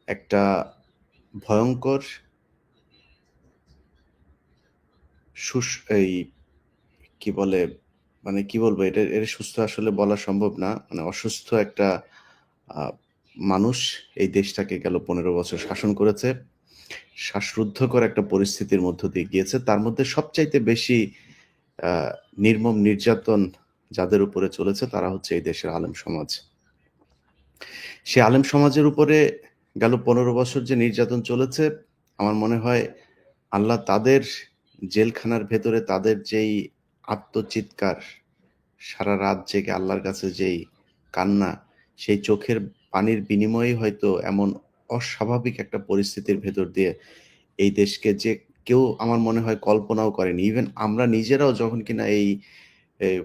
একটা ভয়ঙ্কর এই কি বলে, মানে কি বলবো, এটা সুস্থ আসলে বলা সম্ভব না, মানে অসুস্থ একটা আহ, মানুষ এই দেশটাকে গেল 15 বছর শাসন করেছে। শ্বাসরুদ্ধকর একটা পরিস্থিতির মধ্য দিয়ে গিয়েছে। তার মধ্যে সবচাইতে বেশি আহ, নির্মম নির্যাতন যাদের উপরে চলেছে তারা হচ্ছে এই দেশের আলেম সমাজ। সে আলেম সমাজের উপরে গেল 15 বছর যে নির্যাতন চলেছে, আমার মনে হয় আল্লাহ তাদের জেলখানার ভেতরে তাদের যেই আত্মচিৎকার, সারা রাত জেগে আল্লাহর কাছে যেই কান্না, সেই চোখের পানির বিনিময়েই হয়তো এমন অস্বাভাবিক একটা পরিস্থিতির ভেতর দিয়ে এই দেশকে যে কেউ আমার মনে হয় কল্পনাও করেনি। ইভেন আমরা নিজেরাও যখন কিনা এই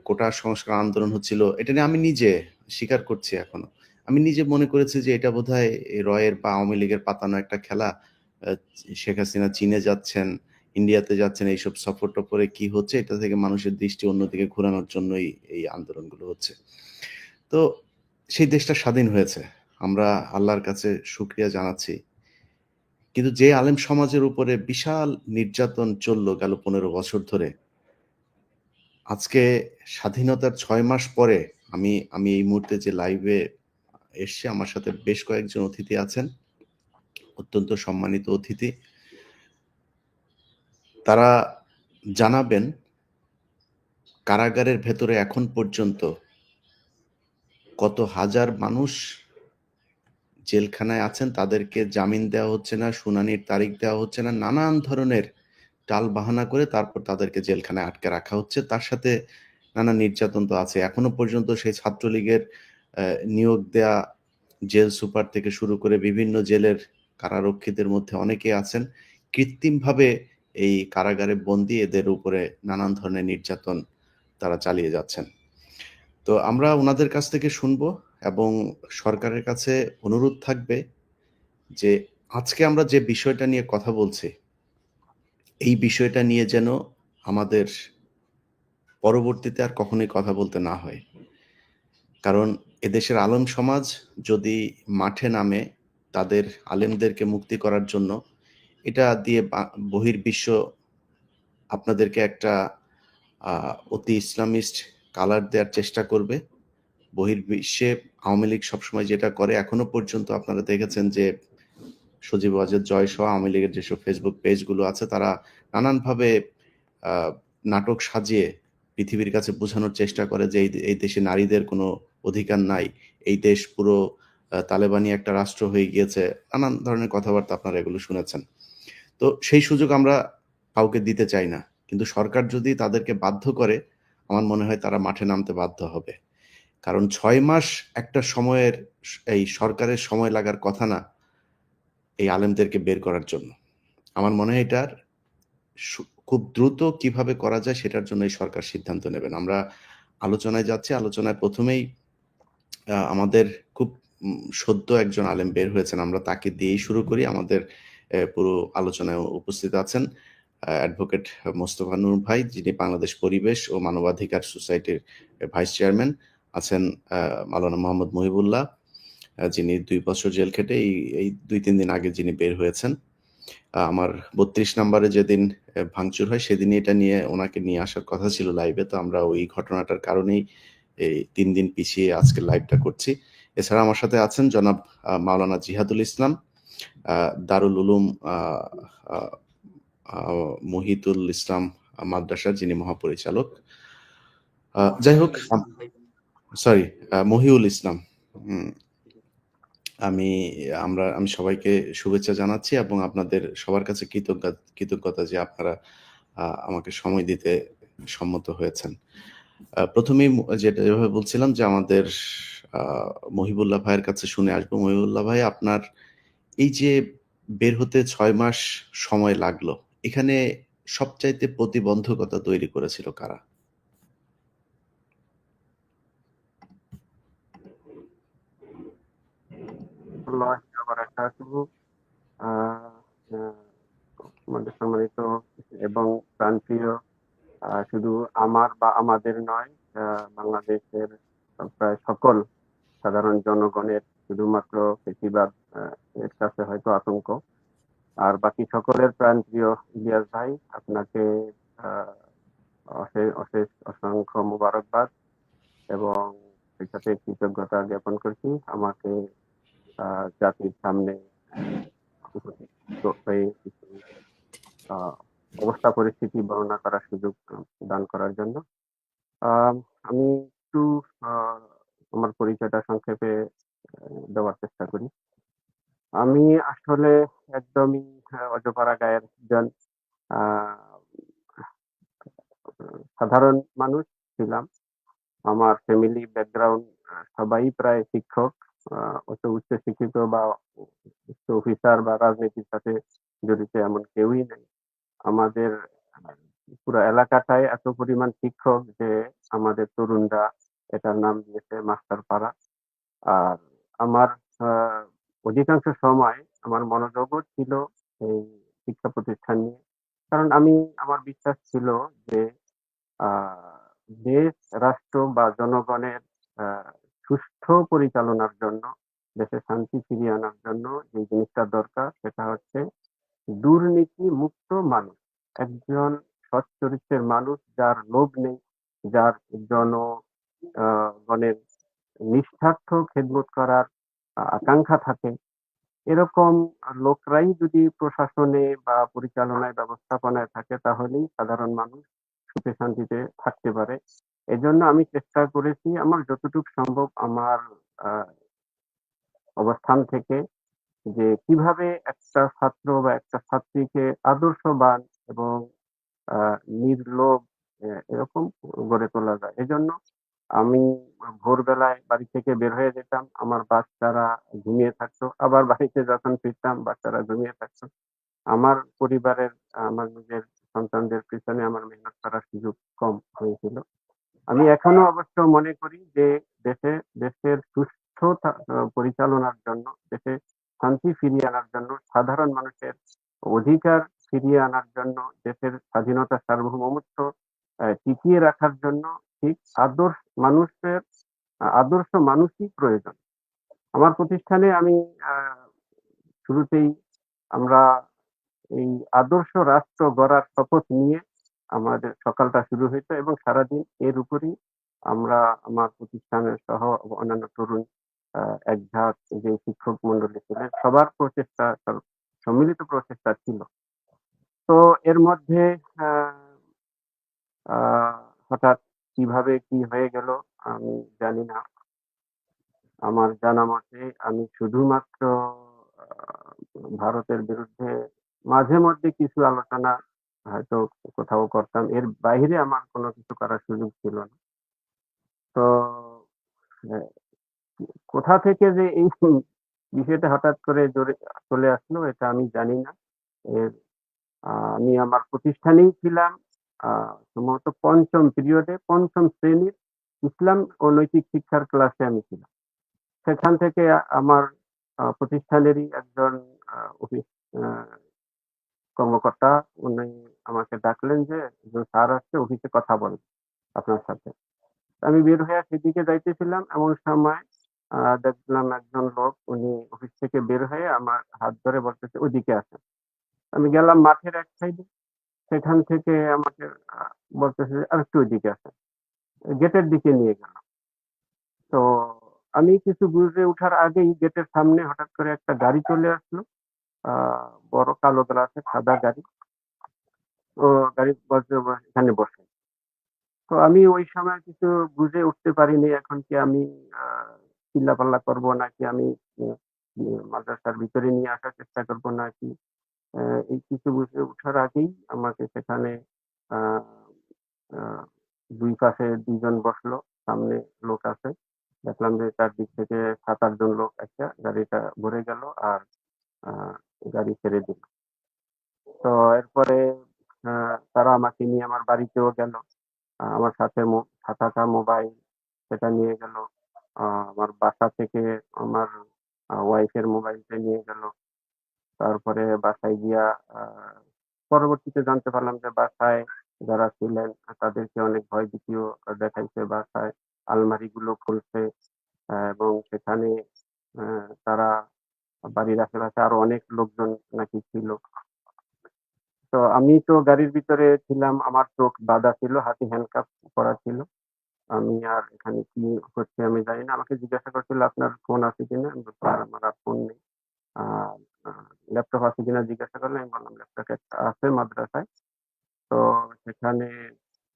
কোটা সংস্কার আন্দোলন হচ্ছিল, এটা নিয়ে আমি নিজে স্বীকার করছি এখনো, আমি নিজে মনে করেছি যে এটা বোধহয় রয়ের বা আওয়ামী লীগের পাতানো একটা খেলা। আহ, শেখ হাসিনা চীনে যাচ্ছেন, ইন্ডিয়াতে যাচ্ছেন, এইসব সফর টফরে কি হচ্ছে, এটা থেকে মানুষের দৃষ্টি অন্যদিকে ঘোরানোর জন্যই এই আন্দোলনগুলো হচ্ছে। তো সেই দেশটা স্বাধীন হয়েছে, আমরা আল্লাহর কাছে শুক্রিয়া জানাচ্ছি। কিন্তু যে আলেম সমাজের উপরে বিশাল নির্যাতন চললো গেল 15 বছর ধরে, আজকে স্বাধীনতার 6 মাস পরে আমি আমি এই মুহূর্তে যে লাইভে এসছে, আমার সাথে বেশ কয়েকজন অতিথি আছেন, অত্যন্ত সম্মানিত অতিথি। তারা জানাবেন কারাগারের ভেতরে এখন পর্যন্ত কত হাজার মানুষ জেলখানায় আছেন, তাদেরকে জামিন দেওয়া হচ্ছে না, শুনানির তারিখ দেওয়া হচ্ছে না, নানান ধরনের টাল বাহানা করে তারপর তাদেরকে জেলখানায় আটকে রাখা হচ্ছে। তার সাথে নানা নির্যাতন তো আছে। এখনো পর্যন্ত সেই ছাত্রলীগের নিয়োগ দেয়া জেল সুপার থেকে শুরু করে বিভিন্ন জেলের কারারক্ষীদের মধ্যে অনেকে আছেন কৃত্রিমভাবে এই কারাগারে বন্দী, এদের উপরে নানান ধরনের নির্যাতন তারা চালিয়ে যাচ্ছেন। তো আমরা ওনাদের কাছ থেকে শুনবো, এবং সরকারের কাছে অনুরোধ থাকবে যে আজকে আমরা যে বিষয়টা নিয়ে কথা বলছি, এই বিষয়টা নিয়ে যেন আমাদের পরবর্তীতে আর কখনোই কথা বলতে না হয়। কারণ এদেশের আলেম সমাজ যদি মাঠে নামে তাদের আলেমদেরকে মুক্তি করার জন্য, এটা দিয়ে বহির্বিশ্ব আপনাদেরকে একটা অতি ইসলামিস্ট কালার দেওয়ার চেষ্টা করবে। বহির্বিশ্বে আওয়ামী লীগ সবসময় যেটা করে, এখনো পর্যন্ত আপনারা দেখেছেন যে সজীব ওয়াজেদ জয় সহ আওয়ামী লীগের যেসব ফেসবুক পেজগুলো আছে, তারা নানানভাবে আহ, নাটক সাজিয়ে পৃথিবীর কাছে বোঝানোর চেষ্টা করে যে এই দেশে নারীদের কোনো অধিকার নাই, এই দেশ পুরো তালেবানি একটা রাষ্ট্র হয়ে গিয়েছে, নানান ধরনের কথাবার্তা আপনারা এগুলো শুনেছেন। তো সেই সুযোগ আমরা কাউকে দিতে চাই না, কিন্তু সরকার যদি তাদেরকে বাধ্য করে, আমার মনে হয় তারা মাঠে নামতে বাধ্য হবে। কারণ 6 মাস একটা সময়ের, এই সরকারের সময় লাগার কথা না এই আলেমদেরকে বের করার জন্য। আমার মনে হয় এটার খুব দ্রুত কিভাবে করা যায় সেটার জন্য এই সরকার সিদ্ধান্ত নেবেন। আমরা আলোচনায় যাচ্ছি, আলোচনায় প্রথমেই আমাদের খুব সদ্য একজন আলেম বের হয়েছেন, আমরা তাকে দিয়েই শুরু করি। আমাদের পুরো আলোচনায় উপস্থিত আছেন অ্যাডভোকেট মোস্তফা নূর ভাই, যিনি বাংলাদেশ পরিবেশ ও মানবাধিকার সোসাইটির ভাইস চেয়ারম্যান। আছেন মাওলানা মোহাম্মদ মহিবুল্লাহ, যিনি 2 বছর জেল খেটে এই 2-3 দিন আগে যিনি বের হয়েছেন। আমার 32 নাম্বারে যেদিন ভাঙচুর হয় সেদিনই এটা নিয়ে ওনাকে নিয়ে আসার কথা ছিল লাইভে, তো আমরা ওই ঘটনাটার কারণেই এই 3 দিন পিছিয়ে আজকে লাইভটা করছি। এছাড়া আমার সাথে আছেন জনাব মাওলানা জিহাদুল ইসলাম, দারুল উলুম মহিতুল ইসলাম মাদ্রাসার যিনি মহাপরিচালক। যাই হোক, সরি, মহিউল ইসলাম। হুম, আমি আমি সবাইকে শুভেচ্ছা জানাচ্ছি এবং আপনাদের সবার কাছে কৃতজ্ঞতা যে আপনারা আমাকে সময় দিতে সম্মত হয়েছেন। প্রথমেই যেভাবে বলছিলাম যে আমাদের মহিবুল্লাহ ভাইয়ের কাছে শুনে আসবো। মহিবুল্লাহ ভাই, আপনার এই যে বের হতে 6 মাস সময় লাগলো, এখানে সবচাইতে প্রতিবন্ধকতা তৈরি করেছিল কারা? আল্লাহি ওয়া বারাকাতুহু। আহ, আহ, আমাদের সম্মানিত এবং প্রাণপ্রিয়, শুধু আমার বা আমাদের নয়, বাংলাদেশের প্রায় সকল সাধারণ জনগণের শুধুমাত্র ফেসিবাদ এর কাছে হয়তো আতঙ্ক। আর বাকি সকলের প্রাণপ্রিয় ইলিয়াস ভাই, আপনাকে আহ, অশেষ অশেষ অসংখ্য মোবারকবাদ এবং সেই সাথে কৃতজ্ঞতা জ্ঞাপন করছি আমাকে জাতির সামনে উপস্থিত হয়ে কিছু আহ, অবস্থা পরিস্থিতি বর্ণনা করার সুযোগ দান করার জন্য। আম, আমি একটু আহ, আমার পরিচয়টা সংক্ষেপে দেওয়ার চেষ্টা করি। আমি আসলে একদমই অজপাড়া গায়ের একজন আহ, সাধারণ মানুষ ছিলাম। আমার ফ্যামিলি ব্যাকগ্রাউন্ড সবাই প্রায় শিক্ষক, অত উচ্চ শিক্ষিত বা উচ্চ অফিসার বা রাজনীতির সাথে জড়িত এমন কেউই নেই। আমাদের পুরো এলাকাটায় এত পরিমাণ শিক্ষক যে আমাদের তরুণরা এটার নাম দিয়েছে মাস্টার পাড়া। আর আমার আহ, অধিকাংশ সময় আমার মনোযোগও ছিল এই শিক্ষা প্রতিষ্ঠান নিয়ে। কারণ আমার বিশ্বাস ছিল যে আহ, দেশ, রাষ্ট্র বা জনগণের আহ, সুষ্ঠু পরিচালনার জন্য, দেশে শান্তি ফিরিয়ে আনার জন্য যে জিনিসটা দরকার সেটা হচ্ছে দুর্নীতি মুক্ত মানুষ, একজন সৎ চরিত্রের মানুষ যার লোভ নেই, যার জনগণের নিঃস্বার্থ খেদমত করার আকাঙ্ক্ষা থাকে। এরকম লোকরাই যদি প্রশাসনে বা পরিচালনায় ব্যবস্থাপনায় থাকে তাহলেই সাধারণ মানুষ সুখে শান্তিতে থাকতে পারে। এজন্য আমি চেষ্টা করেছি আমার যতটুকু সম্ভব আমার আহ, অবস্থান থেকে যে কিভাবে একটা ছাত্র বা একটা ছাত্রীকে আদর্শবান এবং নির্লোভ এরকম গড়ে তোলা যায়। এজন্য আমি ভোরবেলায় বাড়ি থেকে বের হয়ে যেতাম, আমার বাচ্চারা ঘুমিয়ে থাকতো, আবার বাড়িতে যখন ফিরতাম বাচ্চারা ঘুমিয়ে থাকতো। আমার পরিবারের আমার নিজের সন্তানদের পিছনে আমার মেহনত করার সুযোগ কম হয়েছিল। আমি এখনো অবশ্য মনে করি যে দেশে দেশের সুষ্ঠু পরিচালনার জন্য, দেশে শান্তি ফিরিয়ে আনার জন্য, সাধারণ মানুষের অধিকার ফিরিয়ে আনার জন্য, দেশের স্বাধীনতা সার্বভৌমত্ব টিকিয়ে রাখার জন্য ঠিক আদর্শ মানুষের আদর্শ মানুষই প্রয়োজন। আমার প্রতিষ্ঠানে আমি আহ, শুরুতেই আমরা এই আদর্শ রাষ্ট্র গড়ার শপথ নিয়ে আমাদের সকালটা শুরু হইতো এবং সারাদিন এর উপরই আমরা আমার প্রতিষ্ঠানের সহ অন্যান্য তরুণ এক ঝাঁক যে শিক্ষক মন্ডলী ছিলেন সবার প্রচেষ্টা, সম্মিলিত প্রচেষ্টা ছিল। তো এর মধ্যে আহ, আহ, হঠাৎ কিভাবে কি হয়ে গেল আমি জানি না। আমার জানা মতে আমি শুধুমাত্র ভারতের বিরুদ্ধে মাঝে মধ্যে কিছু আলোচনা হয়তো কোথাও করতাম, এর বাইরে আমার কোনো কিছু করার সুযোগ ছিল না। তো আহ, কোথা থেকে যে এই বিষয়টা হঠাৎ করে চলে আসলো এটা আমি জানি না। এর আমি আমার প্রতিষ্ঠানেই ছিলাম, সম্ভবত পঞ্চম পিরিয়ডে, পঞ্চম শ্রেণীর ইসলাম ও নৈতিক শিক্ষার ক্লাসে আমি ছিলাম। সেখান থেকে আমার প্রতিষ্ঠানেরই একজন অফিস কর্মকর্তা, উনি আমাকে ডাকলেন যে স্যার আসছে, অফিসে কথা বল আপনার সাথে। আমি বের হয়ে সেদিকে যাইতেছিলাম, এমন সময় দেখলাম একজন লোক, উনি অফিস থেকে বের হয়ে আমার হাত ধরে বলতেছে ওইদিকে আসেন। আমি গেলাম মাঠের এক সাইডে, সেখান থেকে আমাকে আহ, বলতেছে আর একটু ওইদিকে আসেন, গেটের দিকে নিয়ে গেল। তো আমি কিছু বুঝে ওঠার আগেই গেটের সামনে হঠাৎ করে একটা গাড়ি চলে আসলো, বড় কালো গ্লাসের সাদা গাড়ি। ও গাড়ি বসে এখানে বসে। তো আমি ওই সময় কিছু বুঝে উঠতে পারিনি এখন কি আমি চিল্লাপাল্লা করবো নাকি আমি উম, মাদ্রাসার ভিতরে নিয়ে আসার চেষ্টা করবো নাকি। এই কিছু বুঝে ওঠার আগেই আমাকে সেখানে আহ, আহ, দুই পাশে দুইজন বসলো, সামনে লোক আছে। দেখলাম যে চারদিক থেকে 7-8 জন লোক একটা গাড়িটা ভরে গেল আর আহ, গাড়ি ছেড়ে দিল। তো এরপরে তারা আমাকে নিয়ে আমার বাড়িতেও গেল। আমার সাথে থাকা মোবাইল সেটা নিয়ে গেল। আমার বাসা থেকে আমার ওয়াইফের মোবাইলটা নিয়ে গেল। তারপরে বাসায় গিয়া আহ, পরবর্তীতে জানতে পারলাম যে বাসায় যারা ছিলেন তাদেরকে অনেক ভয় ভীতিও দেখাইছে। বাসায় আলমারি গুলো খুলছে এবং সেখানে তারা বাড়ির আশেপাশে আরো অনেক লোকজন নাকি ছিল। তো আমি তো গাড়ির ভিতরে ছিলাম, আমার চোখ বাঁধা ছিল, হাতে হ্যান্ডকাপ করা ছিল। আমি আর এখানে কি হচ্ছে আমি জানি না। আমাকে জিজ্ঞাসা করছিল আপনার ফোন আছে কিনা, আমি বললাম আমার আর ফোন নেই। আর ল্যাপটপ আছে কিনা জিজ্ঞাসা করলে আমি বললাম ল্যাপটপ একটা আছে মাদ্রাসায়। তো সেখানে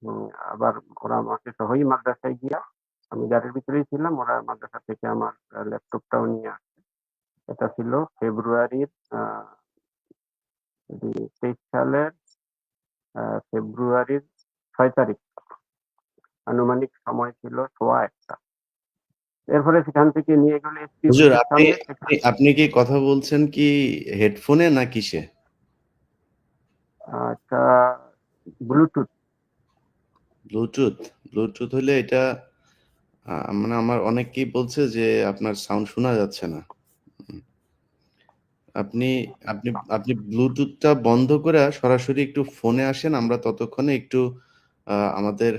উম, আবার ওরা আমাকে সহই মাদ্রাসায় গিয়া, আমি গাড়ির ভিতরেই ছিলাম, ওরা মাদ্রাসা থেকে আমার ল্যাপটপটাও নিয়ে আসে। এটা ছিল ফেব্রুয়ারির 23 সালের ফেব্রুয়ারির 6 তারিখ। আনুমানিক সময় ছিল সোয়া একটা। এরপরে সেখান থেকে নিয়ে গেলে এসপি হুজুর, অফিসের আপনি সামনে। আপনি আপনি কি কথা বলছেন কি হেডফোনে না কিসে? একটা ব্লুটুথ। ব্লুটুথ? ব্লুটুথ হলে এটা মানে আমার অনেকেই বলছে যে আপনার সাউন্ড শোনা যাচ্ছে না। উম, আপনি আপনি আপনি ব্লুটুথটা বন্ধ করে সরাসরি একটু ফোনে আসেন, আমরা ততক্ষণে একটু আমাদের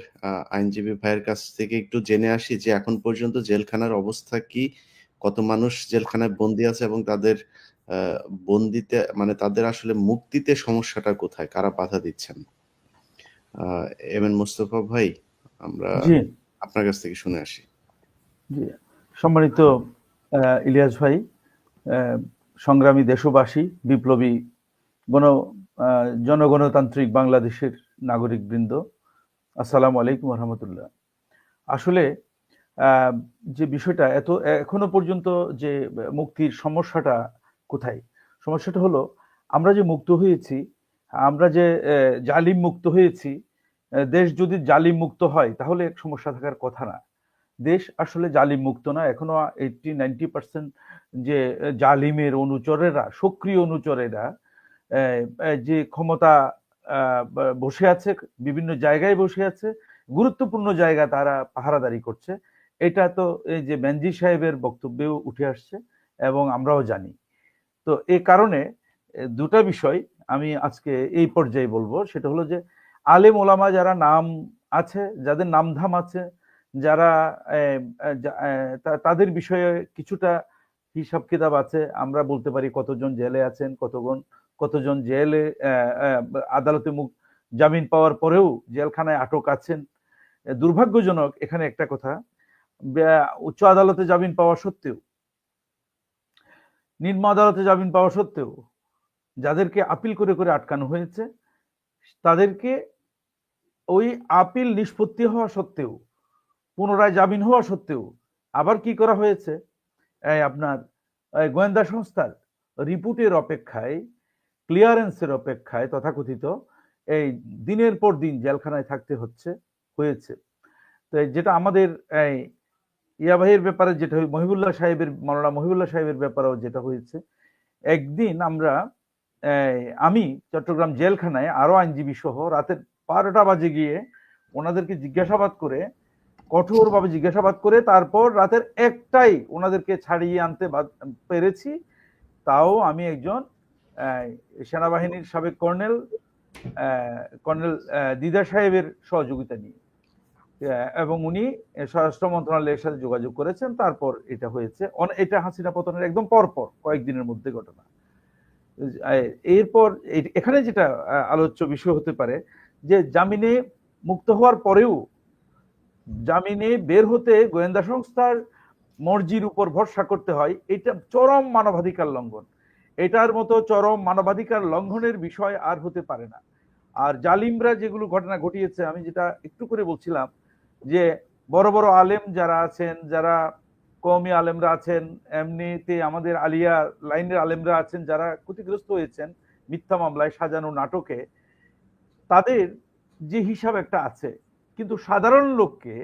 আইনজীবী ভাইয়ের কাছ থেকে একটু জেনে আসি যে এখন পর্যন্ত জেলখানার অবস্থা কি, কত মানুষ জেলখানায় বন্দি আছে এবং তাদের আহ, বন্দিতে মানে তাদের আসলে মুক্তিতে সমস্যাটা কোথায়, কারা বাধা দিচ্ছেন। আহ, এম এন মোস্তফা ভাই, আমরা জি, আপনার কাছ থেকে শুনে আসি। জি। সম্মানিত ইলিয়াস ভাই, আহ, সংগ্রামী দেশবাসী, বিপ্লবী গণ জনগণতান্ত্রিক বাংলাদেশের নাগরিকবৃন্দ, আসসালামু আলাইকুম রহমতুল্লাহ। আসলে আহ, যে বিষয়টা এখনো পর্যন্ত যে মুক্তির সমস্যাটা কোথায়? সমস্যাটা হলো আমরা যে মুক্ত হয়েছি, আমরা যে জালিম মুক্ত হয়েছি। দেশ যদি জালিম মুক্ত হয় তাহলে সমস্যা থাকার কথা না। দেশ আসলে জালিম মুক্ত না, এখনো 80-90% যে জালিমের অনুচরেরা, সক্রিয় অনুচরেরা যে ক্ষমতা বসে আছে, বিভিন্ন জায়গায় বসে আছে, গুরুত্বপূর্ণ জায়গা তারা পাহারাদারি করছে। এটা তো এই যে বেনজি সাহেবের বক্তব্যেও উঠে আসছে এবং আমরাও জানি। তো এই কারণে দুটা বিষয় আমি আজকে এই পর্যায়ে বলবো। সেটা হলো যে আলেম ওলামা যারা নাম আছে, যাদের নামধাম আছে, যারা তাদের বিষয়ে কিছুটা হিসাব কিতাব আছে। আমরা বলতে পারি কতজন জেলে আছেন, কতজন জেলে আদালতে জামিন পাওয়ার পরেও জেলখানায় আটক আছেন। দুর্ভাগ্যজনক এখানে একটা কথা, উচ্চ আদালতে জামিন পাওয়া সত্ত্বেও, নিম্ন আদালতে জামিন পাওয়া সত্ত্বেও যাদেরকে আপিল করে করে আটকানো হয়েছে, তাদেরকে ওই আপিল নিষ্পত্তি হওয়া সত্ত্বেও, পুনরায় জামিন হওয়া সত্ত্বেও আবার কি করা হয়েছে, আপনার গোয়েন্দা সংস্থার রিপোর্টের অপেক্ষায়, ক্লিয়ারেন্সের অপেক্ষায় তথাকথিত এই দিনের পর দিন জেলখানায় থাকতে হয়েছে। তো যেটা আমাদের এই ইয়া ভাইয়ের ব্যাপারে যেটা মহিবুল্লাহ সাহেবের, মাওলানা মহিবুল্লাহ সাহেবের ব্যাপারেও যেটা হয়েছে। একদিন আমি চট্টগ্রাম জেলখানায় আরো আইনজীবী সহ রাতের 12টা বাজে গিয়ে ওনাদেরকে জিজ্ঞাসাবাদ করে, কঠোরভাবে জিজ্ঞাসাবাদ করে তারপর রাতের 1টায় ওনাদেরকে ছাড়িয়ে আনতে পেরেছি। তাও আমি একজন সেনাবাহিনীর সাবেক কর্নেল কর্নেল দিদার সাহেবের সহযোগিতা নিয়ে, এবং উনি স্বরাষ্ট্র মন্ত্রণালয়ের সাথে যোগাযোগ করেছেন। তারপর এটা হয়েছে। এটা হাসিনা পতনের একদম পরপর কয়েকদিনের মধ্যে ঘটনা। এরপর এখানে যেটা আলোচ্য বিষয় হতে পারে যে জামিনে মুক্ত হওয়ার পরেও জামিনে বের হতে গোয়েন্দা সংস্থার মর্জির উপর ভরসা করতে হয়। এটা চরম মানবাধিকার লঙ্ঘন। এটার মতো চরম মানবাধিকার লঙ্ঘনের বিষয় আর হতে পারে না। আর জালিমরা যেগুলো ঘটনা ঘটিয়েছে, আমি যেটা একটু করে বলছিলাম যে বড় বড় আলেম যারা আছেন, যারা কওমি আলেমরা আছেন, এমনিতে আমাদের আলিয়া লাইনের আলেমরা আছেন যারা ক্ষতিগ্রস্ত হয়েছেন মিথ্যা মামলায়, সাজানো নাটকে, তাদের যে হিসাব একটা আছে। কিন্তু সাধারণ লোককে,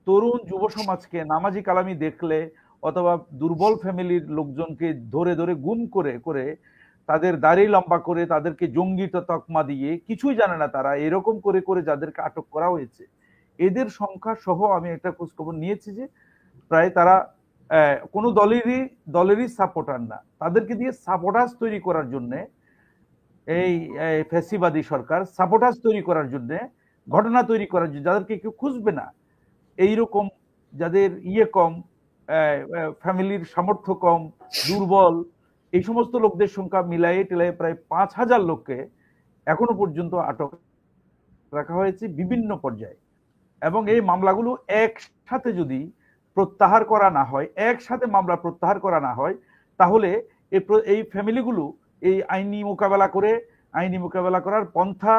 তরুণ যুব সমাজকে নামাজি কালামি দেখলে অথবা দুর্বল ফ্যামিলির লোকজনকে ধরে ধরে গুম করে করে তাদের দাড়ি লম্বা করে তাদেরকে জঙ্গি তকমা দিয়ে, কিছুই জানে না তারা, এরকম করে করে যাদেরকে আটক করা হয়েছে, এদের সংখ্যা সহ আমি একটা খোঁজখবর নিয়েছি যে প্রায় তারা কোনো দলেরই সাপোর্টার না। তাদেরকে দিয়ে সাপোর্টাস তৈরি করার জন্য এই ফ্যাসিবাদী সরকার সাপোর্টাস তৈরি করার জন্য, ঘটনা তৈরি করার জন্য, যাদেরকে কেউ খুঁজবে না, এইরকম যাদের কম, ফ্যামিলির সামর্থ্য কম, দুর্বল, এই সমস্ত লোকদের সংখ্যা মিলাই টেলাই প্রায় 5,000 লোককে এখনো পর্যন্ত আটক রাখা হয়েছে বিভিন্ন পর্যায়ে। এবং এই মামলাগুলো একসাথে যদি প্রত্যাহার করা না হয়, একসাথে মামলা প্রত্যাহার করা না হয়, তাহলে এই ফ্যামিলিগুলো এই আইনি মোকাবেলা করার পন্থা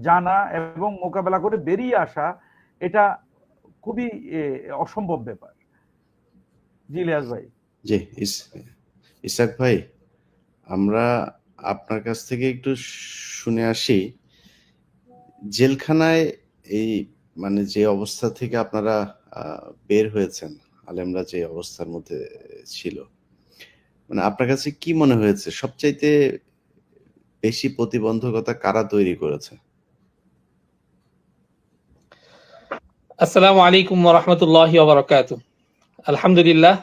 জানা এবং মোকাবেলা করে বেরিয়ে আসা, এটা খুবই অসম্ভব ব্যাপার। জি ইলিয়াস ভাই। জি ইসহাক ভাই, আমরা আপনার কাছ থেকে একটু শুনে আসি, জেলখানায় এই মানে যে অবস্থা থেকে আপনারা বের হয়েছেন, আলেমরা যে অবস্থার মধ্যে ছিল, মানে আপনার কাছে কি মনে হয়েছে সবচাইতে বেশি প্রতিবন্ধকতা কারা তৈরি করেছে? আসসালামু আলাইকুম ওয়া রাহমাতুল্লাহি ওয়া বারাকাতুহু। আলহামদুলিল্লাহ,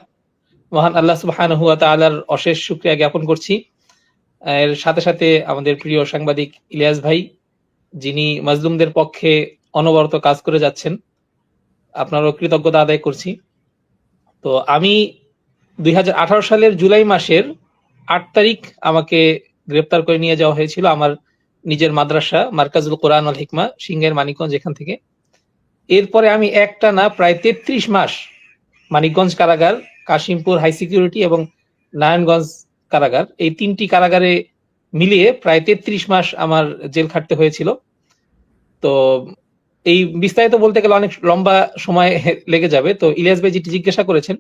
মহান আল্লাহ সুবহানাহু ওয়া তাআলার অশেষ শুকরিয়া জ্ঞাপন করছি। এর সাথে সাথে আমাদের প্রিয় সাংবাদিক ইলিয়াস ভাই, যিনি মাজলুমদের পক্ষে অনবরত কাজ করে যাচ্ছেন, আপনারও কৃতজ্ঞতা আদায় করছি। তো আমি 2018 সালের জুলাই মাসের 8 তারিখ আমাকে গ্রেপ্তার করে নিয়ে যাওয়া হয়েছিল আমার নিজের মাদ্রাসা মার্কাজুল কোরআন ওয়াল হিকমা, সিংহের মানিকগঞ্জ, এখান থেকে। এরপরে আমি একটানা প্রায় 33 মাস মানিকগঞ্জ কারাগার, কাশিমপুর হাই সিকিউরিটি এবং নারায়ণগঞ্জ কারাগার, এই 3টি কারাগারে মিলিয়ে প্রায় 33 মাস আমার জেল খাটতে হয়েছিল। তো এই বিস্তারিত বলতে গেলে অনেক লম্বা সময় লেগে যাবে। তো ইলিয়াস ভাই যেটি জিজ্ঞাসা করেছেন,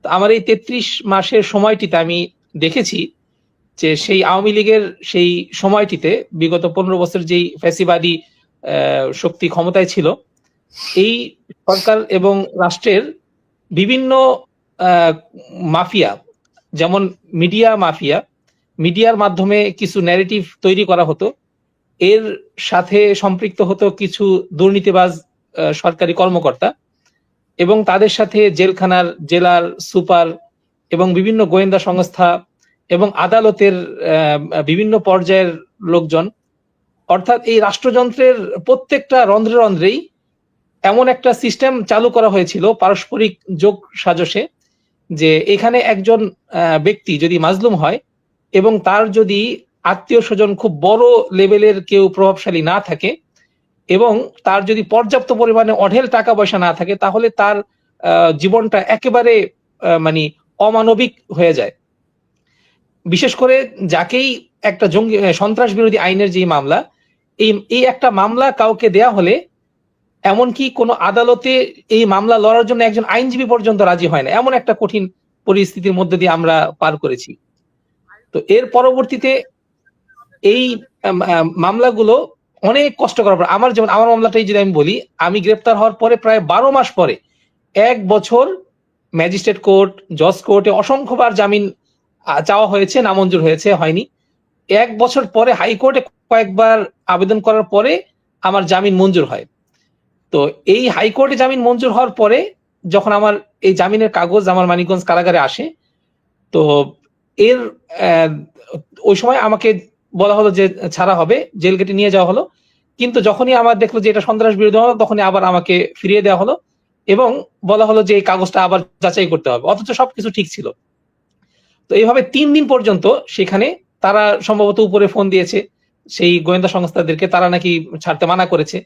তো আমার এই 33 মাসের সময়টিতে আমি দেখেছি যে সেই আওয়ামী লীগের সেই সময়টিতে বিগত 15 বছর যেই ফ্যাসিবাদী শক্তি ক্ষমতায় ছিল, এই সরকার এবং রাষ্ট্রের বিভিন্ন মাফিয়া, যেমন মিডিয়া মাফিয়া, মিডিয়ার মাধ্যমে কিছু ন্যারেটিভ তৈরি করা হতো, এর সাথে সম্পৃক্ত হতো কিছু দুর্নীতিবাজ সরকারি কর্মকর্তা, এবং তাদের সাথে জেলখানার জেলার সুপার এবং বিভিন্ন গোয়েন্দা সংস্থা এবং আদালতের বিভিন্ন পর্যায়ের লোকজন, অর্থাৎ এই রাষ্ট্রযন্ত্রের প্রত্যেকটা রন্ধ্রে রন্ধ্রেই এমন একটা সিস্টেম চালু করা হয়েছিল পারস্পরিক যোগ সাজসে, যে এখানে একজন ব্যক্তি যদি মাজলুম হয় এবং তার যদি আত্মীয় স্বজন খুব বড় লেভেলের কেউ প্রভাবশালী না থাকে এবং তার যদি পর্যাপ্ত পরিমাণে অঢেল টাকা পয়সা না থাকে, তাহলে তার জীবনটা একেবারে মানে অমানবিক হয়ে যায়। বিশেষ করে যাকেই একটা জঙ্গি সন্ত্রাস বিরোধী আইনের যে মামলা, এই একটা মামলা কাউকে দেয়া হলে এমনকি কোনো আদালতে এই মামলা লড়ার জন্য একজন আইনজীবী পর্যন্ত রাজি হয় না, এমন একটা কঠিন পরিস্থিতির মধ্যে দিয়ে আমরা পার করেছি। তো এর পরবর্তীতে এই মামলাগুলো অনেক কষ্ট করার পর, আমার মামলাটাই যদি আমি বলি, আমি গ্রেপ্তার হওয়ার পরে প্রায় 12 মাস পরে 1 বছর ম্যাজিস্ট্রেট কোর্ট, জজ কোর্টে অসংখ্যবার জামিন চাওয়া হয়েছে, নামঞ্জুর হয়েছে, হয়নি। 1 বছর পরে হাইকোর্টে কয়েকবার আবেদন করার পরে আমার জামিন মঞ্জুর হয়। তো এই হাইকোর্টে জামিন মঞ্জুর হওয়ার পরে যখন আমার এই জামিনের কাগজ আমার মানিকগঞ্জ কারাগারে আসে, তো এর ওই সময় আমাকে বলা হলো যে ছাড়া হবে, জেল গেটে নিয়ে যাওয়া হলো। কিন্তু যখনই আমার দেখলো যে এটা সন্ত্রাস বিরোধী মামলা, তখনই আবার আমাকে ফিরিয়ে দেওয়া হলো এবং বলা হলো যে এই কাগজটা আবার যাচাই করতে হবে, অথচ সবকিছু ঠিক ছিল। তো এইভাবে 3 দিন পর্যন্ত সেখানে তারা সম্ভবত উপরে ফোন দিয়েছে সেই গোয়েন্দা সংস্থাদেরকে, তারা নাকি ছাড়তে মানা করেছে।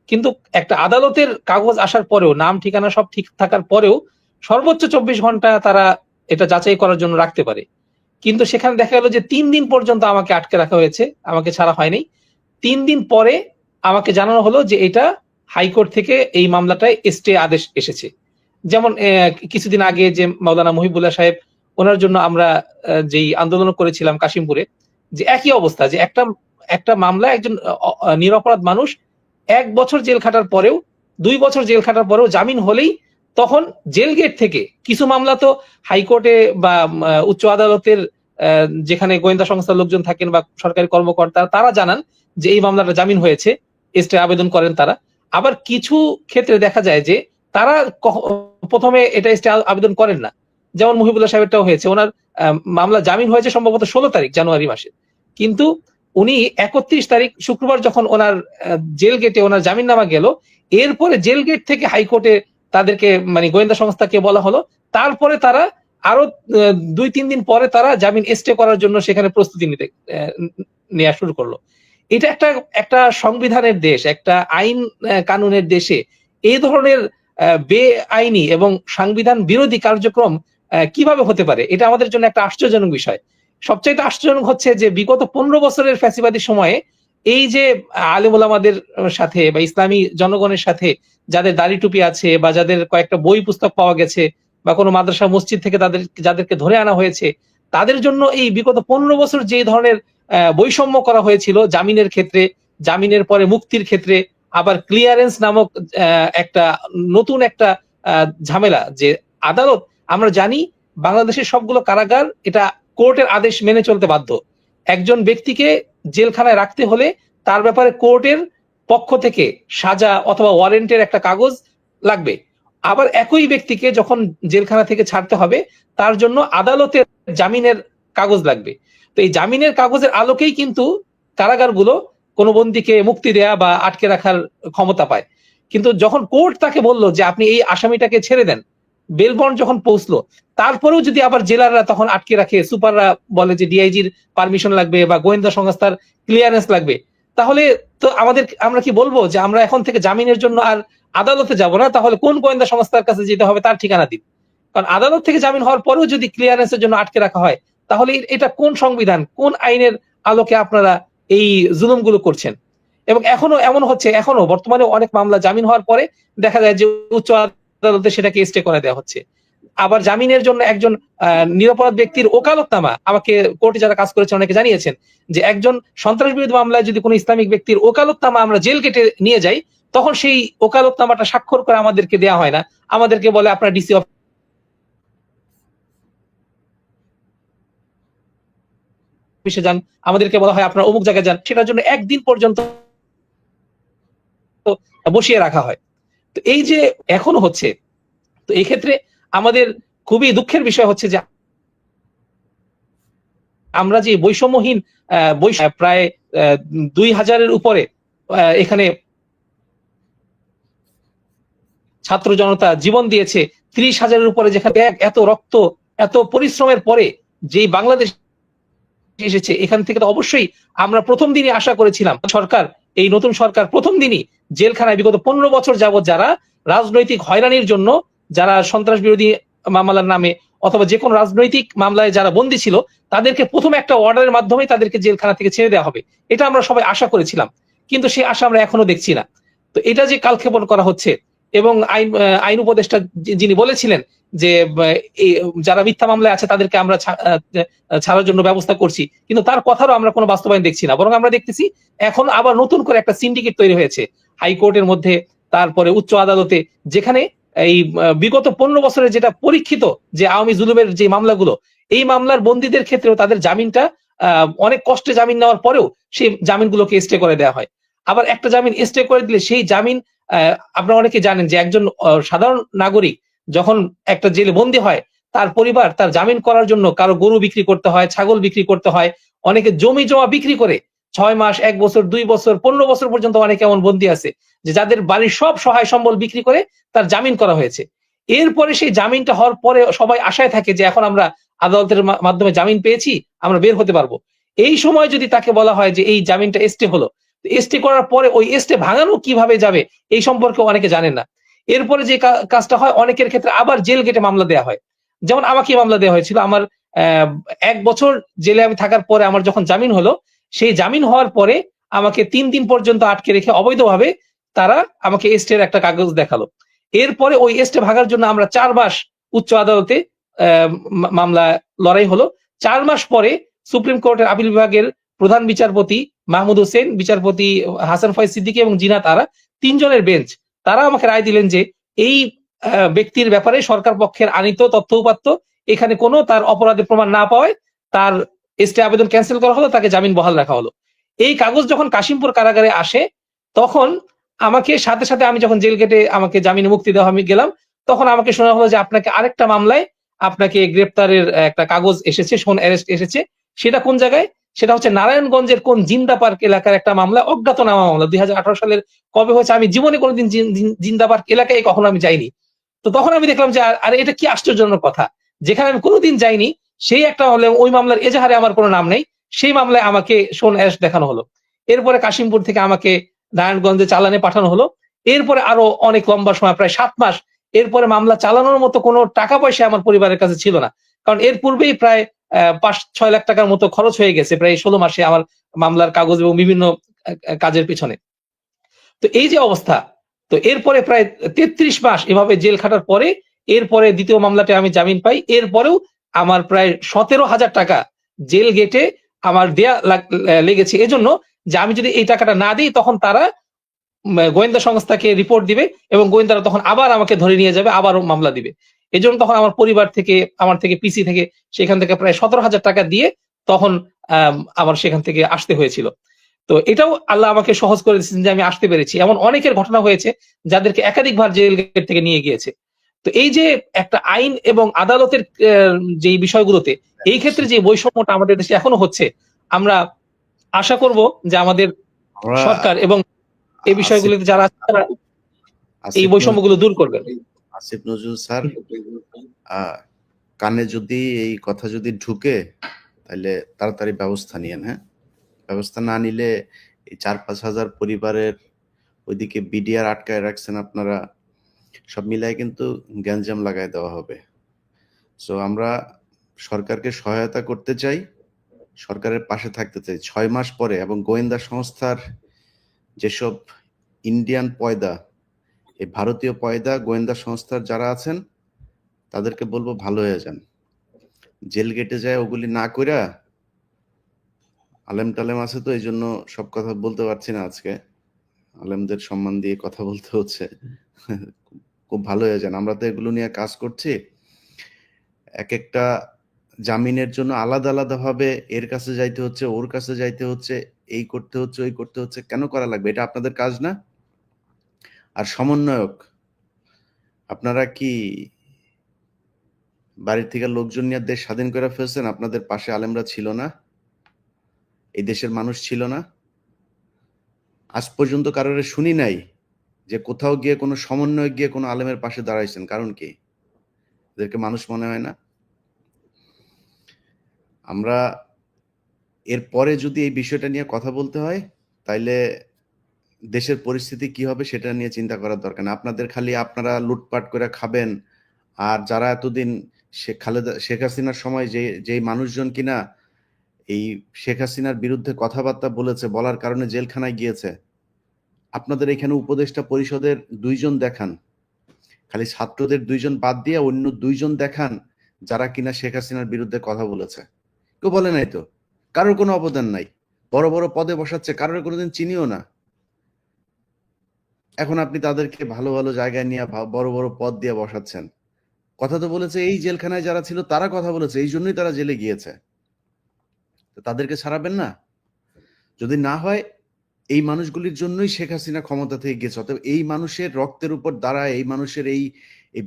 কিন্তু একটা আদালতের কাগজ আসার পরেও, নাম ঠিকানা সব ঠিক থাকার পরেও সর্বোচ্চ 24 ঘন্টা তারা এটা যাচাই করার জন্য রাখতে পারে। কিন্তু সেখানে দেখা গেল যে 3 দিন পর্যন্ত আমাকে আটকে রাখা হয়েছে, আমাকে ছাড়া হয়নি। 3 দিন পরে আমাকে জানানো হলো যে এটা হাইকোর্ট থেকে এই মামলাটায় স্টে আদেশ এসেছে। যেমন কিছুদিন আগে যে মাওলানা মহিবুল্লাহ সাহেব, ওনার জন্য আমরা যেই আন্দোলন করেছিলাম কাশিমপুরে, যে একই অবস্থা, যে একটা মামলা একজন নিরপরাধ মানুষ 1 বছর জেল খাটার পরেও, 2 বছর জেল খাটার পরেও জামিন হলেই তখন জেল গেট থেকে, কিছু মামলা তো হাইকোর্টে বা উচ্চ আদালতের যেখানে গোয়েন্দা সংস্থার লোকজন থাকেন বা সরকারি কর্মকর্তা, তারা জানান যে এই মামলাটা জামিন হয়েছে, স্টে আবেদন করেন তারা। আবার কিছু ক্ষেত্রে দেখা যায় যে তারা প্রথমে এটা স্টে আবেদন করেন না, যেমন মহিবুল্লাহ সাহেবটাও হয়েছে, ওনার মামলা জামিন হয়েছে সম্ভবত 16 তারিখ জানুয়ারি মাসে, কিন্তু উনি 31 তারিখ শুক্রবার যখন ওনার জেল গেটে ওনার জামিন নামা গেল, এরপরে জেল গেট থেকে হাইকোর্টে তাদেরকে মানে গোয়েন্দা সংস্থাকে বলা হলো, তারপরে তারা আরো 2-3 দিন পরে তারা জামিন স্টে করার জন্য সেখানে প্রস্তুতি নেওয়া শুরু করলো। এটা একটা সংবিধানের দেশ, একটা আইন কানুনের দেশে এই ধরনের বেআইনি এবং সংবিধান বিরোধী কার্যক্রম কিভাবে হতে পারে? এটা আমাদের জন্য একটা আশ্চর্যজনক বিষয়। সবচাইতে আশ্চর্যজনক হচ্ছে যে বিগত 15 বছরের ফ্যাসিবাদী সময়ে এই যে আলেম ওলামাদের সাথে বা ইসলামী জনগণের সাথে যাদের দাড়ি টুপি আছে বা যাদের কয়েকটা বই পুস্তক পাওয়া গেছে বা কোনো মাদ্রাসা মসজিদ থেকে যাদেরকে ধরে আনা হয়েছে, তাদের জন্য এই বিগত 15 বছর যে ধরনের বৈষম্য করা হয়েছিল জামিনের ক্ষেত্রে, জামিনের পরে মুক্তির ক্ষেত্রে, আবার ক্লিয়ারেন্স নামক একটা নতুন একটা ঝামেলা, যে আদালত, আমরা জানি বাংলাদেশের সবগুলো কারাগার এটা কোর্টের আদেশ মেনে চলতে বাধ্য। একজন ব্যক্তিকে জেলখানায় রাখতে হলে তার ব্যাপারে কোর্টের পক্ষ থেকে সাজা অথবা ওয়ারেন্টের একটা কাগজ লাগবে। আবার একই ব্যক্তিকে যখন জেলখানা থেকে ছাড়তে হবে তার জন্য আদালতের জামিনের কাগজ লাগবে। তো এই জামিনের কাগজের আলোকেই কিন্তু কারাগারগুলো কোনো বন্দীকে মুক্তি দেয়া বা আটকে রাখার ক্ষমতা পায়। কিন্তু যখন কোর্ট তাকে বলল যে আপনি এই আসামিটাকে ছেড়ে দেন, বেল বন্ড যখন পৌঁছলো, তারপরেও যদি আবার জেলাররা তখন আটকে রাখে, সুপাররা বলে যে ডিআইজির পারমিশন লাগবে বা গোয়েন্দা সংস্থার ক্লিয়ারেন্স লাগবে, তাহলে তো আমরা কি বলবো যে আমরা এখন থেকে জামিনের জন্য আর আদালতে যাব না, তাহলে কোন গোয়েন্দা সংস্থার কাছে যেতে হবে তার ঠিকানা দিন। কারণ আদালত থেকে জামিন হওয়ার পরেও যদি ক্লিয়ারেন্সের জন্য আটকে রাখা হয়, তাহলে এটা কোন সংবিধান, কোন আইনের আলোকে আপনারা এই জুলুমগুলো করছেন? এবং এখনো এমন হচ্ছে, এখনো বর্তমানে অনেক মামলা জামিন হওয়ার পরে দেখা যায় যে উচ্চ আদালতে সেটাকে স্টে করে দেওয়া হচ্ছে। আবার জামিনের জন্য একজন নিরপরাধ ব্যক্তির ওকালতনামা, আমাকে কোর্টে যারা কাজ করেছে অনেকে জানিয়েছেন যে একজন সন্ত্রাস বিরোধী মামলায় যদি কোনো ইসলামিক ব্যক্তির ওকালতনামা আমরা জেল গেটে নিয়ে যাই, তখন সেই ওকালতনামাটা স্বাক্ষর করে আমাদেরকে দেওয়া হয় না, আমাদেরকে বলে আপনার ডিসি অফিসে যান, আমাদেরকে বলা হয় আপনার অমুক জায়গায় যান, সেটার জন্য একদিন পর্যন্ত বসিয়ে রাখা হয়। তো এই যে এখনো হচ্ছে, তো এই ক্ষেত্রে আমাদের খুবই দুঃখের বিষয় হচ্ছে যে আমরা যে বৈষম্যহীন প্রায় 2000-এর উপরে এখানে ছাত্র জনতা জীবন দিয়েছে, 30,000-এর উপরে যেখানে এত রক্ত এত পরিশ্রমের পরে যে বাংলাদেশ এসেছে, এখান থেকে তো অবশ্যই আমরা প্রথম দিনই আশা করেছিলাম সরকার, এই নতুন সরকার প্রথম দিনই জেলখানায় বিগত 15 বছর যাবত যারা রাজনৈতিক হয়রানির জন্য, যারা সন্ত্রাস বিরোধী মামলার নামে অথবা যে কোনো রাজনৈতিক মামলায় যারা বন্দী ছিল, তাদেরকে প্রথম একটা অর্ডারের মাধ্যমে তাদেরকে জেলখানা থেকে ছেড়ে দেওয়া হবে, এটা আমরা সবাই আশা করেছিলাম। কিন্তু সেই আশা আমরা এখনো দেখছি না। তো এটা যে কালক্ষেপণ করা হচ্ছে, এবং আইন উপদেষ্টা যিনি বলেছিলেন যে যারা মিথ্যা মামলায় আছে তাদেরকে আমরা ছাড়ার জন্য ব্যবস্থা করছি, কিন্তু তার কথারও আমরা কোনো বাস্তবায়ন দেখছি না। বরং আমরা দেখতেছি এখন আবার নতুন করে একটা সিন্ডিকেট তৈরি হয়েছে হাইকোর্টের মধ্যে, তারপরে উচ্চ আদালতে, যেখানে এই বিগত 15 বছরের যেটা পরীক্ষিত যে আওয়ামী জুলুমের যে মামলাগুলো, এই মামলার বন্দীদের ক্ষেত্রেও তাদের জামিনটা অনেক কষ্টে জামিন নেওয়ার পরেও সেই জামিনগুলোকে স্টে করে দেওয়া হয়। আবার একটা জামিন স্টে করে দিলে সেই জামিন, আপনারা অনেকে জানেন যে একজন সাধারণ নাগরিক যখন একটা জেলে বন্দী হয়, তার পরিবার তার জামিন করার জন্য কারো গরু বিক্রি করতে হয়, ছাগল বিক্রি করতে হয়, অনেকে জমি জমা বিক্রি করে 6 মাস, 1 বছর, 2 বছর, 15 বছর পর্যন্ত অনেকে এমন বন্দী আছে যে যাদের বাড়ির সব সহায় সম্বল বিক্রি করে তার জামিন করা হয়েছে। এরপরে সেই জামিনটা হওয়ার পরে সবাই আশায় থাকে যে এখন আমরা আদালতের মাধ্যমে জামিন পেয়েছি, আমরা বের হতে পারবো। এই সময় যদি তাকে বলা হয় যে এই জামিনটা স্টে হলো, স্টে করার পরে ওই স্টে ভাঙানো কিভাবে যাবে এই সম্পর্কে অনেকে জানেন না। এরপরে যে কাজটা হয়, অনেকের ক্ষেত্রে আবার জেল গেটে মামলা দেওয়া হয়। যেমন আমাকে মামলা দেওয়া হয়েছিল, আমার 1 বছর জেলে আমি থাকার পরে আমার যখন জামিন হলো, সেই জামিন হওয়ার পরে আমাকে 3 দিন পর্যন্ত আটকে রেখে অবৈধভাবে তারা আমাকে স্টের একটা কাগজ দেখালো। এরপরে ওই স্টে ভাগার জন্য আমরা 4 মাস উচ্চ আদালতে মামলা লড়াই হলো। 4 মাস পরে সুপ্রিম কোর্টের আপিল বিভাগের প্রধান বিচারপতি মাহমুদ হোসেন, বিচারপতি হাসান ফয়েজ সিদ্দিকী এবং জিনাত আরা, 3 জনের বেঞ্চ, তারা আমাকে রায় দিলেন যে এই ব্যক্তির ব্যাপারে সরকার পক্ষের আনিত তথ্য উপাত্ত এখানে কোনো তার অপরাধের প্রমাণ না পাওয়ায় তার স্টে আবেদন ক্যান্সেল করা হলো, তাকে জামিন বহাল রাখা হলো। এই কাগজ যখন কাশিমপুর কারাগারে আসে, তখন আমাকে সাথে সাথে, আমি যখন জেল গেটে আমাকে জামিনে মুক্তি দেওয়া আমি গেলাম, তখন আমাকে শোনা হলো যে আপনাকে আরেকটা মামলায় আপনাকে গ্রেপ্তারের একটা কাগজ এসেছে, শোন অ্যারেস্ট এসেছে। সেটা কোন জায়গায়? সেটা হচ্ছে নারায়ণগঞ্জের কোন জিন্দা পার্ক এলাকার একটা মামলা, অজ্ঞাতনামা মামলা। 2018 সালের কবে হয়েছে আমি জীবনে কোনোদিন জিন্দা পার্ক এলাকায় কখনো আমি যাইনি। তো তখন আমি দেখলাম যে আরে এটা কি আশ্চর্যজনক কথা যেখানে আমি কোনোদিন যাইনি, সেই একটা হলে ওই মামলার এজাহারে আমার কোনো নাম নেই, সেই মামলায় আমাকে শোন অ্যাশ দেখানো হলো। এরপরে কাশিমপুর থেকে আমাকে নারায়ণগঞ্জে চালানে পাঠানো হলো। এরপরে আরো অনেক লম্বা সময়, প্রায় 7 মাস এরপরে মামলা চালানোর মতো কোনো টাকা পয়সা আমার পরিবারের কাছে ছিল না। কারণ এর পূর্বেই প্রায় ৫-৬ লাখ টাকার মতো খরচ হয়ে গেছে প্রায় ১৬ মাসে আমার মামলার কাগজ এবং বিভিন্ন কাজের পেছনে। তো এই যে অবস্থা, তো এরপরে প্রায় ৩৩ মাস এভাবে জেল খাটার পরে এরপরে দ্বিতীয় মামলাতে আমি জামিন পাই। এরপরেও আমার প্রায় ১৭,০০০ টাকা জেল গেটে আমার দেয়া লেগেছে এজন্য যে আমি যদি এই টাকাটা না দিই তখন তারা গোয়েন্দা সংস্থাকে রিপোর্ট দিবে এবং গোয়েন্দারা তখন আবার আমাকে ধরে নিয়ে যাবে, আবারও মামলা দিবে। এজন্য তখন আমার পরিবার থেকে, আমার থেকে পিসি থেকে সেখান থেকে প্রায় ১৭,০০০ টাকা দিয়ে তখন আমার সেখান থেকে আসতে হয়েছিল। তো এটাও আল্লাহ আমাকে সহজ করে দিয়েছেন যে আমি আসতে পেরেছি। এমন অনেকের ঘটনা হয়েছে যাদেরকে একাধিকবার জেল গেট থেকে নিয়ে গিয়েছে। তো এই যে একটা আইন এবং আদালতের যেই বিষয়গুলোতে এই ক্ষেত্রে যে বৈষম্যটা আমাদের দেশে এখনো হচ্ছে, আমরা আশা করব যে আমাদের আমরা সরকার এবং এই আসিফ বিষয়গুলোতে যারা আছে তারা এই আসিফ নজরুল বৈষম্যগুলো দূর করবেন। আসিফ নজরুল স্যার, কানে যদি এই কথা যদি ঢুকে তাহলে তাড়াতাড়ি ব্যবস্থা নিয়েন। হ্যাঁ, ব্যবস্থা না নিলে এই ৪-৫ হাজার পরিবারের ওইদিকে বিডিআর আটকায় রাখছেন আপনারা, সব মিলায় কিন্তু গ্যাঞ্জাম লাগাই দেওয়া হবে। সো আমরা সরকারকে সহায়তা করতে চাই, সরকারের পাশে থাকতে চাই ৬ মাস পরে। এবং গোয়েন্দা সংস্থার যেসব ইন্ডিয়ান পয়দা, এই ভারতীয় পয়দা গোয়েন্দা সংস্থার যারা আছেন তাদেরকে বলবো ভালো হয়ে যান, জেল গেটে যায় ওগুলি না কইরা। আলেম টালেম আছে তো এই জন্য সব কথা বলতে পারছি না আজকে, আলেমদের সম্মান দিয়ে কথা বলতে হচ্ছে। খুব ভালো হয়ে যান, আমরা তো এগুলো নিয়ে কাজ করছি। এক একটা জামিনের জন্য আলাদা আলাদা ভাবে এর কাছে যাইতে হচ্ছে, ওর কাছে যাইতে হচ্ছে, এই করতে হচ্ছে, ওই করতে হচ্ছে। কেন করা লাগবে? এটা আপনাদের কাজ না? আর সমন্বয়ক, আপনারা কি বাড়ির থেকে লোকজন নিয়ে দেশ স্বাধীন করে ফেলছেন? আপনাদের পাশে আলেমরা ছিল না? এই দেশের মানুষ ছিল না? আজ পর্যন্ত কারোর শুনি নাই যে কোথাও গিয়ে কোনো সমন্বয়ক গিয়ে কোনো আলেমের পাশে দাঁড়াইছেন। কারণ কি? এদেরকে মানুষ মনে হয় না? আমরা এরপরে যদি এই বিষয়টা নিয়ে কথা বলতে হয় তাইলে দেশের পরিস্থিতি কি হবে সেটা নিয়ে চিন্তা করার দরকার না। আপনাদের খালি আপনারা লুটপাট করে খাবেন। আর যারা এতদিন শেখ হাসিনার সময় যেই মানুষজন কিনা এই শেখ হাসিনার বিরুদ্ধে কথাবার্তা বলেছে, বলার কারণে জেলখানায় গিয়েছে, আপনাদের এখানে উপদেষ্টা পরিষদের ২ জন দেখান, খালি ছাত্রদের ২ জন বাদ দিয়ে অন্য ২ জন দেখান যারা কিনা শেখ হাসিনার বিরুদ্ধে কথা বলেছে। কেউ বলে নাই তো, কারোর কোনো অবদান নাই। বড় বড় পদে বসাচ্ছে, কারোর কোনোদিন চিনিও না। এখন আপনি তাদেরকে ভালো ভালো জায়গায় নিয়ে বড় বড় পদ দিয়ে বসাচ্ছেন। কথা তো বলেছে এই জেলখানায় যারা ছিল তারা কথা বলেছে, এই জন্যই তারা জেলে গিয়েছে। তো তাদেরকে ছাড়াবেন না? যদি না হয় এই মানুষগুলির জন্যই শেখ হাসিনা ক্ষমতা থেকে গেছে। অতএব এই মানুষের রক্তের উপর দাঁড়ায়, এই মানুষের এই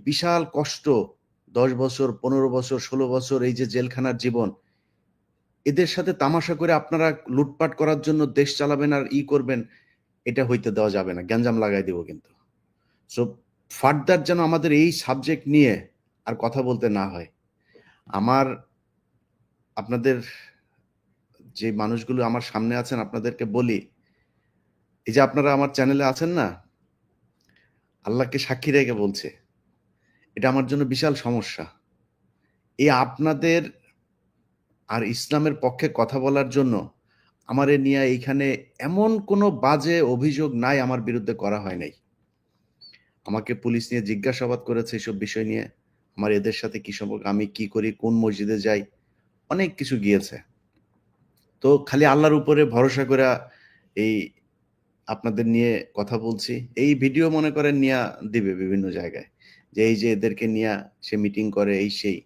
বিশাল কষ্ট, ১০ বছর, ১৫ বছর, ১৬ বছর এই যে জেলখানার জীবন, এদের সাথে তামাশা করে আপনারা লুটপাট করার জন্য দেশ চালাবেন আর করবেন, এটা হইতে দেওয়া যাবে না। গ্যাঞ্জাম লাগাই দিব কিন্তু। সো ফার্দার যেন আমাদের এই সাবজেক্ট নিয়ে আর কথা বলতে না হয়। আপনাদের যে মানুষগুলো আমার সামনে আছেন আপনাদেরকে বলি, এই যে আপনারা আমার চ্যানেলে আছেন না, আল্লাহকে সাক্ষী রেখে বলছে, এটা আমার জন্য বিশাল সমস্যা। এই আপনাদের আর ইসলামের পক্ষে কথা বলার জন্য আমারে নিয়ে এইখানে এমন কোনো বাজে অভিযোগ নাই আমার বিরুদ্ধে করা হয় নাই। আমাকে পুলিশ নিয়ে জিজ্ঞাসাবাদ করেছে এসব বিষয় নিয়ে, আমার এদের সাথে কি সম্পর্ক, আমি কি করি, কোন মসজিদে যাই, অনেক কিছু গিয়েছে। তো খালি আল্লাহর উপরে ভরসা করে এই আপনাদের নিয়ে কথা বলছি। এই ভিডিও মনে করেন নিয়ে দিবে বিভিন্ন জায়গায় যে এই যে এদেরকে নিয়ে সে মিটিং করে, এই সেই।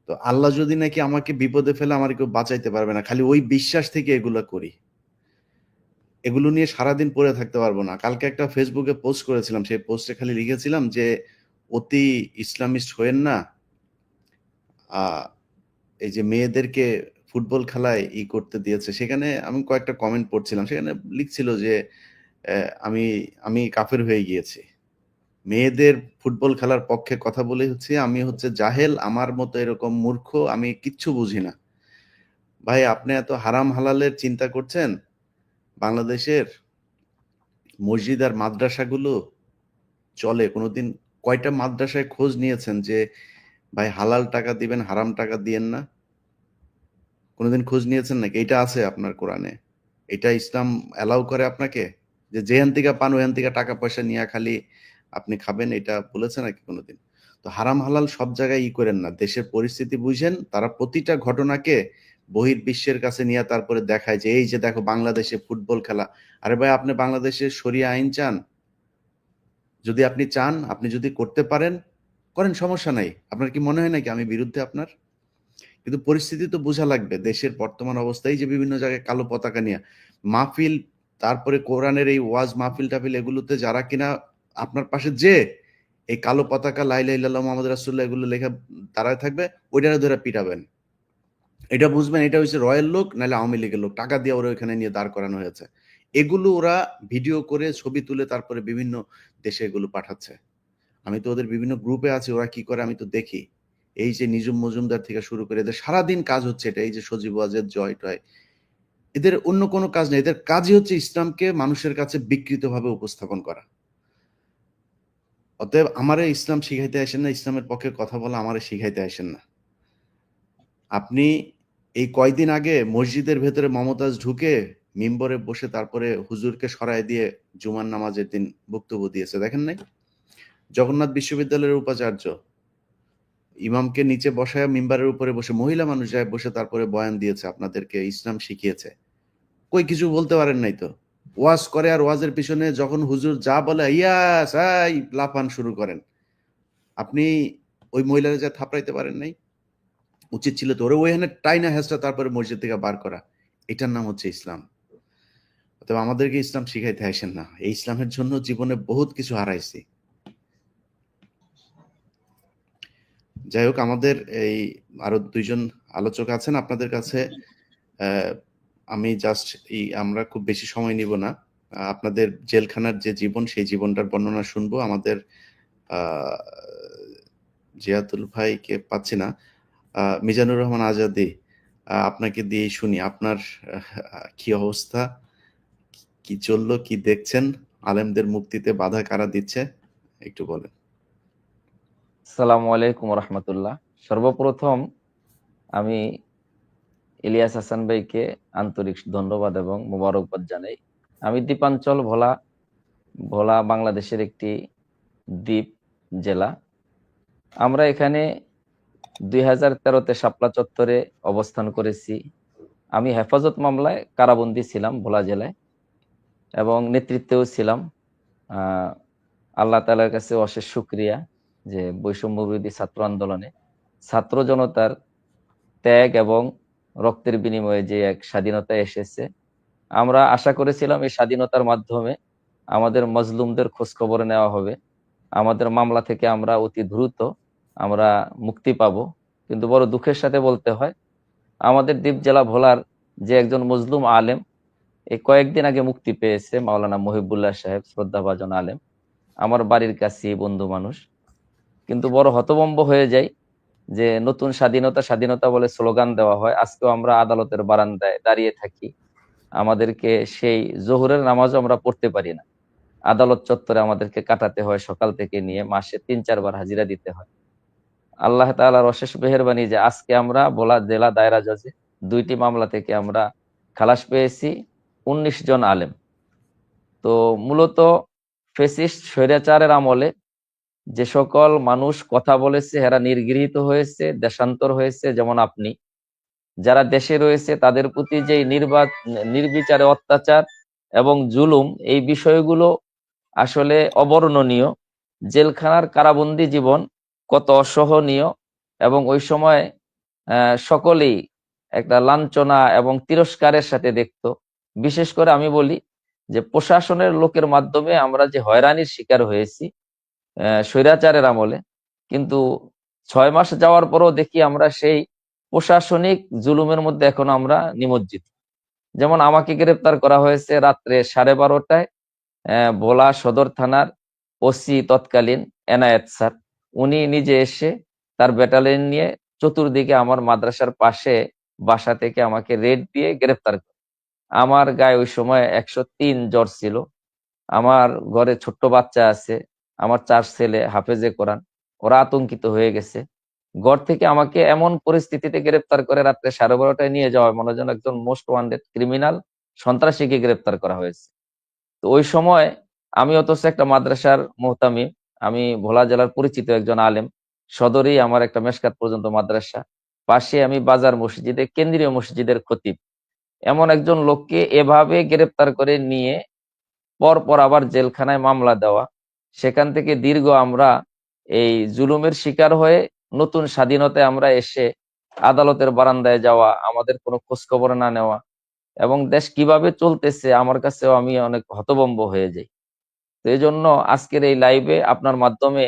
তো আল্লাহ যদি নাকি আমাকে বিপদে ফেলে আমার কেউ বাঁচাইতে পারবে না, খালি ওই বিশ্বাস থেকে এগুলো করি। এগুলো নিয়ে সারাদিন পড়ে থাকতে পারবো না। কালকে একটা ফেসবুকে পোস্ট করেছিলাম, সেই পোস্টে খালি লিখেছিলাম যে অতি ইসলামিস্ট হয়েন না, এই যে মেয়েদেরকে ফুটবল খেলায় করতে দিয়েছে, সেখানে আমি কয়েকটা কমেন্ট পড়ছিলাম, সেখানে লিখছিল যে আমি কাফের হয়ে গিয়েছি। মেয়েদের ফুটবল খেলার পক্ষে কথা বলে হচ্ছে আমি হচ্ছে জাহেল, আমার মতো এরকম মূর্খ, আমি কিচ্ছু বুঝি না। ভাই আপনি এত হারাম হালালের চিন্তা করছেন? বাংলাদেশের মসজিদ আর মাদ্রাসাগুলো চলে কোনোদিন? কয়টা মাদ্রাসায় খোঁজ নিয়েছেন যে ভাই হালাল টাকা দিবেন, হারাম টাকা দিয়েন না? কোনোদিন খোঁজ নিয়েছেন নাকি? এটা আছে আপনার কোরআনে? এটা ইসলাম অ্যালাউ করে আপনাকে যে যেখান থেকে পান ওখান থেকে টাকা পয়সা নিয়ে খালি আপনি খাবেন, এটা বলেছে নাকি কোনোদিন? তো হারাম হালাল সব জায়গায় করেন না, দেশের পরিস্থিতি বুঝেন। তারা প্রতিটা ঘটনাকে বহির্বিশ্বের কাছে নিয়ে তারপরে দেখায় যে এই যে দেখো বাংলাদেশে ফুটবল খেলা। আরে ভাই আপনি বাংলাদেশের শরিয়া আইন চান? যদি আপনি চান, আপনি যদি করতে পারেন করেন, সমস্যা নাই। আপনার কি মনে হয় নাকি আমি বিরুদ্ধে আপনার? কিন্তু পরিস্থিতি তো বোঝা লাগবে। দেশের বর্তমান অবস্থায় যে বিভিন্ন জায়গায় কালো পতাকা নিয়ে মাহফিল, তারপরে কোরআনের এই ওয়াজ মাহফিল টাফিল এগুলোতে যারা কিনা আপনার পাশে যে এই কালো পতাকা লা ইলাহা ইল্লাল্লাহ মুহাম্মাদুর রাসূলুল্লাহ এগুলো লেখা দাঁড়ায় থাকবে, ওইটারে ধরে পিটাবেন। এটা বুঝবেন এটা হচ্ছে রয়ের লোক নাহলে আওয়ামী লীগের লোক। টাকা দিয়ে ওরা ওখানে নিয়ে দাঁড় করানো হয়েছে। এগুলো ওরা ভিডিও করে ছবি তুলে তারপরে বিভিন্ন দেশে এগুলো পাঠাচ্ছে। আমি তো ওদের বিভিন্ন গ্রুপে আছি, ওরা কি করে আমি তো দেখি। এই যে নিজুম মজুমদার থেকে শুরু করে এদের সারাদিন কাজ হচ্ছে এটা, এই যে সজীব ওয়াজেদ, জয় টয়, এদের অন্য কোনো কাজ নেই। এদের কাজই হচ্ছে ইসলামকে মানুষের কাছে বিকৃতভাবে উপস্থাপন করা। অতএব আমারে ইসলাম শিখাইতে আসেন না, ইসলামের পক্ষে কথা বলা আমারে শিখাইতে আসেন না। আপনি এই কয়দিন আগে মসজিদের ভেতরে মমতাজ ঢুকে মিম্বরে বসে তারপরে হুজুরকে সরায় দিয়ে জুমার নামাজের দিন বক্তব্য দিয়েছে, দেখেন নাই? জগন্নাথ বিশ্ববিদ্যালয়ের উপাচার্য ইমামকে নিচে বসায় মিম্বারের উপরে বসে মহিলা মানুষ যায় বসে তারপরে বয়ান দিয়েছে, আপনাদেরকে ইসলাম শিখিয়েছে। কই কিছু বলতে পারেন নাই তো? ওয়াজ করে আর ওয়াজের পিছনে যখন হুজুর যা বলে ইয়াস এই লাফান শুরু করেন। আপনি ওই মহিলারা যা থাপড়াইতে পারেন নাই? উচিত ছিল তো ওরে ওইখানে টাইনা হেসটা তারপরে মসজিদ থেকে বার করা। এটার নাম হচ্ছে ইসলাম। তবে আমাদেরকে ইসলাম শিখাইতে আসেন না। এই ইসলামের জন্য জীবনে বহুত কিছু হারাইছি। যাই হোক, আমাদের এই আরো দুইজন আলোচক আছেন আপনাদের কাছে। আমি জাস্ট আমরা খুব বেশি সময় নিব না। আপনাদের জেলখানার যে জীবন সেই জীবনটার বর্ণনা শুনবো। আমাদের জিয়াতুল ভাইকে পাচ্ছি না, মিজানুর রহমান আজাদি, আপনাকে দিয়ে শুনি আপনার কি অবস্থা, কি চললো, কি দেখছেন, আলেমদের মুক্তিতে বাধা কারা দিচ্ছে একটু বলেন। আসসালামু আলাইকুম রহমতুল্লাহ। সর্বপ্রথম আমি ইলিয়াস হাসান ভাইকে আন্তরিক ধন্যবাদ এবং মোবারকবাদ জানাই। আমি দ্বীপাঞ্চল ভোলা ভোলা বাংলাদেশের একটি দ্বীপ জেলা। আমরা এখানে 2013-তে শাপলা চত্বরে অবস্থান করেছি। আমি হেফাজত মামলায় কারাবন্দী ছিলাম ভোলা জেলায় এবং নেতৃত্বেও ছিলাম। আল্লাহ তাআলার কাছে অশেষ শুকরিয়া যে বৈষম্য বিরোধী ছাত্র আন্দোলনে ছাত্র জনতার ত্যাগ এবং রক্তের বিনিময়ে যে এক স্বাধীনতা এসেছে, আমরা আশা করেছিলাম এই স্বাধীনতার মাধ্যমে আমাদের মজলুমদের খোঁজখবর নেওয়া হবে, আমাদের মামলা থেকে আমরা অতি দ্রুত আমরা মুক্তি পাব। কিন্তু বড় দুঃখের সাথে বলতে হয়, আমাদের দ্বীপ জেলা ভোলার যে একজন মজলুম আলেম এই কয়েকদিন আগে মুক্তি পেয়েছে, মাওলানা মহিবুল্লাহ সাহেব, শ্রদ্ধাভাজন আলেম, আমার বাড়ির কাছে বন্ধু মানুষ। কিন্তু বড় হতভম্ব হয়ে যায় যে নতুন স্বাধীনতা স্বাধীনতা বলে স্লোগান দেওয়া হয়, আজকেও আমরা আদালতের বারান্দায় দাঁড়িয়ে থাকি, আমাদেরকে সেই জোহরের নামাজও আমরা পড়তে পারি না, আদালত চত্বরে আমাদেরকে কাটাতে হয় সকাল থেকে নিয়ে মাসে 3-4 বার হাজিরা দিতে হয়। আল্লাহ তাআলার অশেষ মেহেরবানি যে আজকে আমরা ভোলা জেলা দায়রা জজে 2টি মামলা থেকে আমরা খালাস পেয়েছি, 19 জন আলেম। তো মূলত ফেসিস্ট স্বৈরাচারের আমলে যে সকল মানুষ কথা বলেছে এরা নির্গৃহীত হয়েছে, দেশান্তর হয়েছে। যেমন আপনি, যারা দেশে রয়েছে তাদের প্রতি যে নির্বিচারে অত্যাচার এবং জুলুম, এই বিষয়গুলো আসলে অবর্ণনীয়। জেলখানার কারাবন্দী জীবন কত অসহনীয়, এবং ওই সময় সকলেই একটা লাঞ্ছনা এবং তিরস্কারের সাথে দেখতো। বিশেষ করে আমি বলি যে প্রশাসনের লোকের মাধ্যমে আমরা যে হয়রানির শিকার হয়েছি স্বৈরাচারের আমলে, কিন্তু 6 মাস যাওয়ার পরও দেখি আমরা সেই প্রশাসনিক জুলুমের মধ্যে এখনো আমরা নিমজ্জিত। যেমন আমাকে গ্রেপ্তার করা হয়েছে রাত্রে 12:30টায় ভোলা সদর থানার ওসি তৎকালীন এনায়েত স্যার, উনি নিজে এসে তার ব্যাটালিয়ন নিয়ে চতুর্দিকে আমার মাদ্রাসার পাশে বাসা থেকে আমাকে রেড দিয়ে গ্রেফতার করে। আমার গায়ে ওই সময় 103 জ্বর ছিল। আমার ঘরে ছোট্ট বাচ্চা আছে, আমার 4 ছেলে হাফেজে কোরআন, ওরা আতঙ্কিত হয়ে গেছে। ঘর থেকে আমাকে এমন পরিস্থিতিতে গ্রেফতার করে রাত্রে 12:30টায় নিয়ে যাওয়া হয়, মনে হয় যেন একজন মোস্ট ওয়ান্টেড ক্রিমিনাল সন্ত্রাসীকে গ্রেফতার করা হয়েছে। তো ওই সময় আমি অথচ একটা মাদ্রাসার মুহতামিম, আমি ভোলা জেলার পরিচিত একজন আলেম, সদরেই আমার একটা মেশকাত পর্যন্ত মাদ্রাসা, পাশে আমি বাজার মসজিদে কেন্দ্রীয় মসজিদের খতিব। এমন একজন লোককে এভাবে গ্রেফতার করে নিয়ে পর আবার জেলখানায় মামলা দেওয়া, সেখান থেকে দীর্ঘ আমরা এই জুলুমের শিকার হয়ে নতুন স্বাধীনতায় আমরা এসে আদালতের বারান্দায় যাওয়া, আমাদের কোনো খোঁজ খবর না নেওয়া, এবং দেশ কিভাবে চলতেছে আমার কাছেও আমি অনেক হতভম্ব হয়ে যাই। তো এই জন্য আজকের এই লাইভে আপনার মাধ্যমে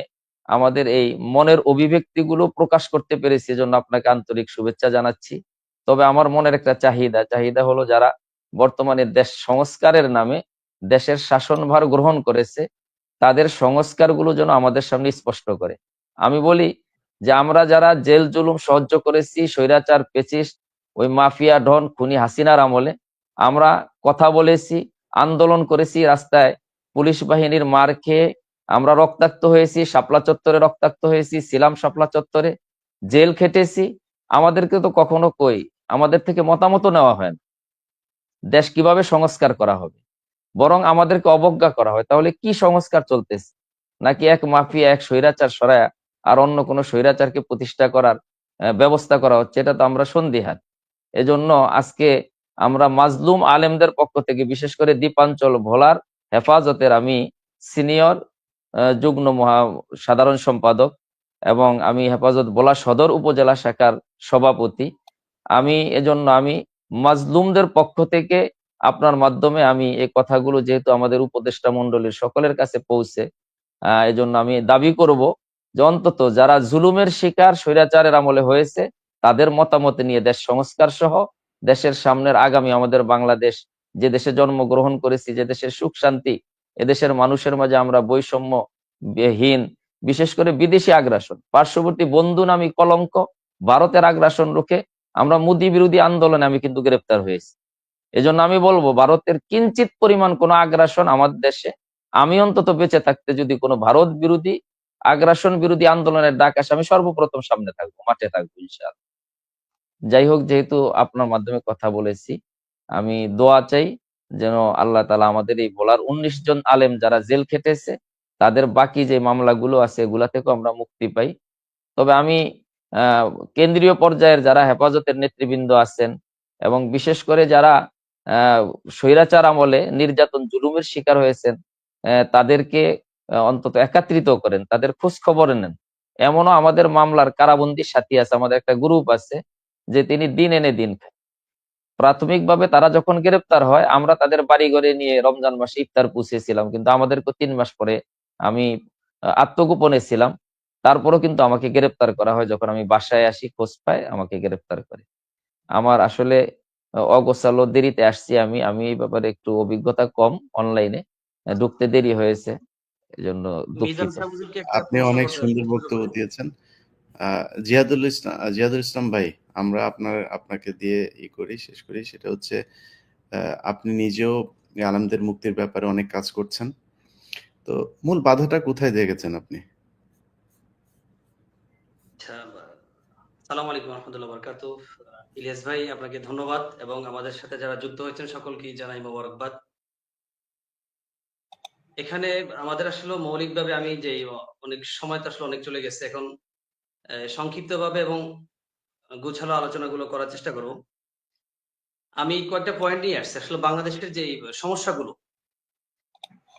আমাদের এই মনের অভিব্যক্তিগুলো প্রকাশ করতে পেরেছি, এজন্য আপনাকে আন্তরিক শুভেচ্ছা জানাচ্ছি। তবে আমার মনের একটা চাহিদা হলো, যারা বর্তমানে দেশ সংস্কারের নামে দেশের শাসনভার গ্রহণ করেছে, তাদের সংস্কারগুলো যেন আমাদের সামনে স্পষ্ট করে। আমি বলি যে আমরা যারা জেল জুলুম সহ্য করেছি, স্বৈরাচার পেচিস্ট, ওই মাফিয়া ডন খুনি হাসিনার আমলে আমরা কথা বলেছি, আন্দোলন করেছি, রাস্তায় পুলিশ বাহিনীর মার খেয়ে আমরা রক্তাক্ত হয়েছি, শাপলা চত্বরে রক্তাক্ত হয়েছি, ছিলাম শাপলা চত্বরে, জেল খেটেছি। আমাদেরকে তো কখনো আমাদের থেকে মতামত নেওয়া হয় না দেশ কিভাবে সংস্কার করা হবে, বরং আমাদেরকে অবজ্ঞা করা হয়। তাহলে কি সংস্কার চলতেছে? নাকি এক মাফিয়া, এক স্বৈরাচার সরায়া আর অন্য কোন স্বৈরাচারকে প্রতিষ্ঠা করার ব্যবস্থা করা হচ্ছে? এটা তো আমরা সন্দিহান। এজন্য আজকে আমরা মাজলুম আলেমদের পক্ষ থেকে, বিশেষ করে দ্বীপাঞ্চল ভোলার হেফাজতের আমি সিনিয়র যুগ্ম সাধারণ সম্পাদক, এবং আমি হেফাজত ভোলা সদর উপজেলা শাখার সভাপতি। এজন্য আমি মাজলুমদের পক্ষ থেকে আপনার মাধ্যমে আমি এই কথাগুলো, যেহেতু আমাদের উপদেষ্টা মণ্ডলীর সকলের কাছে পৌঁছে, এজন্য আমি দাবি করব যে অন্তত যারা জুলুমের শিকার স্বৈরাচারের আমলে হয়েছে, তাদের মতামত নিয়ে দেশ সংস্কার সহ দেশের সামনের আগামী, আমাদের বাংলাদেশ, যে দেশে জন্মগ্রহণ করেছি, যে দেশের সুখ শান্তি, এদেশের মানুষের মাঝে আমরা বৈষম্যহীন, বিশেষ করে বিদেশি আগ্রাসন, পার্শ্ববর্তী বন্ধু নামী কলঙ্ক, ভারতের আগ্রাসন রুখে আমরা মোদী বিরোধী আন্দোলনে আমি কিন্তু গ্রেপ্তার হয়েছি। এজন্য আমি বলবো, ভারতের কিঞ্চিত পরিমাণ কোনো আগ্রাসন আমাদের দেশে, আমি অন্তত বেঁচে থাকতে যদি কোনো ভারত বিরোধী আগ্রাসন বিরোধী আন্দোলনের ডাক আসে, আমি সর্বপ্রথম সামনে থাকবো, মাঠে থাকবো ইনশাআল্লাহ। যাই হোক, যেহেতু আপনার মাধ্যমে কথা বলেছি, আমি দোয়া চাই যেন আল্লাহ তাআলা আমাদের এই ভোলার 19 জন আলেম যারা জেল খেটেছে, তাদের বাকি যে মামলাগুলো আছে এগুলা থেকেও আমরা মুক্তি পাই। তবে আমি কেন্দ্রীয় পর্যায়ের যারা হেফাজতের নেতৃবৃন্দ আছেন, এবং বিশেষ করে যারা স্বৈরাচার আমলে নির্যাতন জুলুমের শিকার হয়েছেন, তাদেরকে অন্তত একত্রিত করেন, তাদের খোঁজ খবর নেন। এমনও আমাদের মামলার কারাবন্দী সাথী আছে, আমাদের একটা গ্রুপ আছে, যে তিনি দিন এনে দিন খায়। প্রাথমিকভাবে তারা যখন গ্রেপ্তার হয়, আমরা তাদের বাড়ি ঘরে নিয়ে রমজান মাসে ইফতার পুষিয়েছিলাম, কিন্তু আমাদেরকে 3 মাস পরে, আমি আত্মগোপনে ছিলাম, তারপরও কিন্তু আমাকে গ্রেপ্তার করা হয়। যখন আমি বাসায় আসি, খোঁজ পাই, আমাকে গ্রেপ্তার করে। আমার আসলে অগোছালো, দেরিতে আসছি আমি আমি এই ব্যাপারে একটু অভিজ্ঞতা কম, অনলাইনে ঢুকতে দেরি হয়েছে, এজন্য মিজান দুঃখিত। সাহেব হুজুরকে একটা আপনি প্রশ্ন অনেক করতে সুন্দর সুযোগ বক্তব্য করে। দিয়েছেন। জিয়াদুল ইসলাম ভাই, আমরা আপনাকে দিয়ে শেষ করি। সেটা হচ্ছে, আপনি নিজেও আলেমদের মুক্তির ব্যাপারে অনেক কাজ করছেন। তো মূল বাধাটা কোথায় দেখেছেন আপনি? আচ্ছা, সালাম আলাইকুম রহমতুল্লাহ বারকাতু। ইলিয়াস ভাই, আপনাকে ধন্যবাদ, এবং আমাদের সাথে যারা যুক্ত হয়েছেন সকলকে জানাই মোবারকবাদ। এখানে আমাদের আসলে মৌলিকভাবে, আমি যে অনেক সময় তো আসলে অনেক চলে গেছে, এখন সংক্ষিপ্তভাবে এবং গোছালো আলোচনাগুলো করার চেষ্টা করব। আমি কয়েকটা পয়েন্ট নিয়ে আসছি। আসলে বাংলাদেশের যে সমস্যাগুলো,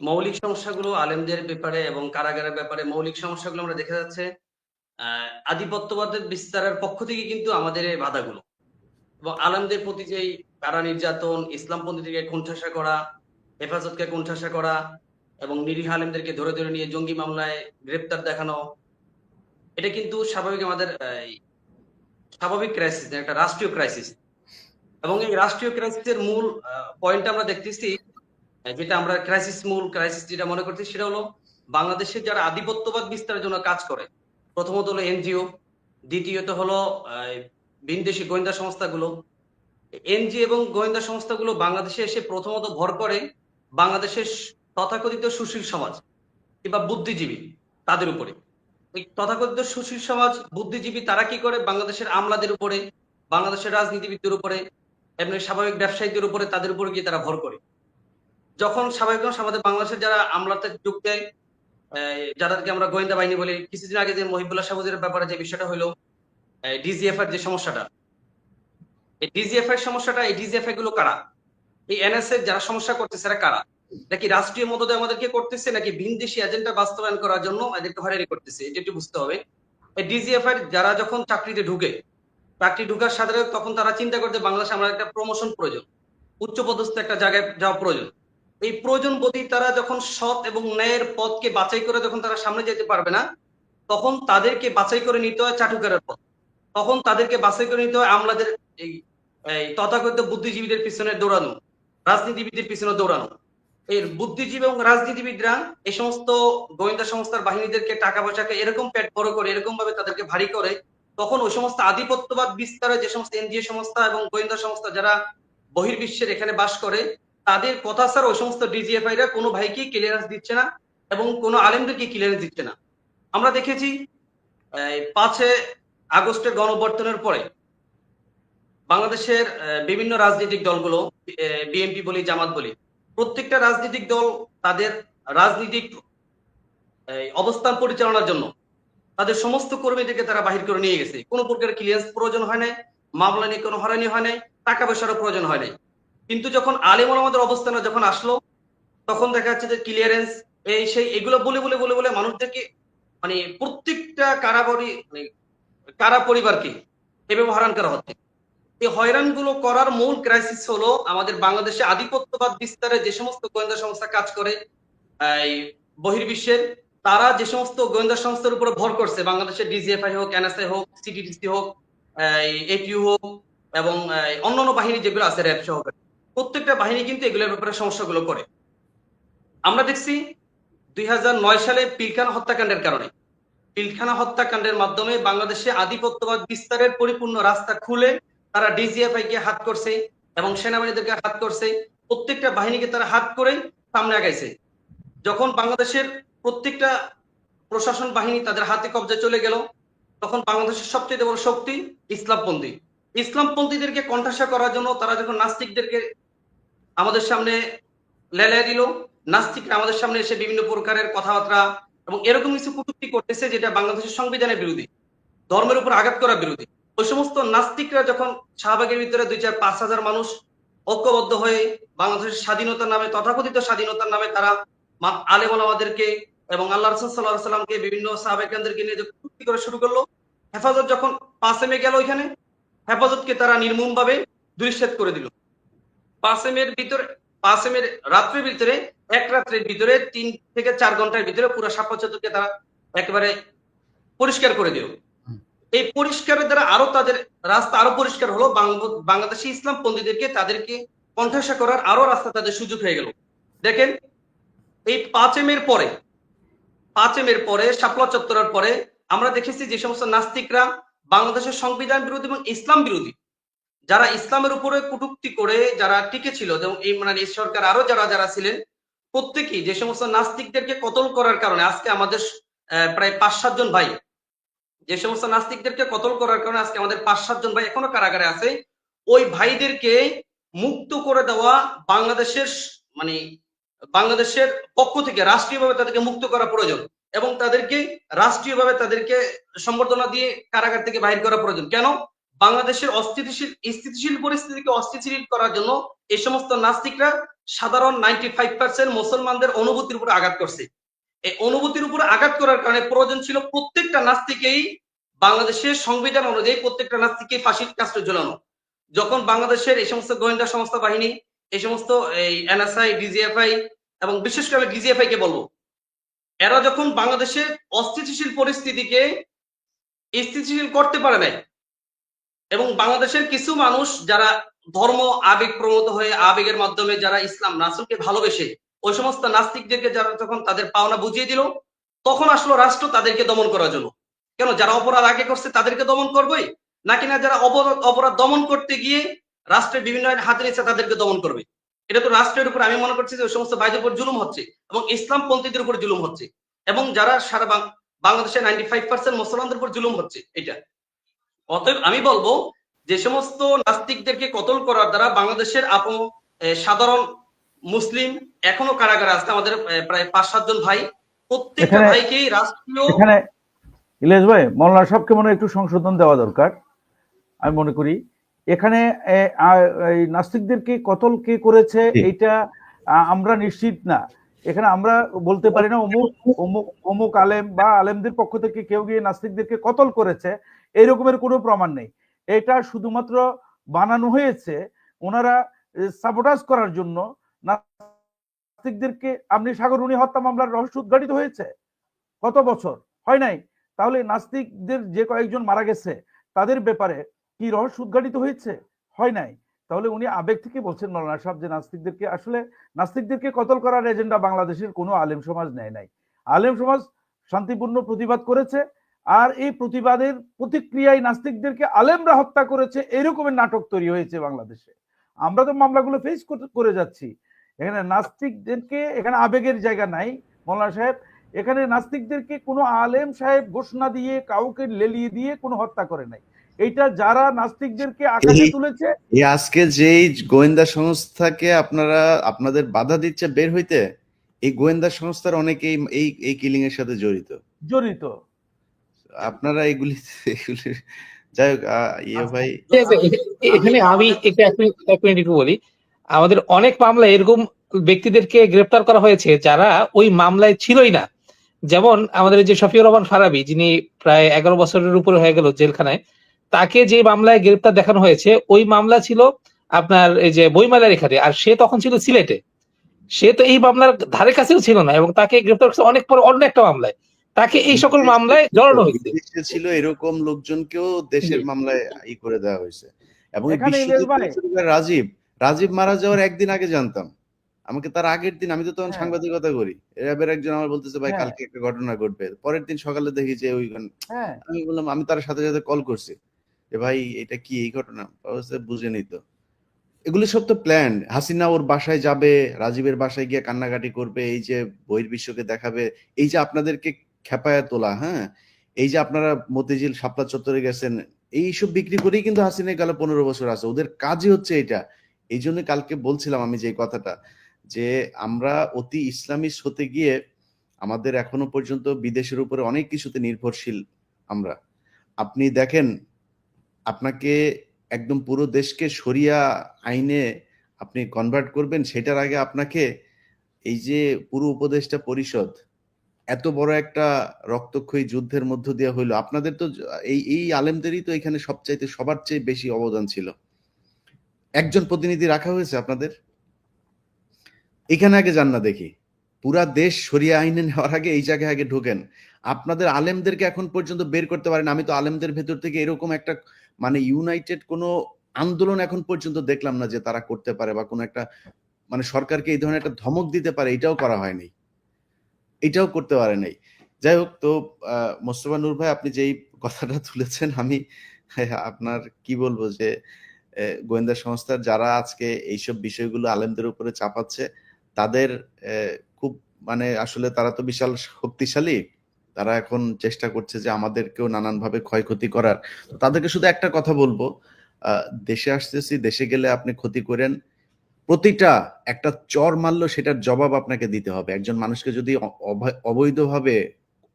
মৌলিক সমস্যাগুলো আলেমদের ব্যাপারে এবং কারাগারের ব্যাপারে, মৌলিক সমস্যাগুলো আমরা দেখা যাচ্ছে আধিপত্যবাদের বিস্তারের পক্ষ থেকে কিন্তু আমাদের এই বাধাগুলো, এবং আলেমদের প্রতি যেই কারা নির্যাতন, ইসলামপন্থীকে কোণঠাসা করা, হেফাজতকে কোণঠাসা করা, এবং নিরীহ আলেমদেরকে ধরে ধরে নিয়ে জঙ্গি মামলায় গ্রেপ্তার দেখানো, এটা কিন্তু স্বাভাবিক, আমাদের স্বাভাবিক ক্রাইসিস, একটা রাষ্ট্রীয় ক্রাইসিস। এবং এই রাষ্ট্রীয় ক্রাইসিসের মূল পয়েন্ট আমরা দেখতেছি, যেটা আমরা মূল ক্রাইসিস যেটা মনে করছি, সেটা হলো বাংলাদেশে যারা আধিপত্যবাদ বিস্তারের জন্য কাজ করে, প্রথমত হলো এনজিও, দ্বিতীয়ত হলো বিদেশি গোয়েন্দা সংস্থাগুলো। এনজিও এবং গোয়েন্দা সংস্থাগুলো বাংলাদেশে এসে প্রথমত ভর করে বাংলাদেশের তথাকথিত সুশীল সমাজ কিংবা বুদ্ধিজীবী তাদের উপরে। এই তথাকথিত সুশীল সমাজ বুদ্ধিজীবী তারা কি করে বাংলাদেশের আমলাদের উপরে, বাংলাদেশের রাজনীতিবিদদের উপরে, এমনি স্বাভাবিক ব্যবসায়ীদের উপরে, তাদের উপরে গিয়ে তারা ভর করে। যখন স্বাভাবিক আমাদের বাংলাদেশের যারা আমলাতে যোগ দেয়, যাদেরকে আমরা গোয়েন্দা বাহিনী বলি, কিছুদিন আগে যে মহিবুল্লাহ সাহুদের ব্যাপারে যে বিষয়টা হলো ডিজিএফ এর যে সমস্যাটা, এই ডিজিএফ এর সমস্যাটা, এই ডিজিএফ গুলো কারা? এই এনএসএ যারা সমস্যা করতেছে এরা কারা? নাকি রাষ্ট্রীয় মদদে আমাদেরকে করতেছে, নাকি ভিনদেশি এজেন্ডা বাস্তবায়ন করার জন্য এদেরকে হয়রানি করতেছে? এটা একটু বুঝতে হবে। এই ডিজিএফ এর যারা যখন চাকরিতে ঢুকে, চাকরি ঢুকার সাথে তখন তারা চিন্তা করতে বাংলাদেশে আমার একটা প্রমোশন প্রয়োজন, উচ্চপদস্থ একটা জায়গায় যাওয়া প্রয়োজন। এই প্রয়োজন বোধই তারা যখন সৎ এবং ন্যায়ের পথকে বাছাই করে যখন তারা সামনে যেতে পারবে না, তখন তাদেরকে বাছাই করে নিতে হয় চাটুকারের পথ, তখন তাদেরকে বাছাই করে নিতে হয় আমলাদের এই তথাকথিত বুদ্ধিজীবীদের পিছনে দৌড়ানো, রাজনীতিবিদদের পিছনে দৌড়ানো। এই বুদ্ধিজীবী এবং রাজনীতিবিদরা এই সমস্ত গোয়েন্দা সংস্থার বাহিনীদেরকে টাকা পয়সাকে এরকম পেট বড় করে, এরকম ভাবে তাদেরকে ভারী করে, তখন ওই সমস্ত আধিপত্যবাদ বিস্তারে যে সমস্ত এনজিও সংস্থা এবং গোয়েন্দা সংস্থা যারা বহির্বিশ্বের এখানে বাস করে, তাদের কথা ছাড়া ওই সমস্ত ডিজিএফআইরা কোনো ভাইকে ক্লিয়ারেন্স দিচ্ছে না এবং কোনো আলেমদেরকে ক্লিয়ারেন্স দিচ্ছে না। আমরা দেখেছি 5 আগস্টের গণঅভ্যুত্থানের পরে বাংলাদেশের বিভিন্ন রাজনৈতিক দলগুলো, বিএনপি বলি, জামাত বলি, প্রত্যেকটা রাজনৈতিক দল তাদের রাজনৈতিক অবস্থান পরিচালনার জন্য তাদের সমস্ত কর্মীদেরকে তারা বাহির করে নিয়ে গেছে। কোনো প্রকার ক্লিয়ারেন্স প্রয়োজন হয় নাই, মামলা নিয়ে কোনো হয়রানি হয় নাই, টাকা পয়সারও প্রয়োজন হয় নাই। কিন্তু যখন আলেম ওলামাদের অবস্থানে যখন আসলো, তখন দেখা যাচ্ছে যে ক্লিয়ারেন্স এই সেই এগুলো বলে বলে বলে বলে মানুষদেরকে মানে প্রত্যেকটা কারাবাড়ি মানে কারা পরিবারকে এভাবে হয়রান করা হচ্ছে। এই হয়রানগুলো করার মূল ক্রাইসিস হলো আমাদের বাংলাদেশে আধিপত্যবাদ বিস্তারে যে সমস্ত গোয়েন্দা সংস্থা কাজ করে এই বহির্বিশ্বের, তারা যে সমস্ত গোয়েন্দা সংস্থার উপরে ভর করছে, বাংলাদেশের ডিজিএফআই হোক, এনএসআই হোক, সিটিটিসি হোক, এপিইউ হোক এবং অন্যান্য বাহিনী যেগুলো আছে র্যাব সহকারে, প্রত্যেকটা বাহিনী কিন্তু এগুলোর ব্যাপারে সমস্যাগুলো করে। আমরা দেখছি 2009 সালে পিলখানা হত্যাকাণ্ডের কারণে, পিলখানা হত্যাকাণ্ডের মাধ্যমে বাংলাদেশে আধিপত্যবাদ বিস্তারের পরিপূর্ণ রাস্তা খুলে তারা ডিজিএফআই কে হাত করছে এবং সেনাবাহিনীদেরকে হাত করছে, প্রত্যেকটা বাহিনীকে তারা হাত করে সামনে আগাইছে। যখন বাংলাদেশের প্রত্যেকটা প্রশাসন বাহিনী তাদের হাতে কবজায় চলে গেল, তখন বাংলাদেশের সবচেয়ে বড় শক্তি ইসলামপন্থী। ইসলামপন্থীদেরকে কণ্ঠাসা করার জন্য তারা যখন নাস্তিকদেরকে আমাদের সামনে লেলিয়ে দিল, নাস্তিকরা আমাদের সামনে এসে বিভিন্ন প্রকারের কথাবার্তা এবং এরকম কিছু কটূক্তি করতেছে যেটা বাংলাদেশের সংবিধানের বিরোধী, ধর্মের উপর আঘাত করার বিরোধী। ওই সমস্ত নাস্তিকরা যখন শাহবাগের ভিতরে 2-4-5 হাজার মানুষ ঐক্যবদ্ধ হয়ে বাংলাদেশের স্বাধীনতার নামে, তথাকথিত স্বাধীনতার নামে তারা আলেম ওলামাদেরকে এবং আল্লাহ রাসূল সাল্লাল্লাহু আলাইহি ওয়াসাল্লামকে বিভিন্ন সাহাবায়ে-কেরামদেরকে নিয়ে কটূক্তি করা শুরু করলো, হেফাজত যখন 5 মে গেল ওইখানে, হেফাজতকে তারা নির্মমভাবে দুলিশ্বাত করে দিল। 5 মে রাত্রের ভিতরে, এক রাত্রের ভিতরে 3 থেকে 4 ঘন্টার ভিতরে পুরো শাপলা চত্বরকে তারা একেবারে পরিষ্কার করে দিল। এই পরিষ্কারের দ্বারা আরো তাদের রাস্তা আরো পরিষ্কার হলো, বাংলাদেশি ইসলাম পন্থীদেরকে তাদেরকে কণ্ঠাসা করার আরো রাস্তা তাদের সুযোগ হয়ে গেল। দেখেন এই 5 মের পরে শাপলা চত্বরের পরে আমরা দেখেছি যে সমস্ত নাস্তিকরা বাংলাদেশের সংবিধান বিরোধী এবং ইসলাম বিরোধী, যারা ইসলামের উপরে কটূক্তি করে যারা টিকে ছিল, যেমন ইমরান এই সরকার আরো যারা ছিলেন, প্রত্যেকেই যে সমস্ত নাস্তিকদেরকে কতল করার কারণে আজকে আমাদের প্রায় 5-7 জন ভাই, যে সমস্ত নাস্তিকদেরকে কতল করার কারণে আজকে আমাদের 5-7 জন ভাই এখনো কারাগারে আছে, ওই ভাইদেরকে মুক্ত করে দেওয়া বাংলাদেশের পক্ষ থেকে রাষ্ট্রীয়ভাবে তাদেরকে মুক্ত করা প্রয়োজন এবং তাদেরকে রাষ্ট্রীয়ভাবে তাদেরকে সম্বর্ধনা দিয়ে কারাগার থেকে বাহির করা প্রয়োজন। কেন? বাংলাদেশের স্থিতিশীল পরিস্থিতিকে অস্থিতিশীল করার জন্য এই সমস্ত নাস্তিকরা সাধারণ 95% মুসলমানদের অনুভূতির উপর আঘাত করছে। এই অনুভূতির উপর আঘাত করার কারণে প্রয়োজন ছিল প্রত্যেকটা নাস্তিকেই বাংলাদেশের সংবিধান অনুযায়ী প্রত্যেকটা নাস্তিককে ফাঁসির কাস্টে ঝুলানো। যখন বাংলাদেশের এই সমস্ত গোয়েন্দা সংস্থা বাহিনী, এই সমস্ত এনএসআই, ডিজিএফআই এবং বিশেষ করে ডিজিএফআই কে বলবো, এরা যখন বাংলাদেশের অস্থিতিশীল পরিস্থিতিকে স্থিতিশীল করতে পারে নাই এবং বাংলাদেশের কিছু মানুষ যারা ধর্ম আবেগ প্রবণত হয়ে আবেগের মাধ্যমে যারা ইসলাম রাসূলকে ভালোবেসে ওই সমস্ত নাস্তিকদেরকে যারা তখন তাদের পাওনা বুঝিয়ে দিল, তখন আসলো রাষ্ট্র তাদেরকে দমন করার জন্য। কেন, যারা অপরাধ আগে করছে তাদেরকে দমন করবেই, নাকি না যারা অপরাধ দমন করতে গিয়ে রাষ্ট্রের বিভিন্ন আইন হাতে নিচ্ছে তাদেরকে দমন করবে? এটা তো রাষ্ট্রের উপর, আমি মনে করছি যে ওই সমস্ত ভাইদের উপর জুলুম হচ্ছে এবং ইসলাম পন্থীদের উপর জুলুম হচ্ছে, এবং যারা সারা বাংলাদেশের 95% মুসলমানদের উপর জুলুম হচ্ছে এটা। অতএব আমি বলবো যে সমস্ত নাস্তিকদেরকে কতল করার দ্বারা বাংলাদেশের সাধারণ মুসলিম এখনো কারাগারে আছে আমাদের প্রায় 5-7 জন ভাই, প্রত্যেকটা এখানে ভাইকেই রাষ্ট্রীয়। এখানে ইলিয়াস ভাই, মৌলানা সাহেবকে মনে হয় একটু সংশোধন দেওয়া দরকার আমি মনে করি। এখানে এই নাস্তিকদেরকে কতল কে করেছে জি। এইটা আমরা নিশ্চিত না। এখানে আমরা বলতে পারি না অমুক অমুক অমুক আলেম বা আলেমদের পক্ষ থেকে কেউ গিয়ে নাস্তিকদেরকে কতল করেছে, এই রকমের কোনো প্রমাণ নেই। এটা শুধুমাত্র বানানো হয়েছে ওনারা সাবোটাজ করার জন্য। নাস্তিকদেরকে আপনি সাগররুনি হত্যা মামলার রহস্য উদ্ঘাটিত হয়েছে কত বছর হয় নাই? তাহলে নাস্তিকদের যে কয়েকজন মারা গেছে তাদের ব্যাপারে কি রহস্য উদ্ঘাটিত হয়েছে? হয় নাই। তাহলে উনি আবেগ থেকে বলছেন মৌলানা সাহেব যে নাস্তিকদেরকে, আসলে নাস্তিকদেরকে কতল করার এজেন্ডা বাংলাদেশের কোনো আলেম সমাজ নেয় নাই। আলেম সমাজ শান্তিপূর্ণ প্রতিবাদ করেছে, আর এই প্রতিবাদের প্রতিক্রিয়ায় নাস্তিকদেরকে আলেমরা হত্যা করেছে, এরকমের নাটক তৈরি হয়েছে বাংলাদেশে। আমরা তো মামলাগুলো ফেস করে যাচ্ছি। এখানে নাস্তিকদেরকে, এখানে আবেগের জায়গা নাই মৌলানা সাহেব। এখানে নাস্তিকদেরকে কোনো আলেম সাহেব ঘোষণা দিয়ে কাউকে লেলিয়ে দিয়ে কোনো হত্যা করে নাই। এইটা যারা নাস্তিকদেরকে আকাশে তুলেছে, এই আজকে যেই গোয়েন্দা সংস্থাকে আপনারা আপনাদের বাধা দিচ্ছে বের হইতে, এই গোয়েন্দা সংস্থার অনেকেই এই কিলিং এর সাথে জড়িত। আপনারা এগুলি যাই হোক, ভাই এখানে আমি একটু এক মিনিট একটু বলি। আমাদের অনেক মামলা এরকম ব্যক্তিদেরকে গ্রেপ্তার করা হয়েছে যারা ওই মামলায় ছিলই না। যেমন আমাদের যে শফিউর রহমান ফারাবী, যিনি প্রায় 11 বছরের উপরে হয়ে গেল জেলখানায়, তাকে যে মামলায় গ্রেপ্তার দেখানো হয়েছে ওই মামলা ছিল আপনার এই যে বইমেলার এখানে, আর সে তখন ছিল সিলেটে। সে তো এই মামলার ধারে কাছেও ছিল না এবং তাকে গ্রেপ্তার করছে অনেক পর অন্য একটা মামলায়। তাকে এই সকল মামলায় জড়ানো হয়েছে। বিদেশে ছিল এরকম লোকজনকেও দেশের মামলায় করে দেওয়া হয়েছে। এবং এখানে ইলিয়াস ভাই, রাজীব মারা যাওয়ার একদিন আগে জানতাম। আমাকে তার আগের দিন, আমি তো তখন হ্যাঁ, সাংবাদিকতা করি, র্যাবের একজন আমার বলতেছে ভাই হ্যাঁ, কালকে একটা ঘটনা ঘটবে। পরের দিন সকালে দেখি যে হ্যাঁ, আমি বললাম, আমি তার সাথে সাথে কল করছি যে ভাই এটা কি এই ঘটনা, বুঝে নিত। এগুলি সব তো প্ল্যান। হাসিনা ওর বাসায় যাবে, রাজীবের বাসায় গিয়ে কান্নাকাটি করবে, এই যে বহির্বিশ্বকে দেখাবে, এই যে আপনাদেরকে খেপায়া তোলা, হ্যাঁ, এই যে আপনারা মতিঝিল শাপলা চত্বরে গেছেন, এইসব বিক্রি করেই কিন্তু হাসিনা গেল 15 বছর আছে। ওদের কাজই হচ্ছে এটা। এই জন্য কালকে বলছিলাম আমি যে কথাটা, যে আমরা অতি ইসলামিস্ট হতে গিয়ে আমাদের এখনো পর্যন্ত বিদেশের উপরে অনেক কিছুতে নির্ভরশীল আমরা। আপনি দেখেন, আপনাকে একদম পুরো দেশকে শরিয়া আইনে আপনি কনভার্ট করবেন, সেটার আগে আপনাকে এই যে পুরো উপদেষ্টা পরিষদ এত বড় একটা রক্তক্ষয়ী যুদ্ধের মধ্য দিয়ে হইলো, আপনাদের তো এই আলেমদেরই তো এখানে সবার চেয়ে বেশি অবদান ছিল। একজন প্রতিনিধি রাখা হয়েছে আপনাদের এখানে, আগে যান না দেখি। পুরা দেশ শরিয়া আইনে নেওয়ার আগে এই জায়গায় আগে ঢোকেন। আপনাদের আলেমদেরকে এখন পর্যন্ত বের করতে পারেন। আমি তো আলেমদের ভেতর থেকে এরকম একটা মানে ইউনাইটেড কোনো আন্দোলন এখন পর্যন্ত দেখলাম না যে তারা করতে পারে, বা কোনো একটা মানে সরকারকে এই ধরনের একটা ধমক দিতে পারে, এটাও করা হয়নি, এটাও করতে পারে নাই। যাই হোক, তো মোস্তফা নূর ভাই, আপনি যেই কথাটা তুলেছেন, আমি আপনার কি বলবো যে গোয়েন্দা সংস্থার যারা আজকে এইসব বিষয়গুলো আলেমদের উপরে চাপাচ্ছে, তাদের খুব মানে আসলে তারা তো বিশাল শক্তিশালী। তারা এখন চেষ্টা করছে যে আমাদেরকেও নানানভাবে ক্ষয়ক্ষতি করার। তো তাদেরকে শুধু একটা কথা বলবো, দেশে আসতেছি, দেশে গেলে আপনি ক্ষতি করেন, প্রতিটা একটা চর মারলো সেটার জবাব আপনাকে দিতে হবে। একজন মানুষকে যদি অবৈধভাবে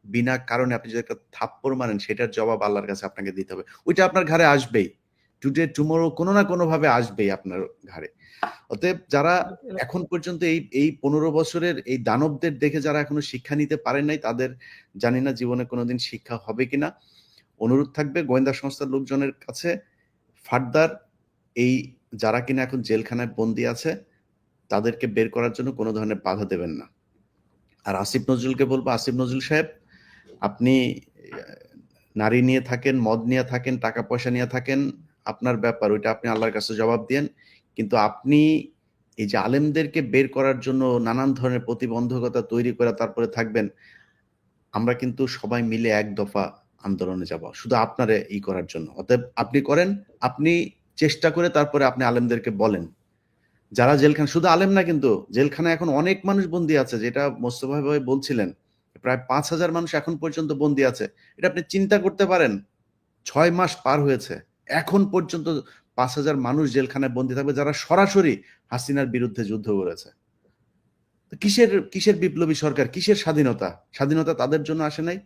বিনা কারণে আপনি যদি একটা থাপ্পড় মারেন, সেটার জবাব আল্লাহর কাছে আপনাকে দিতে হবে। ওইটা আপনার ঘাড়ে আসবেই, টুডে টুমোরো কোনো না কোনো ভাবে আসবেই আপনার ঘাড়ে। অতএব যারা এখন পর্যন্ত এই 15 বছরের এই দানবদের দেখে যারা এখনো শিক্ষা নিতে পারেন নাই, তাদের জানি না জীবনে কোনোদিন শিক্ষা হবে কিনা। অনুরোধ থাকবে গোয়েন্দা সংস্থার লোকজনের কাছে, ফার্দার এই যারা কিনা এখন জেলখানায় বন্দী আছে তাদেরকে বের করার জন্য কোনো ধরনের বাধা দেবেন না। আর আসিফ নজরুলকে বলবো, আসিফ নজরুল সাহেব, আপনি নারী নিয়ে থাকেন, মদ নিয়ে থাকেন, টাকা পয়সা নিয়ে থাকেন, আপনার ব্যাপার, ওইটা আপনি আল্লাহর কাছে জবাব দেন। কিন্তু আপনি এই যে আলেমদেরকে বের করার জন্য নানান ধরনের প্রতিবন্ধকতা তৈরি করে তারপরে থাকবেন, আমরা কিন্তু সবাই মিলে এক দফা আন্দোলনে যাব শুধু আপনারে করার জন্য। অতএব আপনি করেন, আপনি চেষ্টা করে তারপরে আপনি আলেমদেরকে বলেন। যারা জেলখানা, শুধু আলেম না কিন্তু, জেলখানায় এখন অনেক মানুষ বন্দী আছে, যেটা মোস্তফা ভাই বলছিলেন, প্রায় 5,000 মানুষ এখন পর্যন্ত বন্দী আছে। এটা আপনি চিন্তা করতে পারেন, 6 মাস পার হয়েছে, এখন পর্যন্ত 5,000 মানুষ জেলখানায় বন্দী থাকবে, যারা সরাসরি হাসিনার বিরুদ্ধে যুদ্ধ করেছে। তো কিসের বিপ্লবী সরকার, কিসের স্বাধীনতা? স্বাধীনতা তাদের জন্য আসে নাই।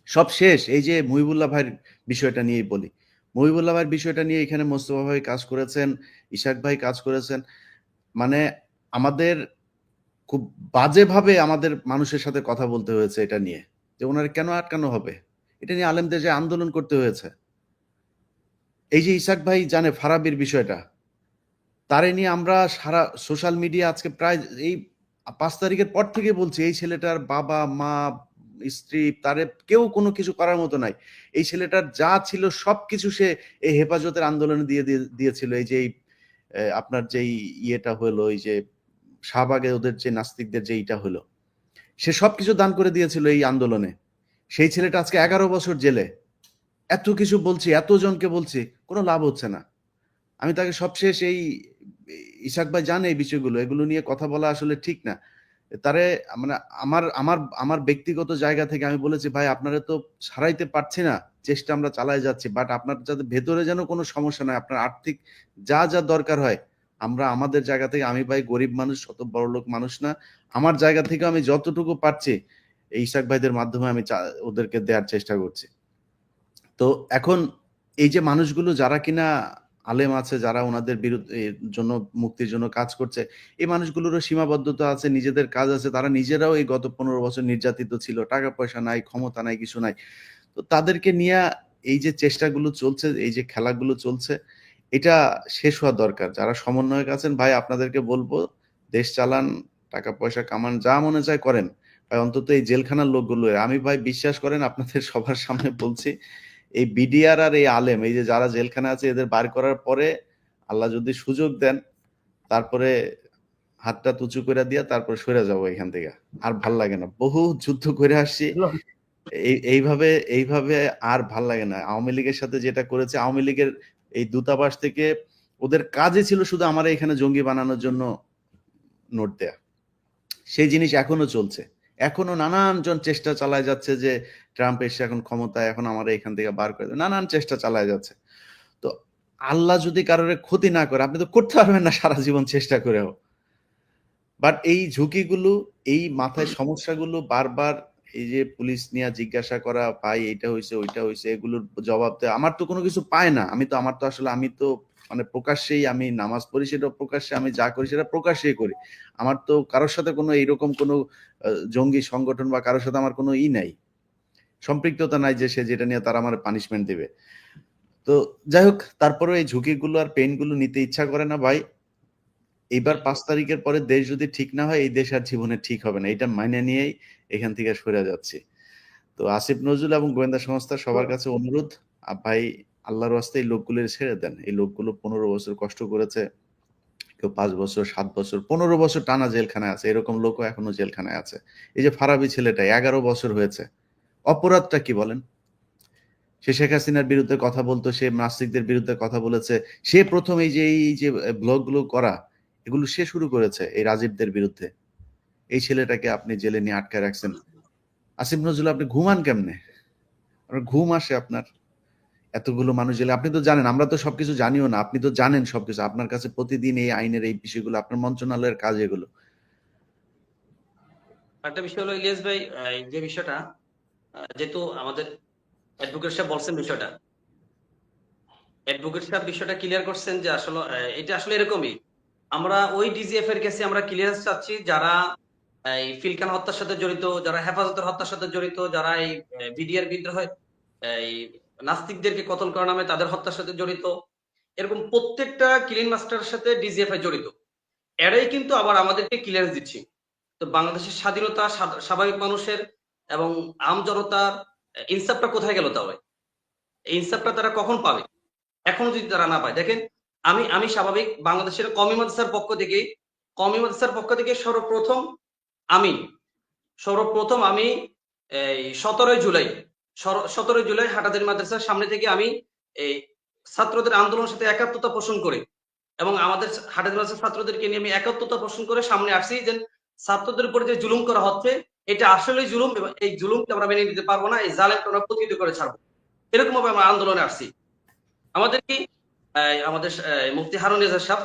সব শেষ। এই যে মুহিবুল্লাহ ভাইয়ের বিষয়টা নিয়েই বলি, মুহিবুল্লাহ ভাইয়ের বিষয়টা নিয়ে এখানে মোস্তফা ভাই কাজ করেছেন, ইশাক ভাই কাজ করেছেন। মানে আমাদের খুব বাজেভাবে আমাদের মানুষের সাথে কথা বলতে হয়েছে এটা নিয়ে, যে ওনারা কেন আটকানো হবে, এটা নিয়ে আলেমদের যে আন্দোলন করতে হয়েছে। এই যে ইশাক ভাই জানে ফারাবির বিষয়টা, তারে নিয়ে আমরা সারা সোশ্যাল মিডিয়া আজকে প্রায় এই 5 তারিখের পর থেকে বলছি, এই ছেলেটার বাবা মা স্ত্রী তারে কেউ কোনো কিছু করার মতো নাই। এই ছেলেটার যা ছিল সবকিছু সে এই হেফাজতের আন্দোলনে দিয়েছিল। এই যে আপনার যেই ইয়েটা হলো, এই যে শাহবাগে ওদের যে নাস্তিকদের যে ইটা হলো, সে সবকিছু দান করে দিয়েছিল এই আন্দোলনে। সেই ছেলেটা আজকে 11 বছর জেলে। এত কিছু বলছি, এতজনকে বলছি, কোনো লাভ হচ্ছে না। আমি তাকে সবশেষ ইসাক ভাই জানে এই বিষয়গুলো, এগুলো নিয়ে কথা বলা আসলে ঠিক না। তারে মানে আমার আমার আমার ব্যক্তিগত জায়গা থেকে আমি বলেছি, ভাই আপনারা তো সারাইতে পারছি না, চেষ্টা আমরা চালাই যাচ্ছি, বাট আপনার যাতে ভেতরে যেন কোনো সমস্যা নয়, আপনার আর্থিক যা যা দরকার হয় আমরা আমাদের জায়গা থেকে, আমি ভাই গরিব মানুষ, অত বড় লোক মানুষ না, আমার জায়গা থেকে আমি যতটুকু পারছি এই ইসাক ভাইদের মাধ্যমে আমি ওদেরকে দেওয়ার চেষ্টা করছি। তো এখন এই যে মানুষগুলো যারা কিনা আলেম আছে, যারা ওনাদের বিরুদ্ধে জন্য মুক্তির জন্য কাজ করছে, এই মানুষগুলোরও সীমাবদ্ধতা আছে, নিজেদের কাজ আছে, তারা নিজেরাও এই গত 15 বছর নির্যাতিত ছিল, টাকা পয়সা নাই, ক্ষমতা নাই, কিছু নাই। তো তাদেরকে নিয়ে এই যে চেষ্টাগুলো চলছে, এই যে খেলাগুলো চলছে, এটা শেষ হওয়া দরকার। যারা সমন্বয়ক আছেন ভাই, আপনাদেরকে বলবো, দেশ চালান, টাকা পয়সা কামান, যা মনে চায় করেন ভাই, অন্তত এই জেলখানার লোকগুলো, আমি ভাই বিশ্বাস করেন আপনাদের সবার সামনে বলছি, এই বিডিআর আর এই আলেম, এই যে যারা জেলখানা আছে, এদের বার করার পরে আল্লাহ যদি সুযোগ দেন, তারপরে হাতটা উঁচু করে দিয়া তারপর সরে যাবো এখান থেকে। আর ভাল লাগে না, বহু যুদ্ধ করে আসছি, এইভাবে আর ভাল লাগে না। আওয়ামী লীগের সাথে যেটা করেছে, আওয়ামী লীগের এই দূতাবাস থেকে ওদের কাজে ছিল শুধু আমার এখানে জঙ্গি বানানোর জন্য নোট দেয়া। সেই জিনিস এখনো চলছে, এখনো নানান জন চেষ্টা চালায় যাচ্ছে যে ট্রাম্প এসে এখন ক্ষমতায়, এখন আমরা এখান থেকে বার করে দেবে, নানান চেষ্টা চালায় যাচ্ছে। তো আল্লাহ যদি কারোর ক্ষতি না করে, আপনি তো করতে পারবেন না সারা জীবন চেষ্টা করেও। বাট এই ঝুঁকিগুলো, এই মাথায় সমস্যাগুলো বারবার, এই যে পুলিশ নিয়ে জিজ্ঞাসা করা, ভাই এটা হয়েছে ওইটা হয়েছে, এগুলোর জবাব দেয়, আমার তো কোনো কিছু পায় না। আমি তো আসলে আমি তো মানে প্রকাশ্যেই আমি নামাজ পড়ি, সেটা প্রকাশ্যে, আমি যা করি সেটা প্রকাশ্যেই করি। আমার তো কারোর সাথে কোনো এইরকম কোনো জঙ্গি সংগঠন বা কারোর সাথে আমার কোনো নাই, সম্পৃক্ততা নাই যে সে যেটা নিয়ে তারা আমার পানিশমেন্ট দিবে। তো যাই হোক, তারপরে এই ঝুঁকিগুলো আর পেইনগুলো নিতে ইচ্ছা করে না ভাই। এইবার 5 তারিখের পরে দেশ যদি ঠিক না হয়, এই দেশ আর জীবনে ঠিক হবে না, এটা মাইনে নিয়েই এখান থেকে সরে যাচ্ছি। তো আসিফ নজরুল এবং গোয়েন্দা সংস্থা সবার কাছে অনুরোধ, ভাই আল্লাহর ওয়াস্তে এই লোকগুলো ছেড়ে দেন। এই লোকগুলো 15 বছর কষ্ট করেছে, কেউ 5 বছর, 7 বছর, 15 বছর টানা জেলখানায় আছে, এরকম লোকও এখনো জেলখানায় আছে। এই যে ফারাবি ছেলেটা 11 বছর হয়েছে, অপরাধটা কি বলেন? সে শেখ হাসিনার বিরুদ্ধে কথা বলতো, সে নাস্তিকদের বিরুদ্ধে কথা বলেছে, সে প্রথম এই যে ব্লগগুলো করা, এগুলো সে শুরু করেছে এই রাজীবদের বিরুদ্ধে। এই ছেলেটাকে আপনি জেলে নিয়ে আটকে রাখছেন। আসিফ নজরুল, আপনি ঘুমান কেমনে? আপনার ঘুম আসে আপনার? এতগুলো মানুষ জেলে, আপনি তো জানেন, আমরা তো সবকিছু জানিও না, আপনি তো জানেন সবকিছু, আপনার কাছে প্রতিদিন এই আইনের এই বিষয়গুলো, আপনার মন্ত্রণালয়ের কাজ এগুলো। একটা বিষয় হলো ইলিয়াস ভাই, এই যে বিষয়টা, যেহেতু আমাদের অ্যাডভোকেট সাহেব বলছেন বিষয়টা, অ্যাডভোকেট সাহেব বিষয়টা ক্লিয়ার করছেন যে আসলে এটা আসলে এরকমই। আমরা ওই ডিজিএফ এর কেসে আমরা ক্লিয়ারেন্স চাচ্ছি, যারা এই ফিলকান হত্যার সাথে জড়িত, যারা হেফাজতের হত্যার সাথে জড়িত, যারা এই বিডিআর বিদ্রোহে এই নাস্তিকদেরকে কতল করার নামে তাদের হত্যার সাথে জড়িত, এরকম প্রত্যেকটা ক্লিন মাস্টারের সাথে ডিজিএফ জড়িত, এরাই কিন্তু আবার আমাদেরকে ক্লিয়ারেন্স দিচ্ছি। তো বাংলাদেশের স্বাধীনতা, স্বাভাবিক মানুষের এবং আম জনতার ইনসাফটা কোথায় গেল তাহলে? এই ইনসাফটা তারা কখন পাবে? এখনো যদি তারা না পায়, দেখেন আমি স্বাভাবিক বাংলাদেশের কওমি মাদ্রাসার পক্ষ থেকে সর্বপ্রথম আমি এই 17ই জুলাই হাটাজারি মাদ্রাসার সামনে থেকে আমি এই ছাত্রদের আন্দোলনের সাথে একাত্মতা পোষণ করে এবং আমাদের হাটাজারি মাদ্রাসার ছাত্রদেরকে নিয়ে আমি একাত্মতা পোষণ করে সামনে আসছি যে ছাত্রদের উপরে যে জুলুম করা হচ্ছে এটা আসলেই জুলুম এবং এই জুলুমকে আমরা মেনে নিতে পারবো না, এই জালেমকে আমরা প্রতিহত করে ছাড়বো, এরকম ভাবে আমরা আন্দোলনে আসছি। আমাদের কি আমাদের মুফতি হারুন রেজা সাহেব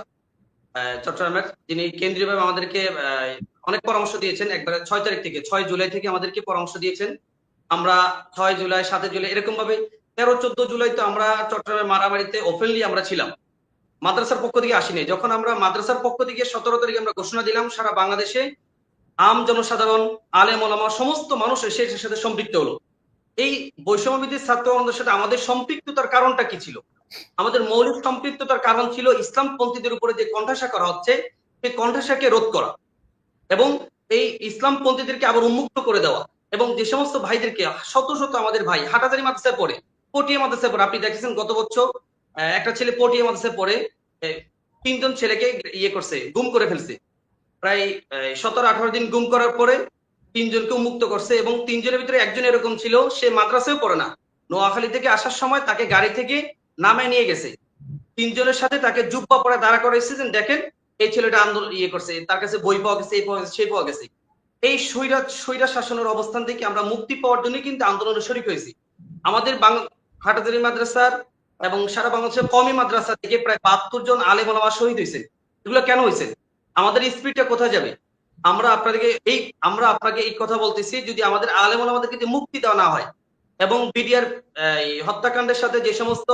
চট্টগ্রামের, তিনি কেন্দ্রীয়ভাবে আমাদেরকে অনেক পরামর্শ দিয়েছেন। একবারে 6 জুলাই থেকে আমাদেরকে পরামর্শ দিয়েছেন। আমরা 6 জুলাই 7 জুলাই এরকম ভাবে 13-14 জুলাই তো আমরা চট্টগ্রামের মারামারিতে ওপেনলি আমরা ছিলাম, মাদ্রাসার পক্ষ থেকে আসিনি। যখন আমরা মাদ্রাসার পক্ষ থেকে 17 তারিখে আমরা ঘোষণা দিলাম, সারা বাংলাদেশে আম জনসাধারণ, আলেম ওলামা সমস্ত মানুষ এর সাথে সম্পৃক্ত হলো। এই বৈষম্যবিদ্বেষী ছাত্র আন্দোলনের সাথে আমাদের সম্পৃক্ততার কারণটা কি ছিল? আমাদের মৌলিক সম্পৃক্ততার কারণ ছিল ইসলামপন্থীদের উপরে যে কণ্ঠাসা করা হচ্ছে সেই কণ্ঠাসাকে রোধ করা এবং এই ইসলামপন্থীদেরকে আবার উন্মুক্ত করে দেওয়া, এবং যে সমস্ত ভাইদেরকে শত শত আমাদের ভাই হাটাজারি মাদ্রাসায় পড়ে, পটিয়া মাদ্রাসায় পড়ে, আপনি দেখেছেন গত বছর একটা ছেলে পটিয়া মাদ্রাসায় পড়ে 3জন ছেলেকে করছে, গুম করে ফেলছে। প্রায় 17-18 দিন গুম করার পরে 3জনকে উন্মুক্ত করছে এবং 3জনের ভিতরে একজন এরকম ছিল, সে মাদ্রাসায় পড়ে না, নোয়াখালী থেকে আসার সময় তাকে গাড়ি থেকে নামায় নিয়ে গেছে, 3জনের সাথে তাকে জুব্বা পরে দাঁড়া করাইছে, দেখেন এই ছেলেটা আন্দোলন করছে, তার কাছে বই পাওয়া গেছে, এই পাওয়া গেছে, সেই পাওয়া গেছে। এই স্বৈরা শাসনের অবস্থান থেকে আমরা মুক্তি পাওয়ার জন্য কিন্তু আন্দোলনে শরিক হয়েছি। আমাদের হাটাজারি মাদ্রাসার এবং সারা বাংলাদেশের কওমি মাদ্রাসা থেকে প্রায় 72 জন আলেম ওলামা শহীদ হয়েছে। এগুলো কেন হয়েছে? আমাদের স্পিরিটটা কোথায় যাবে? আমরা আপনাকে এই কথা বলতেছি, যদি আমাদের আলেম ওলামাদেরকে যদি মুক্তি দেওয়া না হয় এবং বিডিআর হত্যাকাণ্ডের সাথে যে সমস্ত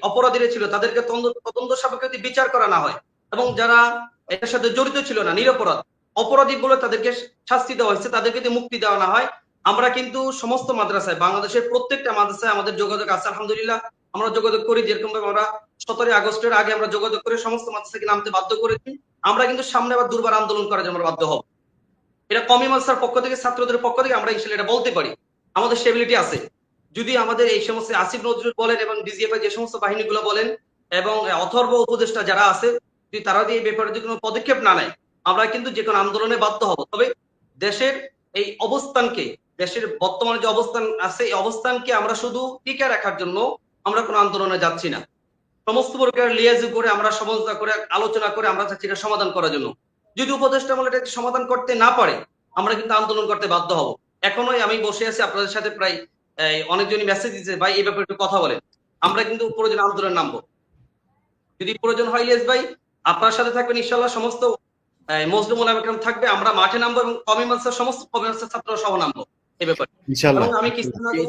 অপরাধীরা ছিল তাদেরকে তদন্ত সাপেক্ষে যদি বিচার করা না হয় এবং যারা এটার সাথে জড়িত ছিল না, অপরাধী বলে তাদেরকে শাস্তি দেওয়া হয়েছে, তাদেরকে যদি মুক্তি দেওয়া না হয়, আমরা কিন্তু সমস্ত মাদ্রাসায়, বাংলাদেশের প্রত্যেকটা মাদ্রাসায় আমাদের যোগাযোগ আছে, আলহামদুলিল্লাহ আমরা যোগাযোগ করি। যেরকম ভাবে আমরা 17 আগস্টের আগে আমরা যোগাযোগ করে সমস্ত মাদ্রাসাকে নামতে বাধ্য করেছি, আমরা কিন্তু সামনে আবার দুর্বার আন্দোলন করার জন্য আমরা বাধ্য হব। এটা কওমি মাদ্রাসার পক্ষ থেকে, ছাত্রদের পক্ষ থেকে আমরা ইনশাআল্লাহ এটা বলতে পারি, আমাদের স্টেবিলিটি আছে। যদি আমাদের এই সমস্ত আসিফ নজরুল বলেন এবং ডিজিএফআই যে সমস্ত বাহিনীগুলো বলেন এবং অথর্ব উপদেষ্টা যারা আছে, যদি তারা দিয়ে এই ব্যাপারে যদি কোনো পদক্ষেপ না নেয়, আমরা কিন্তু যে কোনো আন্দোলনে বাধ্য হব। তবে দেশের এই অবস্থানকে, দেশের বর্তমানে যে অবস্থান আছে, এই অবস্থানকে আমরা শুধু টিকে রাখার জন্য আমরা কোনো আন্দোলনে যাচ্ছি না। সমস্ত প্রকার লিয়াজু করে, আমরা সমঝোতা করে, আলোচনা করে আমরা চাচ্ছি এটা সমাধান করার জন্য। যদি উপদেষ্টা মহল এটা সমাধান করতে না পারে, আমরা কিন্তু আন্দোলন করতে বাধ্য হব। এখনোই আমি বসে আছি আপনাদের সাথে, প্রায় অনেকজনই মেসেজ দিচ্ছে, ভাই এই ব্যাপারে একটু কথা বলেন, আমরা কিন্তু প্রয়োজন আন্দোলনে নামবো। যদি প্রয়োজন হয় ইলিয়াস ভাই আপনার সাথে থাকবেন ইনশাআল্লাহ, সমস্ত মজলুম ওলামা একরাম থাকবে, আমরা মাঠে নামবো এবং কওমি মাদ্রাসার সমস্ত কওমি মাদ্রাসার ছাত্ররা সহ নামবো এই ব্যাপারে ইনশাআল্লাহ। এবং আমি কিছুদিন আগে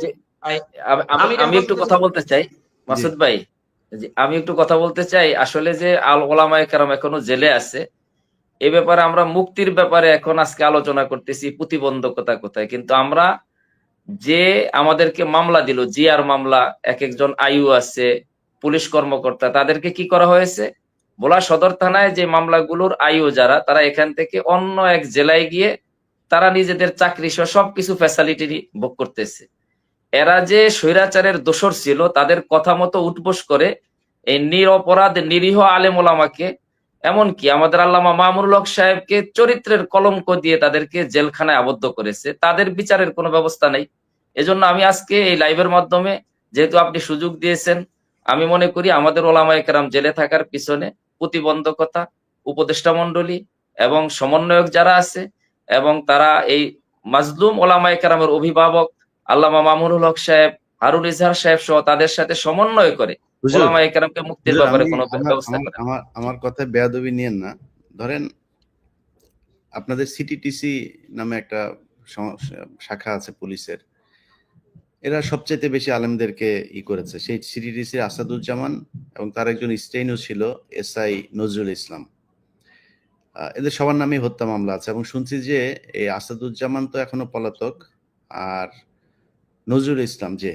আমি একটু কথা বলতে চাই মাসুদ ভাই, আমি একটু কথা বলতে চাই। আসলে যে আল ওলামায়ে কেরাম এখনো জেলে আছে, এ ব্যাপারে আমরা মুক্তির ব্যাপারে এখন আজকে আলোচনা করতেছি, প্রতিবন্ধকতা কোথায়। কিন্তু আমরা যে আমাদেরকে মামলা দিল, জিআর মামলা, এক একজন আইউ আছে, পুলিশ কর্মকর্তা, তাদেরকে কি করা হয়েছে, ভোলা সদর থানায় যে মামলাগুলোর আইউ যারা, তারা এখান থেকে অন্য এক জেলায় গিয়ে তারা নিজেদের চাকরি সহ সবকিছু ফ্যাসিলিটি ভোগ করতেছে। এরা যে স্বৈরাচারের দোসর ছিল, তাদের কথা মতো উঠবোস করে এই নিরপরাধ নিরীহ আলেম ওলামাকে, এমনকি আমাদের আল্লামা মামুনুল হক সাহেবকে চরিত্রের কলঙ্ক দিয়ে তাদেরকে জেলখানায় আবদ্ধ করেছে। তাদের বিচারের কোনো ব্যবস্থা নেই। এজন্য আমি আজকে এই লাইভের মাধ্যমে, যেহেতু আপনি সুযোগ দিয়েছেন, আমি মনে করি আমাদের ওলামায়ে কেরাম জেলে থাকার পিছনে প্রতিবন্ধকতা, উপদেষ্টা মন্ডলী এবং সমন্বয়ক যারা আছে, এবং তারা এই মাজলুম ওলামায়ে কেরামের অভিভাবক আল্লামা মামুনুল হক সাহেব, হারুন ইজহার সাহেব সহ তাদের সাথে সমন্বয় করে ওলামায়ে কেরামকে মুক্তির ব্যাপারে কোনো ব্যবস্থা করে। আমার কথায় বেয়াদবি নিয়েন না। ধরেন আপনাদের সিটিটিসি নামে একটা শাখা আছে পুলিশের, এরা সবচেয়ে বেশি আলেমদেরকে করেছে। সেই সিটিটিসির আসাদুজ্জামান এবং তার একজন স্টেইনও ছিল এসআই নজরুল ইসলাম, এদের সবার নামে হত্যা মামলা আছে। এবং শুনছি যে এই আসাদুজ্জামান তো এখনো পলাতক, আর নজরুল ইসলাম যে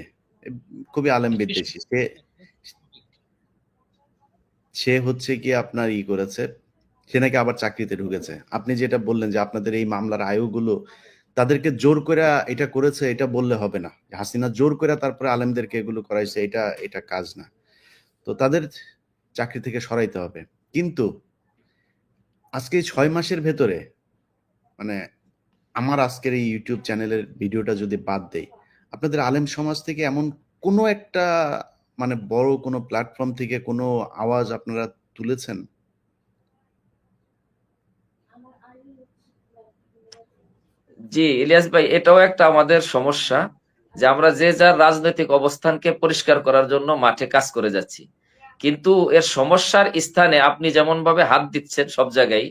খুবই আলেম বিদ্বেষী, সে হচ্ছে কি আপনার করেছে, সে নাকি আবার চাকরিতে ঢুকেছে। আপনি যেটা বললেন যে আপনাদের এই মামলার আয়ুগুলো তাদেরকে জোর করে এটা করেছে, এটা বললে হবে না। হাসিনা জোর করে তারপরে আলেমদেরকে এগুলো করাইছে, এটা কাজ না। তো তাদের চাকরি থেকে সরাইতে হবে। কিন্তু আজকে এই 6 মাসের ভেতরে মানে আমার আজকের এই ইউটিউব চ্যানেলের ভিডিওটা যদি বাদ দেই, আপনাদের আলেম সমাজ থেকে এমন কোনো একটা মানে বড় কোনো প্ল্যাটফর্ম থেকে কোনো আওয়াজ আপনারা তুলেছেন? জি ইলিয়াস ভাই, এটাও একটা আমাদের সমস্যা যে আমরা যে যার রাজনৈতিক অবস্থানকে পরিষ্কার করার জন্য মাঠে কাজ করে যাচ্ছি, কিন্তু এর সমস্যার স্থানে আপনি যেমন ভাবে হাত দিচ্ছেন সব জায়গায়,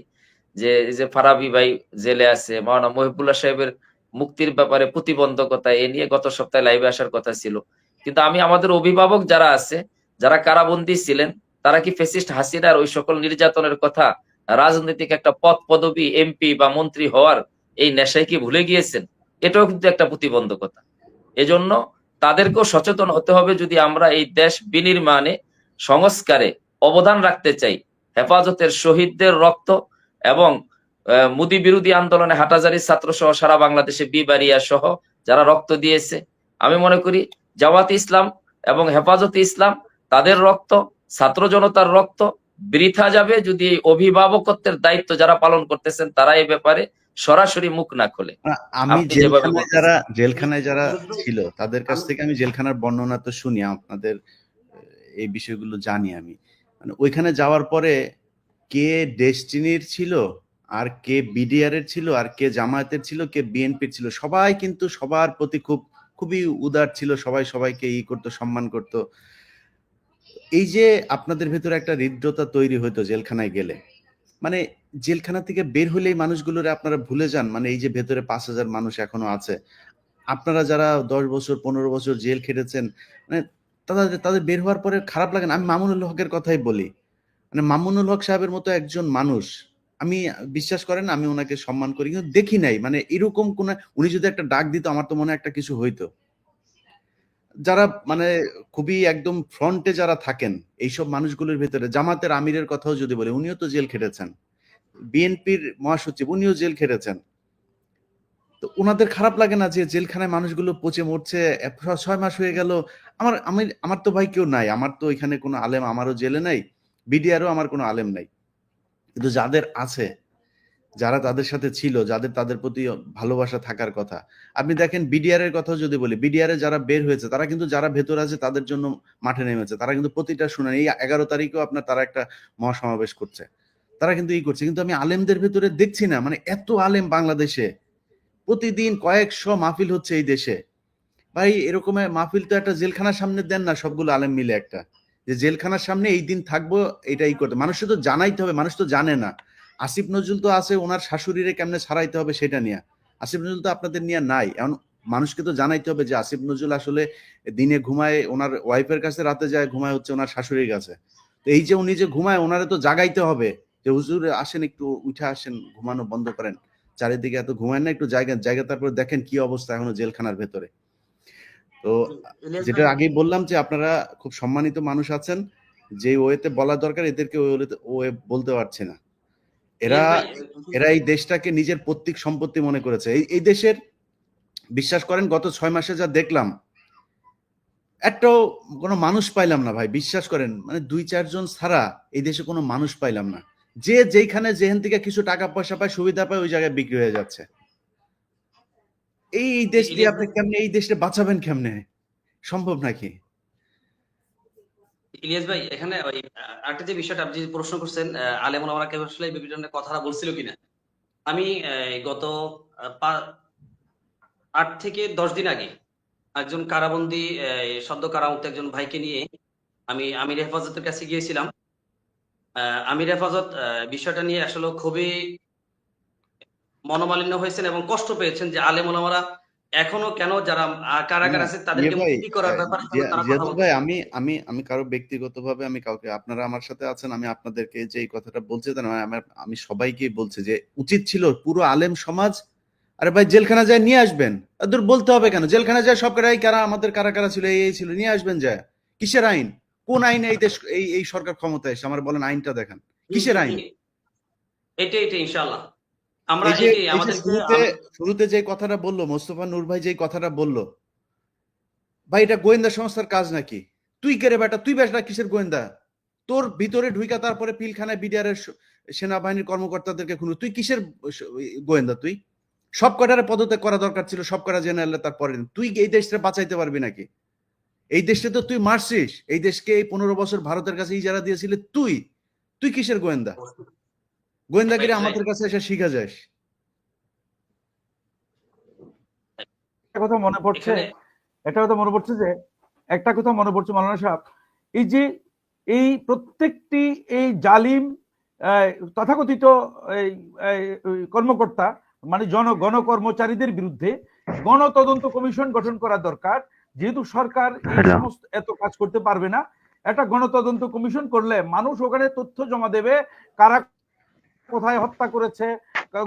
যে এই যে ফারাবি ভাই জেলে আছে, মাওলানা মহিবুল্লাহ সাহেবের মুক্তির ব্যাপারে প্রতিবন্ধকতা, এ নিয়ে গত সপ্তাহে লাইভে আসার কথা ছিল, কিন্তু আমি আমাদের অভিভাবক যারা আছে, যারা কারাবন্দী ছিলেন, তারা কি ফ্যাসিস্ট হাসিনার ওই সকল নির্যাতনের কথা, রাজনৈতিক একটা পদ পদবি এমপি বা মন্ত্রী হওয়ার এই নেশায় কি ভুলে গিয়েছেন? এটাও কিন্তু একটা প্রতিবন্ধকতা। এজন্য তাদেরকেও সচেতন হতে হবে, যদি আমরা এই দেশ বিনির্মাণে সংস্কারে অবদান রাখতে চাই। হেফাজতের শহীদদের রক্ত এবং মোদি বিরোধী আন্দোলনে হাটাজারি ছাত্র সহ সারা বাংলাদেশে বিবারিয়া সহ যারা রক্ত দিয়েছে, আমি মনে করি জামাত ইসলাম এবং হেফাজতে ইসলাম, তাদের রক্ত, ছাত্র জনতার রক্ত বৃথা যাবে যদি এই অভিভাবকত্বের দায়িত্ব যারা পালন করতেছেন তারা এই ব্যাপারে সরাসরি মুখ না খোলে। আমি আপনি যেভাবে বলতেছেন জেলখানায় যারা ছিল তাদের কাছ থেকে আমি জেলখানার বর্ণনা তো শুনি, আপনাদের এই বিষয়গুলো জানি আমি। মানে ওইখানে যাওয়ার পরে কে ডেস্টিনির ছিল, আর কে বিডিআর এর ছিল, আর কে জামায়াতের ছিল, কে বিএনপির ছিল, সবাই কিন্তু সবার প্রতি খুবই উদার ছিল, সবাই সবাইকে করতো, সম্মান করতো। এই যে আপনাদের ভেতরে একটা হৃদ্রতা তৈরি হইতো জেলখানায় গেলে, মানে জেলখানা থেকে বের হলেই মানুষগুলোরে আপনারা ভুলে যান, মানে এই যে ভেতরে 5,000 মানুষ এখনো আছে, আপনারা যারা 10 বছর 15 বছর জেল খেটেছেন, মানে তাদের বের হওয়ার পরে খারাপ লাগে না? আমি মামুনুল হকের কথাই বলি, মানে মামুনুল হক সাহেবের মতো একজন মানুষ, আমি বিশ্বাস করেন আমি ওনাকে সম্মান করি, কিন্তু দেখি নাই মানে এরকম কোন, উনি যদি একটা ডাক দিত আমার তো মনে হয় একটা কিছু হইতো। যারা মানে খুবই একদম ফ্রন্টে যারা থাকেন এইসব মানুষগুলোর ভেতরে, জামাতের আমিরের কথাও যদি বলি, উনিও তো জেল খেটেছেন, বিএনপির মহাসচিব উনিও জেল খেটেছেন। তো ওনাদের খারাপ লাগে না যে জেলখানায় মানুষগুলো পচে মরছে, 6 মাস হয়ে গেল? আমার তো ভাই কেউ নাই, আমার তো এখানে কোনো আলেম আমারও জেলে নাই, বিডিআরও আমার কোনো আলেম নাই, কিন্তু যাদের আছে, যারা তাদের সাথে ছিল, তাদের প্রতি ভালোবাসা থাকার কথা, আপনি দেখেন বিডিআর এর কথাও যদি বলি, বিডিআর এ যারা বের হয়েছে তারা কিন্তু যারা ভেতর আছে তাদের জন্য মাঠে নেমেছে, তারা কিন্তু প্রতিটা শুনানি, এই 11 তারিখেও আপনার তারা একটা মহাসমাবেশ করছে, তারা কিন্তু করছে, কিন্তু আমি আলেমদের ভেতরে দেখছি না, মানে এত আলেম বাংলাদেশে প্রতিদিন কয়েকশো মাহফিল হচ্ছে এই দেশে। ভাই এরকম মাহফিল তো একটা জেলখানার সামনে দেন না, সবগুলো আলেম মিলে একটা, যে জেলখানার সামনে এই দিন থাকবো, এটাই করতে মানুষকে তো জানাইতে হবে, মানুষ তো জানে না। আসিফ নজরুল তো আছে ওনার শাশুড়িরে কেমনে ছাড়াইতে হবে সেটা নিয়ে, আসিফ নজরুল তো আপনাদের নিয়ে নাই, এখন মানুষকে তো জানাইতে হবে যে আসিফ নজরুল আসলে দিনে ঘুমায় ওনার ওয়াইফের কাছে, রাতে যায় ঘুমায় হচ্ছে ওনার শাশুড়ির কাছে। তো এই যে উনি যে ঘুমায়, ওনারে তো জাগাইতে হবে যে হুজুর আসেন, একটু উঠে আসেন, ঘুমানো বন্ধ করেন, চারিদিকে এত ঘুমায় না, একটু জায়গা তারপরে দেখেন কি অবস্থা এখনো জেলখানার ভেতরে। তো ইলিয়াস যেটা ভাই, আগেই বললাম যে আপনারা খুব সম্মানিত মানুষ আছেন, যে ওয়েতে বলা দরকার এদেরকে ওয়ে বলতে পারছে না। এরা ইলিয়াস ভাই, এরা এই দেশটাকে নিজের পৈতৃক সম্পত্তি মনে করেছে। এই দেশের, বিশ্বাস করেন গত 6 মাসে যা দেখলাম, একটাও কোনো মানুষ পাইলাম না ভাই, বিশ্বাস করেন, মানে 2-4 জন ছাড়া এই দেশে কোনো মানুষ পাইলাম না। যে যেখানে যেখান থেকে কিছু টাকা পয়সা পায়, সুবিধা পায়, ওই জায়গায় বিক্রি হয়ে যাচ্ছে। এই দেশ দিয়ে ইলিয়াস আপনি ভাই, কেমনে এই দেশটা বাঁচাবেন, কেমনে সম্ভব নাকি? ইলিয়াস ভাই, এখানে ওই আরেকটা যে বিষয়টা আপনি যে প্রশ্ন করছেন, আলেম ওলামারা কেউ আসলে এই বিভিন্ন কথাটা বলছিল কিনা, আমি গত 8 থেকে 10 দিন আগে একজন কারাবন্দী, সদ্য কারামুক্ত একজন ভাইকে নিয়ে আমি আমির হেফাজতের কাছে গিয়েছিলাম। আমির হেফাজত বিষয়টা নিয়ে আসলে খুবই মনোমালিন্য হয়েছেন এবং কষ্ট পেয়েছেন যে আলেম ওলামারা এখনো কেন যারা কারাগার না, আছে ইয়ে তাদেরকে ভাই, মুক্তি করার ব্যাপারে কেন তারা কথা জিয়াদুল ভাই, বলছেন না। আমি কারো ব্যক্তিগতভাবে আমি কাউকে, আপনারা আমার সাথে আছেন, আমি আপনাদেরকে যে এই কথাটা বলছি তা নয়, আমি সবাইকেই বলছি যে উচিত ছিল পুরো আলেম সমাজ, আরে ভাই জেলখানা যায় নিয়ে আসবেন, ওদের বলতে হবে কেন? জেলখানা যায় সব কারা আমাদের কারা ছিল, এই ছিল, নিয়ে আসবেন যায়। কিসের আইন? কোন আইনে এই দেশ, এই সরকার ক্ষমতায় এসে আমার বলেন আইনটা দেখান, কিসের আইন? এটাই ইনশাআল্লাহ আমরা এই এটাই যে আমাদেরকে শুরুতে যে কথাটা বললো মোস্তফা নূর ভাই, যে কথাটা বললো, ভাই এটা গোয়েন্দা সংস্থার কাজ নাকি? তুই কে রে বেটা, তুই বেটা কিসের গোয়েন্দা? তোর ভিতরে ঢুইকা তারপরে পিলখানায় বিডিআর এর সেনাবাহিনীর কর্মকর্তাদেরকে খুন, তুই কিসের গোয়েন্দা? তুই সব কটারে পদত্যাগ করা দরকার ছিল, সব কটা জেনারেল তারপরে তুই এই দেশটা বাঁচাইতে পারবি নাকি? এই দেশটা তো তুই মারছিস, এই দেশকে এই 15 বছর ভারতের কাছে ইজারা দিয়েছিলি তুই। তুই কিসের গোয়েন্দা? গোয়েন্দাগিরি আমাদের কাছে এসে শিখা যাস। একটা কথা মনে পড়ছে যে একটা কথা মনে পড়ছে মাওলানা সাহেব, এই যে এই প্রত্যেকটি এই জালিম তথাকথিত এই কর্মকর্তা মানে গণকর্মচারীদের বিরুদ্ধে গণতদন্ত কমিশন গঠন করা দরকার। যেহেতু সরকার এই সমস্ত এত কাজ করতে পারবে না, একটা গণতদন্ত কমিশন করলে মানুষ ওখানে তথ্য জমা দেবে, কারা কোথায় হত্যা করেছে,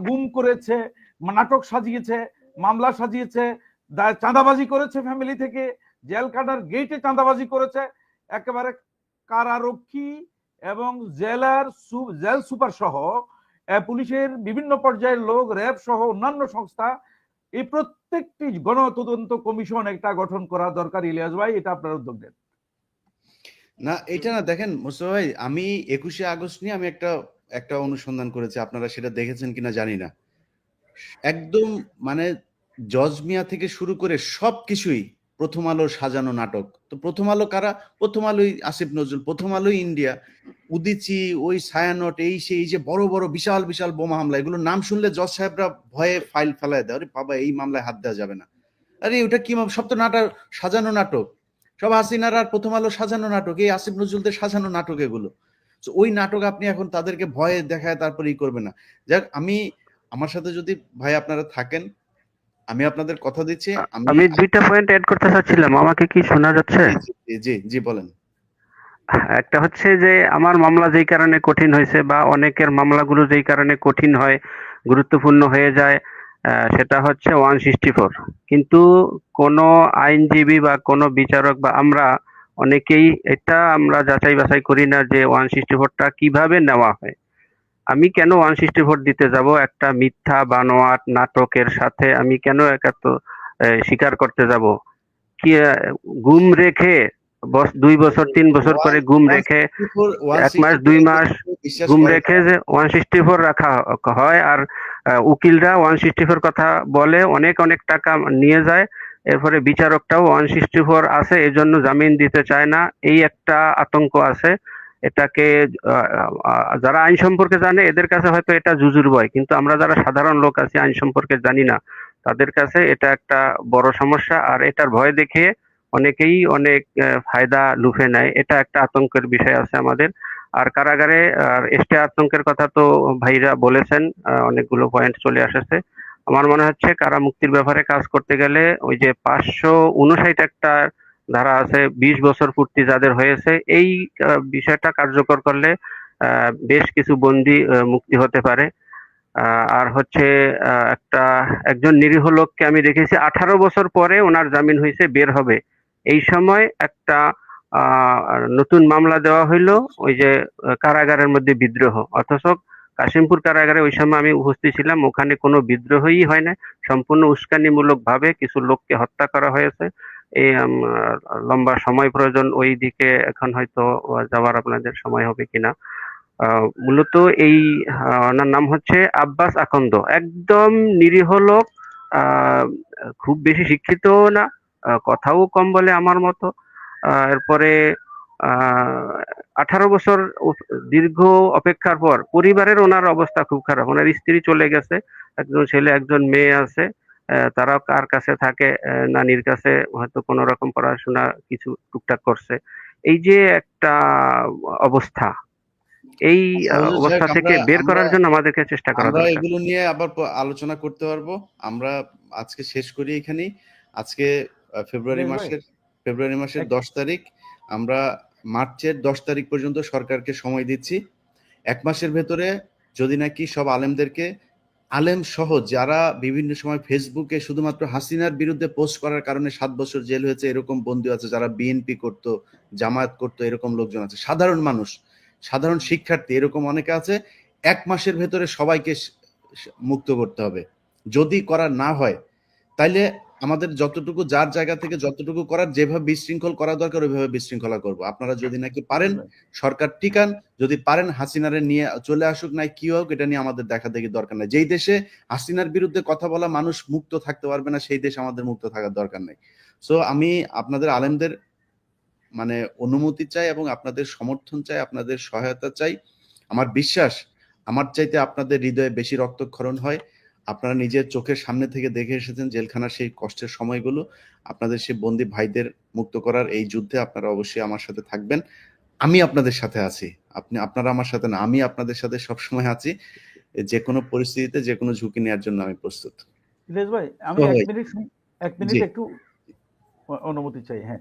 গুম করেছে, নাটক সাজিয়েছে, মামলা সাজিয়েছে, চাঁদাবাজি করেছে, ফ্যামিলি থেকে জেল কাটার গেটে চাঁদাবাজি করেছে, একেবারে কারারক্ষী এবং জেল সুপার সহ পুলিশের বিভিন্ন পর্যায়ের লোক, র্যাব সহ অন্যান্য সংস্থা, এই প্রত্যেকটি গণতদন্ত কমিশন একটা গঠন করা দরকার। ইলিয়াস ভাই, এটা আপনার উদ্যোগ দেন। না, এটা না, দেখেন মোস্তফা ভাই, আমি 21শে আগস্ট নিয়ে আমি একটা অনুসন্ধান করেছি, আপনারা সেটা দেখেছেন কিনা জানি না। একদম মানে জজ মিয়া থেকে শুরু করে সবকিছুই প্রথম আলোর সাজানো নাটক। তো প্রথম আলো কারা? প্রথম আলোই আসিফ নজরুল, প্রথম আলোই ইন্ডিয়া, উদিচি, ওই ছায়ানট, এই সেই যে বড় বড় বিশাল বিশাল বোমা হামলা, এগুলো নাম শুনলে জজ সাহেবরা ভয়ে ফাইল ফেলায় দেয়, আরে বাবা এই মামলায় হাত দেওয়া যাবে না। আরে ওটা কি সব তো নাটক, সাজানো নাটক, সব হাসিনার আর প্রথম আলো সাজানো নাটক, এই আসিফ নজরুলদের সাজানো নাটক এগুলো। ওই নাটক আপনি এখন তাদেরকে ভয়ে দেখায় তারপরে ই করবে না। যাক, আমার সাথে যদি ভাই আপনারা থাকেন, আমি আপনাদের কথা দিচ্ছি। আমি 2টা পয়েন্ট অ্যাড করতে চাচ্ছিলাম, আমাকে কি শোনা যাচ্ছে? জি জি বলেন। একটা হচ্ছে যে আমার মামলা যেই কারণে কঠিন হয়েছে বা অনেকের মামলাগুলো যেই কারণে কঠিন হয়, গুরুত্বপূর্ণ হয়ে যায়, সেটা হচ্ছে 164। কিন্তু কোনো আইনজীবী বা কোনো বিচারক বা আমরা অনেকেই এটা আমরা যাচাই বাছাই করি না যে 164টা কিভাবে নেওয়া হয়। আমি কেন 164 দিতে যাব? একটা মিথ্যা বানোয়াট নাটকের সাথে আমি কেন স্বীকার করতে যাব? কি গুম রেখে 2 বছর 3 বছর করে গুম রেখে 1 মাস 2 মাস গুম রেখে যে 164 রাখা হয়, আর উকিলরা 164 কথা বলে অনেক অনেক টাকা নিয়ে যায়, এরপরে বিচারকটাও 164 আছে এজন্য জামিন দিতে চায় না, এই একটা আতঙ্ক আছে। এটাকে যারা আইন সম্পর্কে জানে এদের কাছে হয়তো এটা জুজুর ভয়, কিন্তু আমরা যারা সাধারণ লোক আছি আইন সম্পর্কে জানি না, তাদের কাছে এটা একটা বড় সমস্যা। আর এটার ভয় দেখে অনেকেই অনেক ফায়দা লুফে নেয়, এটা একটা আতঙ্কের বিষয় আছে আমাদের। আর কারাগারে এসটি আতঙ্কের কথা তো ভাইরা বলেছেন, অনেকগুলো পয়েন্ট চলে আসছে। আমার মনে হচ্ছে কারা মুক্তির ব্যাপারে কাজ করতে গেলে ওই যে 559 একটা ধারা আছে, 20 বছর পূর্তি যাদের হয়েছে, এই বিষয়টা কার্যকর করলে বেশ কিছু বন্দী মুক্তি হতে পারে। আর হচ্ছে একজন নিরীহ লোককে আমি দেখেছি 18 বছর পরে ওনার জামিন হয়েছে, বের হবে, এই সময় একটা নতুন মামলা দেওয়া হইলো ওই যে কারাগারের মধ্যে বিদ্রোহ, অথচ কাশিমপুর কারাগারে ওই সময় আমি উপস্থিত ছিলাম, ওখানে কোনো বিদ্রোহই হয় না, সম্পূর্ণ উস্কানিমূলক ভাবে কিছু লোককে হত্যা করা হয়েছে। এই লম্বা সময় প্রয়োজন ওই দিকে, এখন হয়তো যাওয়ার আপনাদের সময় হবে কিনা। মূলত এই ওনার নাম হচ্ছে আব্বাস আকন্দ, একদম নিরীহ লোক, খুব বেশি শিক্ষিত না, কথাও কম বলে আমার মতো। এরপরে 18 বছর দীর্ঘ অপেক্ষার পর পরিবারের ওনার অবস্থা খুব খারাপ, ওনার স্ত্রী চলে গেছে, একজন ছেলে একজন মেয়ে আছে, তারাও কার কাছে থাকে, নানির কাছে, হয়তো কোনো রকম পড়াশোনা কিছু টুকটাক করছে। এই যে একটা অবস্থা, এই অবস্থা থেকে বের করার জন্য আমাদেরকে চেষ্টা করা দরকার। আমরা এগুলো নিয়ে আবার আলোচনা করতে পারবো। আমরা আজকে শেষ করি এখানেই। আজকে ফেব্রুয়ারি মাসের 10 তারিখ, আমরা মার্চের 10 তারিখ পর্যন্ত সরকারকে সময় দিচ্ছি। 1 মাসের ভেতরে যদি নাকি সব আলেমদেরকে, আলেম সহ যারা বিভিন্ন সময় ফেসবুকে শুধুমাত্র হাসিনার বিরুদ্ধে পোস্ট করার কারণে 7 বছর জেল হয়েছে এরকম বন্দী আছে, যারা বিএনপি করতো, জামায়াত করতো, এরকম লোকজন আছে, সাধারণ মানুষ, সাধারণ শিক্ষার্থী, এরকম অনেকে আছে। 1 মাসের ভেতরে সবাইকে মুক্ত করতে হবে। যদি করা না হয় তাইলে আমাদের যতটুকু যার জায়গা থেকে যতটুকু করার, যেভাবে বিশৃঙ্খল করা দরকার ওইভাবে বিশৃঙ্খলা করব। আপনারা যদি নাকি পারেন সরকার টিকান, যদি পারেন হাসিনারে নিয়ে চলে আসুক, নাই কি হোক, এটা নিয়ে আমাদের দেখা দেখি দরকার নাই। যেই দেশে হাসিনার বিরুদ্ধে কথা বলা মানুষ মুক্ত থাকতে পারবে না, সেই দেশ আমাদের মুক্ত থাকার দরকার নাই। সো আমি আপনাদের আলেমদের মানে অনুমতি চাই এবং আপনাদের সমর্থন চাই, আপনাদের সহায়তা চাই। আমার বিশ্বাস আমার চাইতে আপনাদের হৃদয়ে বেশি রক্তক্ষরণ হয়। আপনারা নিজের চোখের সামনে থেকে দেখে এসেছেন জেলখানার সেই কষ্টের সময়গুলো। আপনাদের সেই বন্দী ভাইদের মুক্ত করার এই যুদ্ধে আপনারা অবশ্যই আমার সাথে থাকবেন। আমি আপনাদের সাথে আছি। আপনারা আমার সাথে না, আমি আপনাদের সাথে সবসময় আছি। যে কোনো পরিস্থিতিতে যে কোনো ঝুঁকি নেওয়ার জন্য আমি প্রস্তুত। ইলিয়াস ভাই, আমি তো এক মিনিট জি একটু অনুমতি চাই। হ্যাঁ,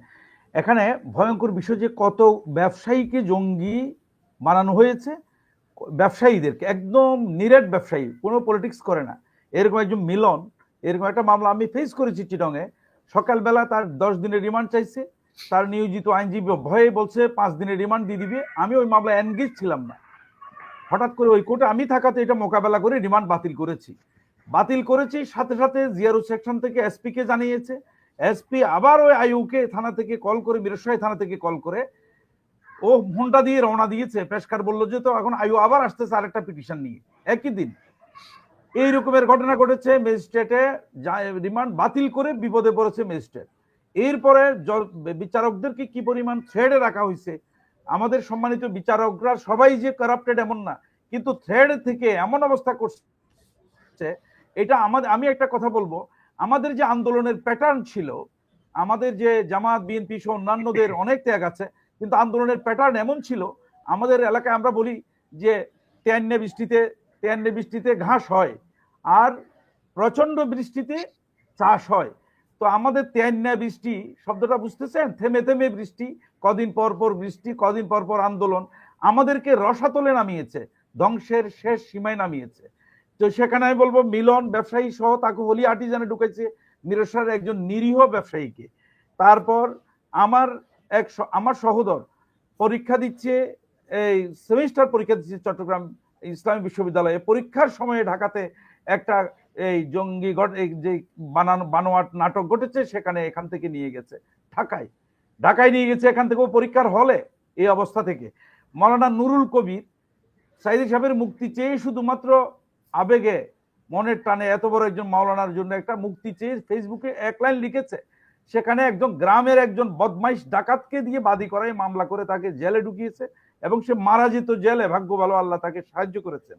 এখানে ভয়ঙ্কর বিষয় যে কত ব্যবসায়ীকে জঙ্গি বানানো হয়েছে, ব্যবসায়ীদেরকে, একদম নিরেট ব্যবসায়ী, কোনো পলিটিক্স করে না, এরকম একজন মিলন, এরকম একটা মামলা আমি ফেস করেছি চিটংয়ে। সকালবেলা তার 10 দিনের রিমান্ড চাইছে, তার নিয়োজিত আইনজীবী ভয়ে বলছে 5 দিনের রিমান্ড দিয়ে দিবে। আমি ওই মামলায় এনগেজ ছিলাম না, হঠাৎ করে ওই কোর্টে আমি থাকাতে এটা মোকাবেলা করে রিমান্ড বাতিল করেছি। সাথে সাথে জিআরও সেকশন থেকে এসপি কে জানিয়েছে, এসপি আবার ওই আইউকে থানা থেকে কল করে, মিরসরাই থানা থেকে কল করে ও ফোনটা দিয়ে রওনা দিয়েছে। পেশকার বললো যে তো এখন আইউ আবার আসতেছে আরেকটা পিটিশন নিয়ে একই দিন। এই রকমের ঘটনা ঘটেছে। ম্যাজিস্ট্রেটে রিমান্ড বাতিল করে বিপদে পড়েছে ম্যাজিস্ট্রেট। এরপরে বিচারকদেরকে কি পরিমাণ থ্রেডে রাখা হয়েছে। আমাদের সম্মানিত বিচারকরা সবাই যে কারাপ্টেড এমন না, কিন্তু থ্রেড থেকে এমন অবস্থা করছে এটা আমি একটা কথা বলবো, আমাদের যে আন্দোলনের প্যাটার্ন ছিল, আমাদের যে জামাত বিএনপি সহ অন্যান্যদের অনেক ত্যাগ আছে, কিন্তু আন্দোলনের প্যাটার্ন এমন ছিল, আমাদের এলাকায় আমরা বলি যে তেয়ান্নে বৃষ্টিতে ঘাস হয় আর প্রচন্ড বৃষ্টিতে চাষ হয়। তো আমাদের তেয়ান্না বৃষ্টি শব্দটা বুঝতেছেন, থেমে থেমে বৃষ্টি, কদিন পর পর বৃষ্টি, কদিন পর পর আন্দোলন, আমাদেরকে রসাতলে নামিয়েছে, ধ্বংসের শেষ সীমায় নামিয়েছে। তো সেখানে আমি বলবো মিলন ব্যবসায়ী সহ তাকে হলি আর্টিজানে ঢুকেছে, মিরসরার একজন নিরীহ ব্যবসায়ীকে। তারপর আমার সহোদর পরীক্ষা দিচ্ছে, এই সেমিস্টার পরীক্ষা দিচ্ছে চট্টগ্রাম ইসলামী বিশ্ববিদ্যালয়ে। পরীক্ষার সময়ে ঢাকাতে একটা এই জঙ্গি যে বানোয়াট নাটক ঘটেছে, সেখানে এখান থেকে নিয়ে গেছে ঢাকায় নিয়ে গেছে, এখান থেকে পরীক্ষার হলে। এই অবস্থা থেকে মাওলানা নুরুল কবির সাইদি সাহেবের মুক্তি চেয়ে শুধুমাত্র আবেগে মনের টানে এত বড় একজন মাওলানার জন্য একটা মুক্তি চেয়ে ফেসবুকে এক লাইন লিখেছে। সেখানে একজন গ্রামের একজন বদমাইশ ডাকাতকে দিয়ে বাদী করায় মামলা করে তাকে জেলে ঢুকিয়েছে এবং সে মারা যেত জেলে। ভাগ্য ভালো, আল্লাহ তাকে সাহায্য করেছেন।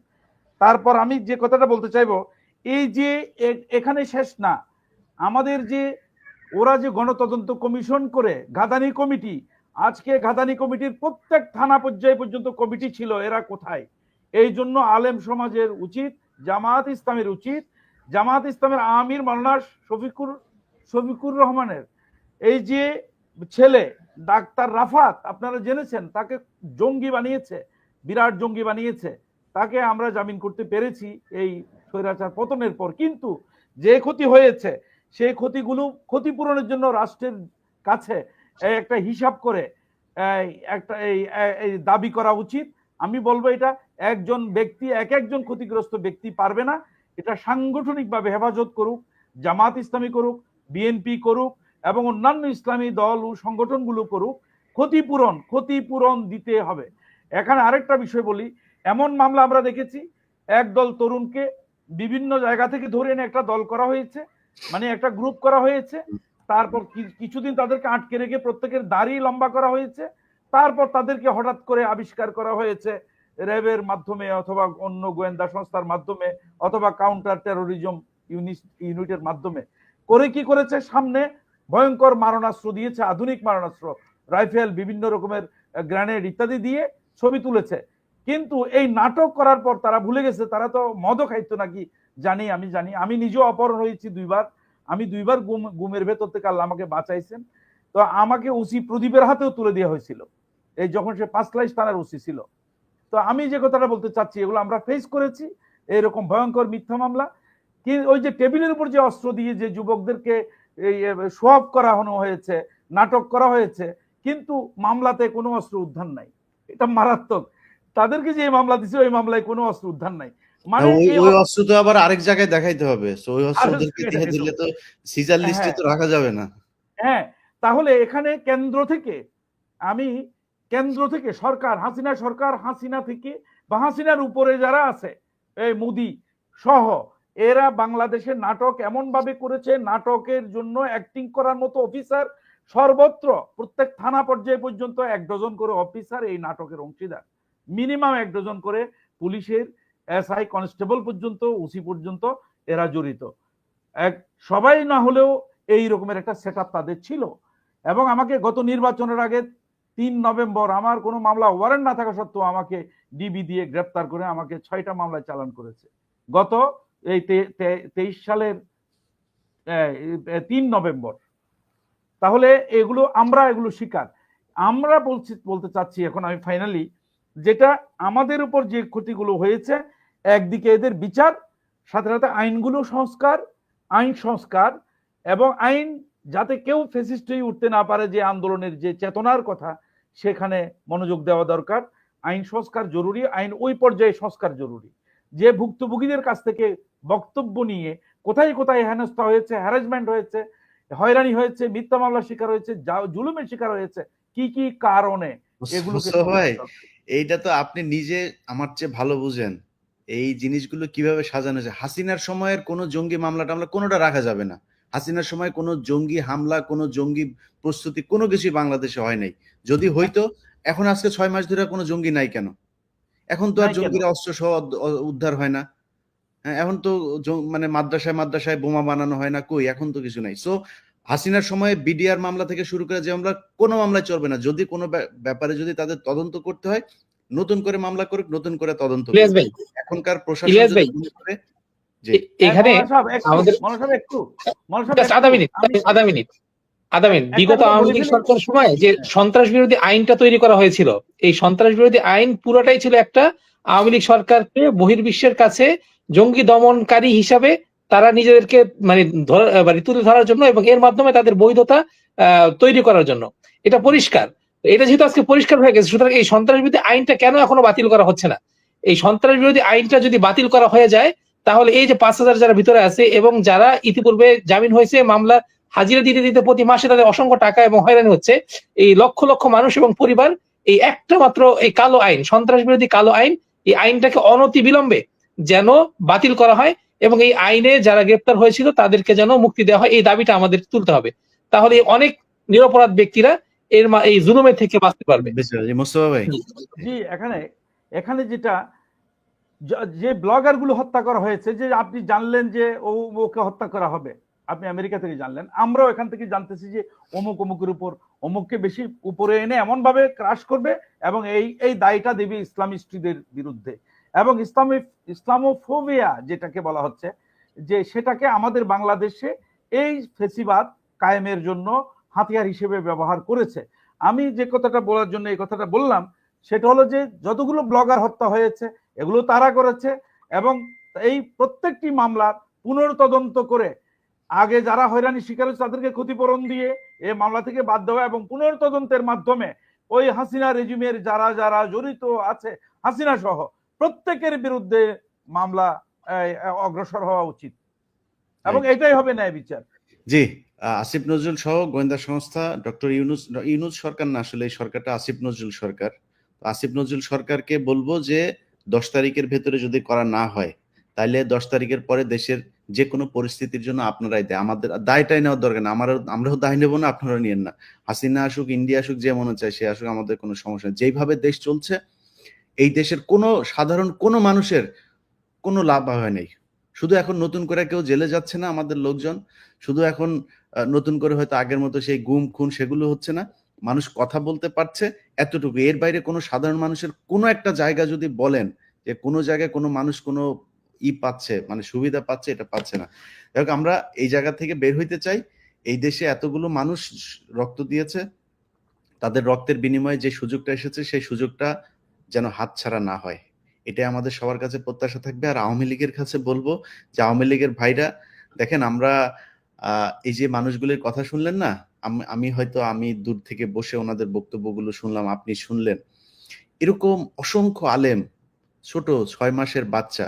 তারপর আমি যে কথাটা বলতে চাইবো, এই যে এখানে শেষ না, আমাদের যে ওরা যে গণতদন্ত কমিশন করে ঘাদানি কমিটি, আজকে ঘাদানি কমিটির প্রত্যেক থানা পর্যায়ে পর্যন্ত কমিটি ছিল, এরা কোথায়? এই জন্য আলেম সমাজের উচিত, জামাত ইসলামের উচিত, জামাত ইসলামের আমির মাওলানা শফিকুর রহমানের এই যে ছেলে ডাক্তার রাফাত, আপনারা জেনেছেন তাকে জঙ্গি বানিয়েছে, বিরাট জঙ্গি বানিয়েছে, তাকে আমরা জামিন করতে পেরেছি এই স্বৈরাচার পতনের পর। কিন্তু যে ক্ষতি হয়েছে সেই ক্ষতিপূরণের জন্য রাষ্ট্রের কাছে একটা হিসাব করে একটা এই দাবি করা উচিত। আমি বলবো এটা একজন ব্যক্তি, একজন ক্ষতিগ্রস্ত ব্যক্তি পারবে না, এটা সাংগঠনিকভাবে হেফাজত করুক, জামাত ইসলামী করুক, বিএনপি করুক এবং অন্যান্য ইসলামী দল ও সংগঠনগুলো করুক, ক্ষতিপূরণ দিতে হবে। এখানে আরেকটা বিষয় বলি, এমন মামলা আমরা দেখেছি, একদল তরুণকে বিভিন্ন জায়গা থেকে ধরে এনে একটা দল করা হয়েছে, মানে একটা গ্রুপ করা হয়েছে। তারপর কিছুদিন তাদেরকে আটকে রেখে প্রত্যেকের দাড়ি লম্বা করা হয়েছে। তারপর তাদেরকে হঠাৎ করে আবিষ্কার করা হয়েছে র্যাবের মাধ্যমে অথবা অন্য গোয়েন্দা সংস্থার মাধ্যমে অথবা কাউন্টার টেরোরিজম ইউনিটের মাধ্যমে করে কি করেছে, সামনে ভয়ঙ্কর মারণাস্ত্র দিয়েছে, আধুনিক মারণাস্ত্র, রাইফেল, বিভিন্ন রকমের গ্রেনেড ইত্যাদি দিয়ে ছবি তুলেছে। কিন্তু এই নাটক করার পর তারা ভুলে গেছে তারা তো মদও খাইতো নাকি আমি জানি। আমি নিজেও অপহরণ হয়েছি 2 বার, আমি 2 বার গুমের ভেতর থেকে আল্লাহ আমাকে বাঁচাইছেন। তো আমাকে ওসি প্রদীপের হাতেও তুলে দেওয়া হয়েছিল, এই যখন সে 5 লাইশ থানার ওসি ছিল। তো আমি যে কথাটা বলতে চাচ্ছি, এগুলো আমরা ফেস করেছি, এইরকম ভয়ঙ্কর মিথ্যা মামলা। কি ওই যে টেবিলের উপর যে অস্ত্র দিয়ে যে যুবকদেরকে শো অফ করা হয়েছে, নাটক করা হয়েছে, কিন্তু মামলাতে কোনো অস্ত্র উদ্ধার নাই, এটা মারাত্মক। তাদেরকে যে মামলা দিছে ওই মামলায় কোনো অস্ত্র উদ্ধার নাই। মানে ওই এই ওই অস্ত্র তো আবার আরেক জায়গায় দেখাইতে হবে, তো ওই অস্ত্র আরো ওদেরকে দিয়ে দেখাইতে দিলে হবে। তো সিজার লিস্টে হ্যাঁ তো রাখা যাবে না। হ্যাঁ, তাহলে এখানে কেন্দ্র থেকে আমি সরকার, হাসিনা সরকার, হাসিনা থেকে বা হাসিনার উপরে যারা আছে, এই মোদি সহ, এরা বাংলাদেশের নাটক এমন ভাবে করেছে, নাটকের জন্য অ্যাক্টিং করার মতো অফিসার সর্বত্র, প্রত্যেক থানা পর্যায়ে পর্যন্ত 1 ডজন করে অফিসার এই নাটকের অংশীদার, মিনিমাম 1 ডজন করে পুলিশের এসআই কনস্টেবল পর্যন্ত, ওসি পর্যন্ত এরা জড়িত। এক সবাই না হলেও এই রকমের একটা সেটআপ তাদের ছিল। এবং আমাকে গত নির্বাচনের আগে 3 নভেম্বর আমার কোনো মামলা ওয়ারেন্ট না থাকা সত্ত্বেও আমাকে ডিবি দিয়ে গ্রেপ্তার করে আমাকে 6টা মামলায় চালান করেছে গত এই 23 সালের 3 নভেম্বর। তাহলে এগুলো শিকার। আমরা বলতে চাচ্ছি এখন আমি ফাইনালি, যেটা আমাদের উপর যে ক্ষতিগুলো হয়েছে, একদিকে এদের বিচার, সাথে সাথে আইনগুলো সংস্কার, আইন সংস্কার, এবং আইন যাতে কেউ ফেসিস্ট হয়ে উঠতে না পারে, যে আন্দোলনের যে চেতনার কথা সেখানে মনোযোগ দেওয়া দরকার। আইন সংস্কার জরুরি, আইন ওই পর্যায়ে সংস্কার জরুরি যে ভুক্তভোগীদের কাছ থেকে বক্তব্য নিয়ে কোথায় কোথায় হেনস্থা হয়েছে, হ্যারাসমেন্ট হয়েছে, হয়রানি হয়েছে, মিথ্যা মামলার শিকার হয়েছে, জুলুমের শিকার হয়েছে, কি কি কারণে, এগুলোকে মুস্তফা ভাই, সংস্কার দরকার। এইটা তো আপনি নিজে আমার চেয়ে ভালো বুঝেন এই জিনিসগুলো কিভাবে সাজানো হয়েছে। হাসিনার সময়ের কোনো জঙ্গি মামলা টামলা কোনোটা রাখা যাবে না। হাসিনার সময় কোনো জঙ্গি হামলা, কোনো জঙ্গি প্রস্তুতি কোনো কিছুই বাংলাদেশে হয় নাই। যদি হইতো, এখন আজকে 6 মাস ধরে কোনো জঙ্গি নাই কেন? এখন তো আর নাই কেন? জঙ্গিরা অস্ত্র সহ উদ্ধার হয় না। হ্যাঁ, এখন তো মানে মাদ্রাসায় মাদ্রাসায় বোমা বানানো হয় না, কই এখন তো কিছু নাই। সো হাসিনার সময় বিডিআর মামলা থেকে শুরু করে যে মামলা, কোনো মামলায় চলবে না। যদি কোনো ব্যাপারে যদি তাদের তদন্ত করতে হয়, নতুন করে মামলা করুক, নতুন করে তদন্ত ইলিয়াস করুক। ভাই, এখনকার প্রশাসন ইলিয়াস যদি ভাই, মনে করে জি এখানে মৌলানা সাহেব একটু, আমাদের মৌলানা সাহেব একটু, মৌলানা সাহেব জাস্ট আধা একটু, মিনিট, আমি আধা মিনিট, আধা মিনিট। একটা বিগত কথা আওয়ামী বলে লীগ ফেলি। সরকারের সময় যে সন্ত্রাস বিরোধী আইনটা তৈরি করা হয়েছিল, এই সন্ত্রাস বিরোধী আইন পুরোটাই ছিল একটা আওয়ামী লীগ সরকারকে বহির্বিশ্বের কাছে জঙ্গি দমনকারী হিসাবে তারা নিজেদেরকে মানে তুলে ধরার জন্য, এবং এর মাধ্যমে তাদের বৈধতা তৈরি করার জন্য। এটা পরিষ্কার। এটা যেহেতু আজকে পরিষ্কার হয়ে গেছে, সুতরাং এই সন্ত্রাস বিরোধী আইনটা কেন এখনো বাতিল করা হচ্ছে না? এই সন্ত্রাস বিরোধী আইনটা যদি বাতিল করা হয়ে যায়, তাহলে এই যে 5,000 যারা ভিতরে আছে এবং যারা ইতিপূর্বে জামিন হয়েছে, মামলা হাজিরা দিতে দিতে প্রতি মাসে তাদের অসংখ্য টাকা এবং হয়রানি হচ্ছে, এই লক্ষ লক্ষ মানুষ এবং পরিবার এই একটা মাত্র এই কালো আইন, সন্ত্রাস বিরোধী কালো আইন, এই আইনটাকে অনতি বিলম্বে যেন বাতিল করা হয়, এবং এই আইনে যারা গ্রেপ্তার হয়েছিল তাদেরকে যেন মুক্তি দেওয়া হয়, এই দাবিটা আমাদের তুলতে হবে। তাহলে অনেক নিরপরাধ ব্যক্তিরা এই জুলুমের থেকে বাঁচতে পারবে। মোস্তফা ভাই, জি, এখানে যেটা, যে ব্লগার গুলো হত্যা করা হয়েছে, যে আপনি জানলেন যে ওকে হত্যা করা হবে, আপনি আমেরিকা থেকে জানলেন, আমরাও এখান থেকে জানতেছি যে অমুক অমুকের উপর, অমুককে বেশি উপরে এনে এমন ভাবে ক্রাশ করবে এবং এই দায়টা দেবে ইসলামিস্টদের বিরুদ্ধে। এবং ইসলামোফোবিয়া যেটাকে বলা হচ্ছে, যে সেটাকে আমাদের বাংলাদেশে এই ফেসিবাদ কায়েমের জন্য হাতিয়ার হিসেবে ব্যবহার করেছে। আমি যে কথাটা বলার জন্য এই কথাটা বললাম, সেটা হলো যে যতগুলো ব্লগার হত্যা হয়েছে এগুলো তারা করেছে, এবং এই প্রত্যেকটি মামলার পুনর্তদন্ত করে আগে যারা হয়রানি শিকার হয়েছে তাদেরকে ক্ষতিপূরণ দিয়ে এই মামলা থেকে বাদ দেওয়া, এবং পুনর্তদন্তের মাধ্যমে ওই হাসিনা রেজিমের যারা যারা জড়িত আছে, হাসিনা সহ প্রত্যেকের বিরুদ্ধে মামলা অগ্রসর হওয়া উচিত, এবং এটাই হবে ন্যায় বিচার। জি, আসিফ নজরুল সহ গোয়েন্দা সংস্থা ডক্টর ইউনূস সরকার না, আসলে এই সরকারটা আসিফ নজরুল সরকার। আসিফ নজরুল সরকারকে বলবো যে 10 তারিখের ভেতরে যদি করা না হয়, তাহলে 10 তারিখের পরে দেশের যে কোনো পরিস্থিতির জন্য আপনারাই দেয়, আমাদের দায়টাই নেওয়ার দরকার না। আমরাও দায় নেবো না, আপনারা নিয়েন না। হাসিনা আসুক, ইন্ডিয়া আসুক, যে মনে চায় সে আসুক, আমাদের কোনো সমস্যা নেই। যেইভাবে দেশ চলছে, এই দেশের কোনো সাধারণ কোনো মানুষের কোনো লাভ হয় নাই। শুধু এখন নতুন করে কেউ জেলে যাচ্ছে না আমাদের লোকজন, শুধু এখন নতুন করে হয়তো আগের মতো সেই গুম খুন সেগুলো হচ্ছে না, মানুষ কথা বলতে পারছে, এতটুকু। এর বাইরে কোনো সাধারণ মানুষের কোনো একটা জায়গা যদি বলেন যে কোনো জায়গায় কোনো মানুষ কোনো পাচ্ছে, মানে সুবিধা পাচ্ছে, এটা পাচ্ছে না। যাই হোক, আমরা এই জায়গা থেকে বের হইতে চাই। এই দেশে এতগুলো মানুষ রক্ত দিয়েছে, তাদের রক্তের বিনিময়ে যে সুযোগটা এসেছে সেই সুযোগটা যেন হাতছাড়া না হয়, এটাই আমাদের সবার কাছে প্রত্যাশা থাকবে। আর আওয়ামী লীগের কাছে বলবো যে আওয়ামী লীগের ভাইরা দেখেন, আমরা এই যে মানুষগুলির কথা শুনলেন না, আমি দূর থেকে বসে ওনাদের বক্তব্যগুলো শুনলাম, আপনি শুনলেন, এরকম অসংখ্য আলেম, ছোট 6 মাসের বাচ্চা,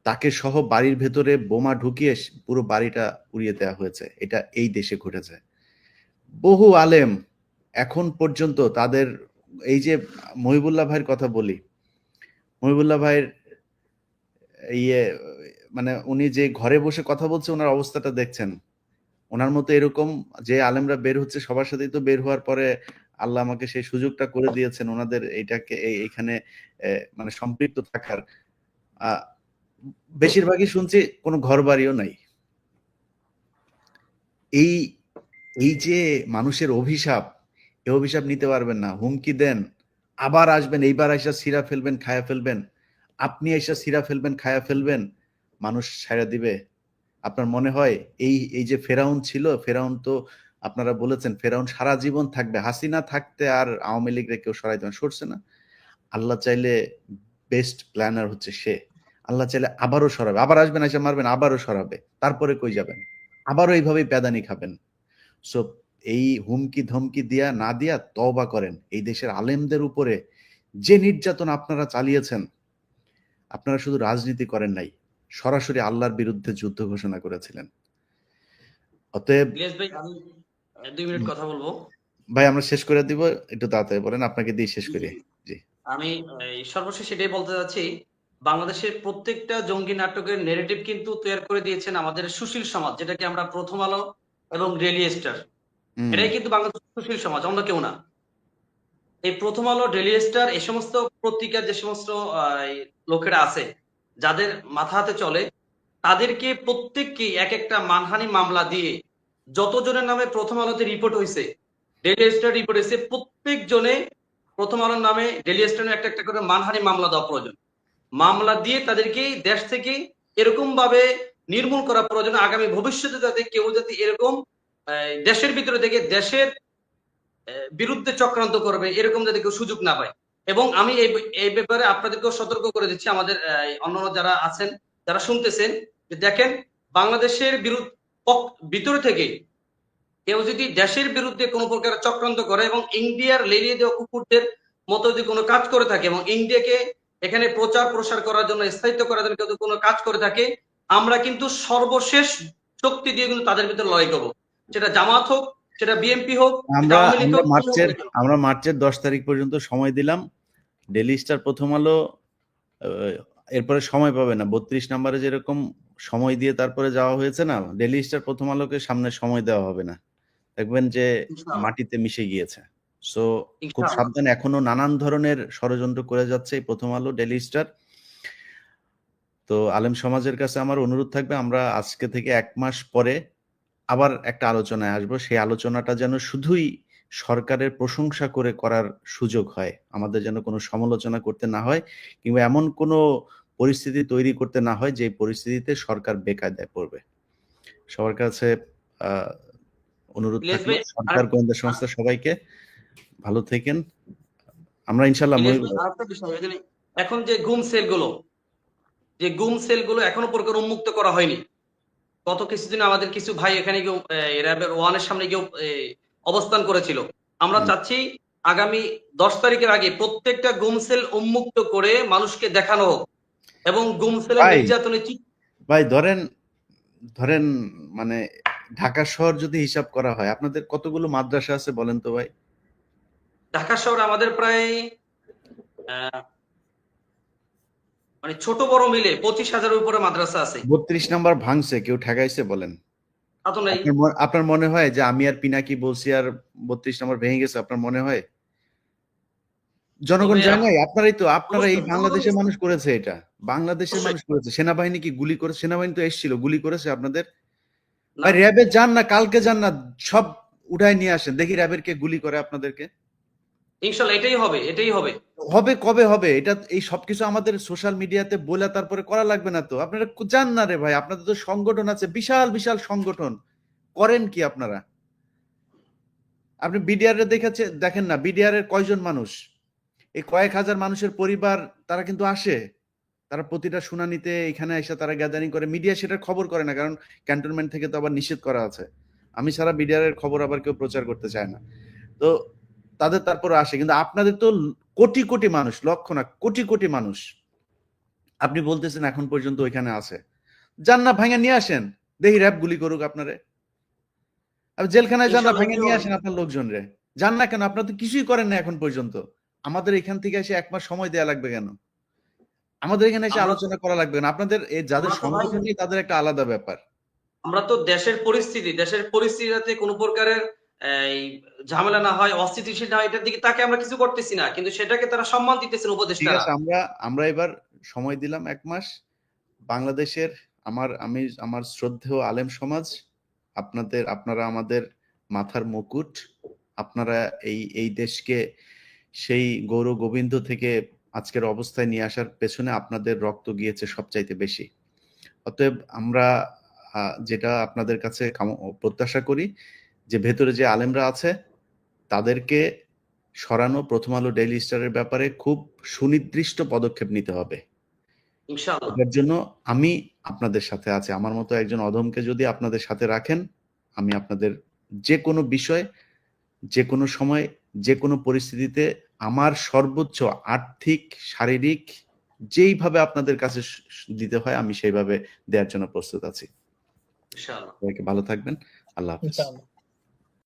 তাকে সহ বাড়ির ভেতরে বোমা ঢুকিয়ে পুরো বাড়িটা উড়িয়ে দেওয়া হয়েছে। এটা এই দেশে ঘটেছে। বহু আলেম এখন পর্যন্ত তাদের, এই যে মহিবুল্লাহ ভাইয়ের কথা বলি, মহিবুল্লাহ ভাইয়ের ইয়ে মানে উনি যে ঘরে বসে কথা বলছে, ওনার অবস্থাটা দেখছেন। ওনার মতো এরকম যে আলেমরা বের হচ্ছে সবার সাথেই তো বের হওয়ার পরে আল্লাহ আমাকে সেই সুযোগটা করে দিয়েছেন ওনাদের এইটাকে এইখানে মানে সম্পৃক্ত থাকার। বেশিরভাগই শুনছি কোনো ঘর বাড়িও নাই। এই এই যে মানুষের অভিশাপ, এই অভিশাপ নিতে পারবেন না। হুমকি দেন, আবার আসবেন, এইবার আইসা সিরা ফেলবেন, খায়া ফেলবেন। আপনি আইসা সিরা ফেলবেন, খায়া ফেলবেন, মানুষ ছাইড়া দিবে? আপনার মনে হয় এই এই যে ফেরাউন ছিল, ফেরাউন তো আপনারা বলেছেন ফেরাউন সারা জীবন থাকবে, হাসিনা থাকতে আর আওয়ামী লীগরে কেউ সরাইতে পারে, সরছে না। আল্লাহ চাইলে বেস্ট প্ল্যানার হচ্ছে সে। আল্লাহ চাইলে আবারও সরাবে, আবার আসবেন, এসে মারবেন, আবারও সরাবে, তারপরে কই যাবেন? আবারও এইভাবেই প্যাদানি খাবেন। সো এই হুমকি ধমকি দিয়া না দিয়া তওবা করেন। এই দেশের আলেমদের উপরে যে নির্যাতন আপনারা চালিয়েছেন, আপনারা শুধু রাজনীতি করেন নাই, সরাসরি আল্লাহর বিরুদ্ধে যুদ্ধ ঘোষণা করেছিলেন। অতএব ইলিয়াস ভাই, আমি 2 মিনিট কথা বলবো। ভাই আমরা শেষ করে দিব, একটু তাড়াতাড়ি বলেন, আপনাকে দিয়ে শেষ করি। জি, আমি সর্বশেষ এটাই বলতে চাচ্ছি, বাংলাদেশের প্রত্যেকটা জঙ্গি নাটকের নেরেটিভ কিন্তু তৈরি করে দিয়েছেন আমাদের সুশীল সমাজ, যেটাকে আমরা প্রথম আলো এবং ডেইলি স্টার, এটাই কিন্তু বাংলাদেশের সুশীল সমাজ, অন্য কেউ না। এই প্রথম আলো, ডেইলি স্টার, এই সমস্ত পত্রিকার যে সমস্ত লোকেরা আছে যাদের মাথা হাতে চলে, তাদেরকে প্রত্যেককে এক একটা মানহানি মামলা দিয়ে, যতজনের নামে প্রথম আলোতে রিপোর্ট হয়েছে, ডেইলি স্টার রিপোর্ট হয়েছে, প্রত্যেক জনে প্রথম আলোর নামে ডেইলি স্টার একটা একটা করে মানহানি মামলা দেওয়া প্রয়োজন। মামলা দিয়ে তাদেরকে দেশ থেকে এরকম ভাবে নির্মূল করা প্রয়োজন, আগামী ভবিষ্যতে যাতে কেউ যাতে এরকম দেশের ভিতরে থেকে দেশের বিরুদ্ধে চক্রান্ত করবে এরকম যাতে কেউ সুযোগ না পায়। এবং আমি এই ব্যাপারে আপনাদেরকেও সতর্ক করে দিচ্ছি, আমাদের অন্যান্য যারা আছেন, যারা শুনতেছেন, যে দেখেন, বাংলাদেশের ভিতরে থেকে কেউ যদি দেশের বিরুদ্ধে কোনো প্রকার চক্রান্ত করে এবং ইন্ডিয়ার লেলিয়ে দেওয়া কুকুরদের মতো যদি কোনো কাজ করে থাকে এবং ইন্ডিয়াকে এখানে প্রচার প্রসার করার জন্য, স্থায়িত্ব করার জন্য কেউ কোনো কাজ করে থাকে, আমরা কিন্তু সর্বশেষ শক্তি দিয়ে কিন্তু তাদের ভিতরে লড়াই করবো। সেটা জামাত হোক, সেটা বিএনপি হোক, সেটা আওয়ামী লীগ হোক। আমরা মার্চের 10 তারিখ পর্যন্ত সময় দিলাম। ডেইলি স্টার, প্রথম আলো এরপরে সময় পাবে না। 32 নম্বরে যেরকম সময় দিয়ে তারপরে যাওয়া হয়েছে না, ডেইলি স্টার, প্রথম আলোকে সামনে সময় দেওয়া হবে না, দেখবেন যে মাটিতে মিশে গিয়েছে। সো খুব সাবধান, এখনো নানান ধরনের ষড়যন্ত্র করে যাচ্ছে এই প্রথম আলো, ডেইলি স্টার। তো আলেম সমাজের কাছে আমার অনুরোধ থাকবে, আমরা আজকে থেকে 1 মাস পরে আবার একটা আলোচনায় আসবো। সেই আলোচনাটা যেন শুধুই সরকারের প্রশংসা করে করার সুযোগ হয়, আমাদের যেন কোনো সমালোচনা করতে না হয়, কিংবা এমন কোনো পরিস্থিতি তৈরি করতে না হয় যে পরিস্থিতিতে সরকার বেকায়দায় পড়বে। সবার কাছে অনুরোধ থাকলো, সরকার, গোয়েন্দা সংস্থা, সবাইকে ভালো থাকেন। আমরা ইনশাআল্লাহ এখন যে গুম সেলগুলো এখনো প্রকার উন্মুক্ত করা হয়নি। গত কিছুদিন আমাদের কিছু ভাই এখানে গিয়ে র্যাবের 1-এর সামনে গিয়ে অবস্থান করেছিল। আমরা চাচ্ছি আগামী 10 তারিখের আগে প্রত্যেকটা গুম সেল উন্মুক্ত করে মানুষকে দেখানো হোক এবং গুম সেলের নির্যাতনে। ভাই ধরেন মানে ঢাকা শহর যদি হিসাব করা হয়, আপনাদের কতগুলো মাদ্রাসা আছে বলেন তো ভাই? ঢাকা শহরে আমাদের প্রায় মানে ছোট বড় মিলে 25,000-এর উপরে মাদ্রাসা আছে। 32 নাম্বার ভাঙছে, কেউ ঠেকাইছে বলেন? আপনার মনে হয় যে আমি আর পিনাকি বলছি আর 32 নাম্বার ভেঙে গেছে? আপনার মনে হয়? জনগণ জানে নাই? আপনারা এই বাংলাদেশের মানুষ করেছে এটা, বাংলাদেশের মানুষ করেছে। সেনাবাহিনী কি গুলি করে? সেনাবাহিনী তো এসেছিল, গুলি করেছে আপনাদের? ভাই র্যাবে যান না, কালকে যান না, সব উঠায় নিয়ে আসেন, দেখি র্যাবের কে গুলি করে আপনাদেরকে। ইনশাআল্লাহ এটাই হবে। কবে হবে এটা? এই সবকিছু আমাদের সোশ্যাল মিডিয়াতে বলে তারপরে করা লাগবে না তো? আপনারা যান না রে ভাই, আপনাদের তো সংগঠন আছে, বিশাল বিশাল সংগঠন, করেন কি আপনারা? আপনি বিডিআর দেখেন না, বিডিআর এর কয়জন মানুষ? এই কয়েক হাজার মানুষের পরিবার, তারা কিন্তু আসে, তারা প্রতিটা শুনানিতে এখানে এসে তারা গ্যাদারিং করে। মিডিয়া সেটার খবর করে না, কারণ ক্যান্টনমেন্ট থেকে তো আবার নিষেধ করা আছে। আমি ছাড়া বিডিআর এর খবর আবার কেউ প্রচার করতে চায় না, তো তাদের তারপরে আসে। কিন্তু আপনাদের তো কোটি কোটি মানুষ, লক্ষ না কোটি কোটি মানুষ, আপনি বলতেছেন এখন পর্যন্ত ওইখানে আছে, যান না ভাঙা নিয়ে আসেন, দেখি র্যাব গুলি করুক আপনারে। আপনি জেলখানায় যান না, ইনশাআল্লাহ ভাঙা নিয়ে আসেন আপনার লোকজন রে। যান না কেন? আপনার তো কিছুই করেন না এখন পর্যন্ত। আমাদের এখান থেকে এসে 1 মাস সময় দেয়া লাগবে কেন? আমাদের এখানে এসে আমরা আলোচনা করা লাগবে কেন? আপনাদের যাদের আমরা তো ভাই সংগঠন নেই তাদের একটা আলাদা ব্যাপার। আমরা তো দেশের পরিস্থিতি যাতে কোনো প্রকারের এই ঝামেলা না হয়, অস্থিতিশীল না হয়, এটার দিকে তাকে আমরা কিছু করতেছি না, কিন্তু সেটাকে তারা সম্মান দিতেছেন ঠিক উপদেষ্টারা। আছে, আমরা এবার সময় দিলাম 1 মাস। বাংলাদেশের আমার শ্রদ্ধেয় আলেম সমাজ, আপনারা আমাদের মাথার মুকুট। আপনারা এই দেশকে সেই গৌর গোবিন্দ থেকে আজকের অবস্থায় নিয়ে আসার পেছনে আপনাদের রক্ত গিয়েছে সবচাইতে বেশি। অতএব আমরা যেটা আপনাদের কাছে প্রত্যাশা করি যে ভেতরে যে আলেমরা আছে তাদেরকে সরানো, প্রথম আলো ডেইলি স্টারের ব্যাপারে খুব সুনির্দিষ্ট পদক্ষেপ নিতে হবে। ইনশাআল্লাহ। এটার জন্য আমি আপনাদের সাথে আছি। আমার মতো একজন অধমকে যদি আপনাদের সাথে রাখেন, আমি আপনাদের যে কোনো বিষয়, যে কোনো সময়, যে কোনো পরিস্থিতিতে আমার সর্বোচ্চ আর্থিক, শারীরিক যেইভাবে আপনাদের কাছে দিতে হয় আমি সেইভাবে দেওয়ার জন্য প্রস্তুত আছি। ইনশাআল্লাহ। সবাইকে ভালো থাকবেন। আল্লাহ হাফেজ। ইনশাআল্লাহ।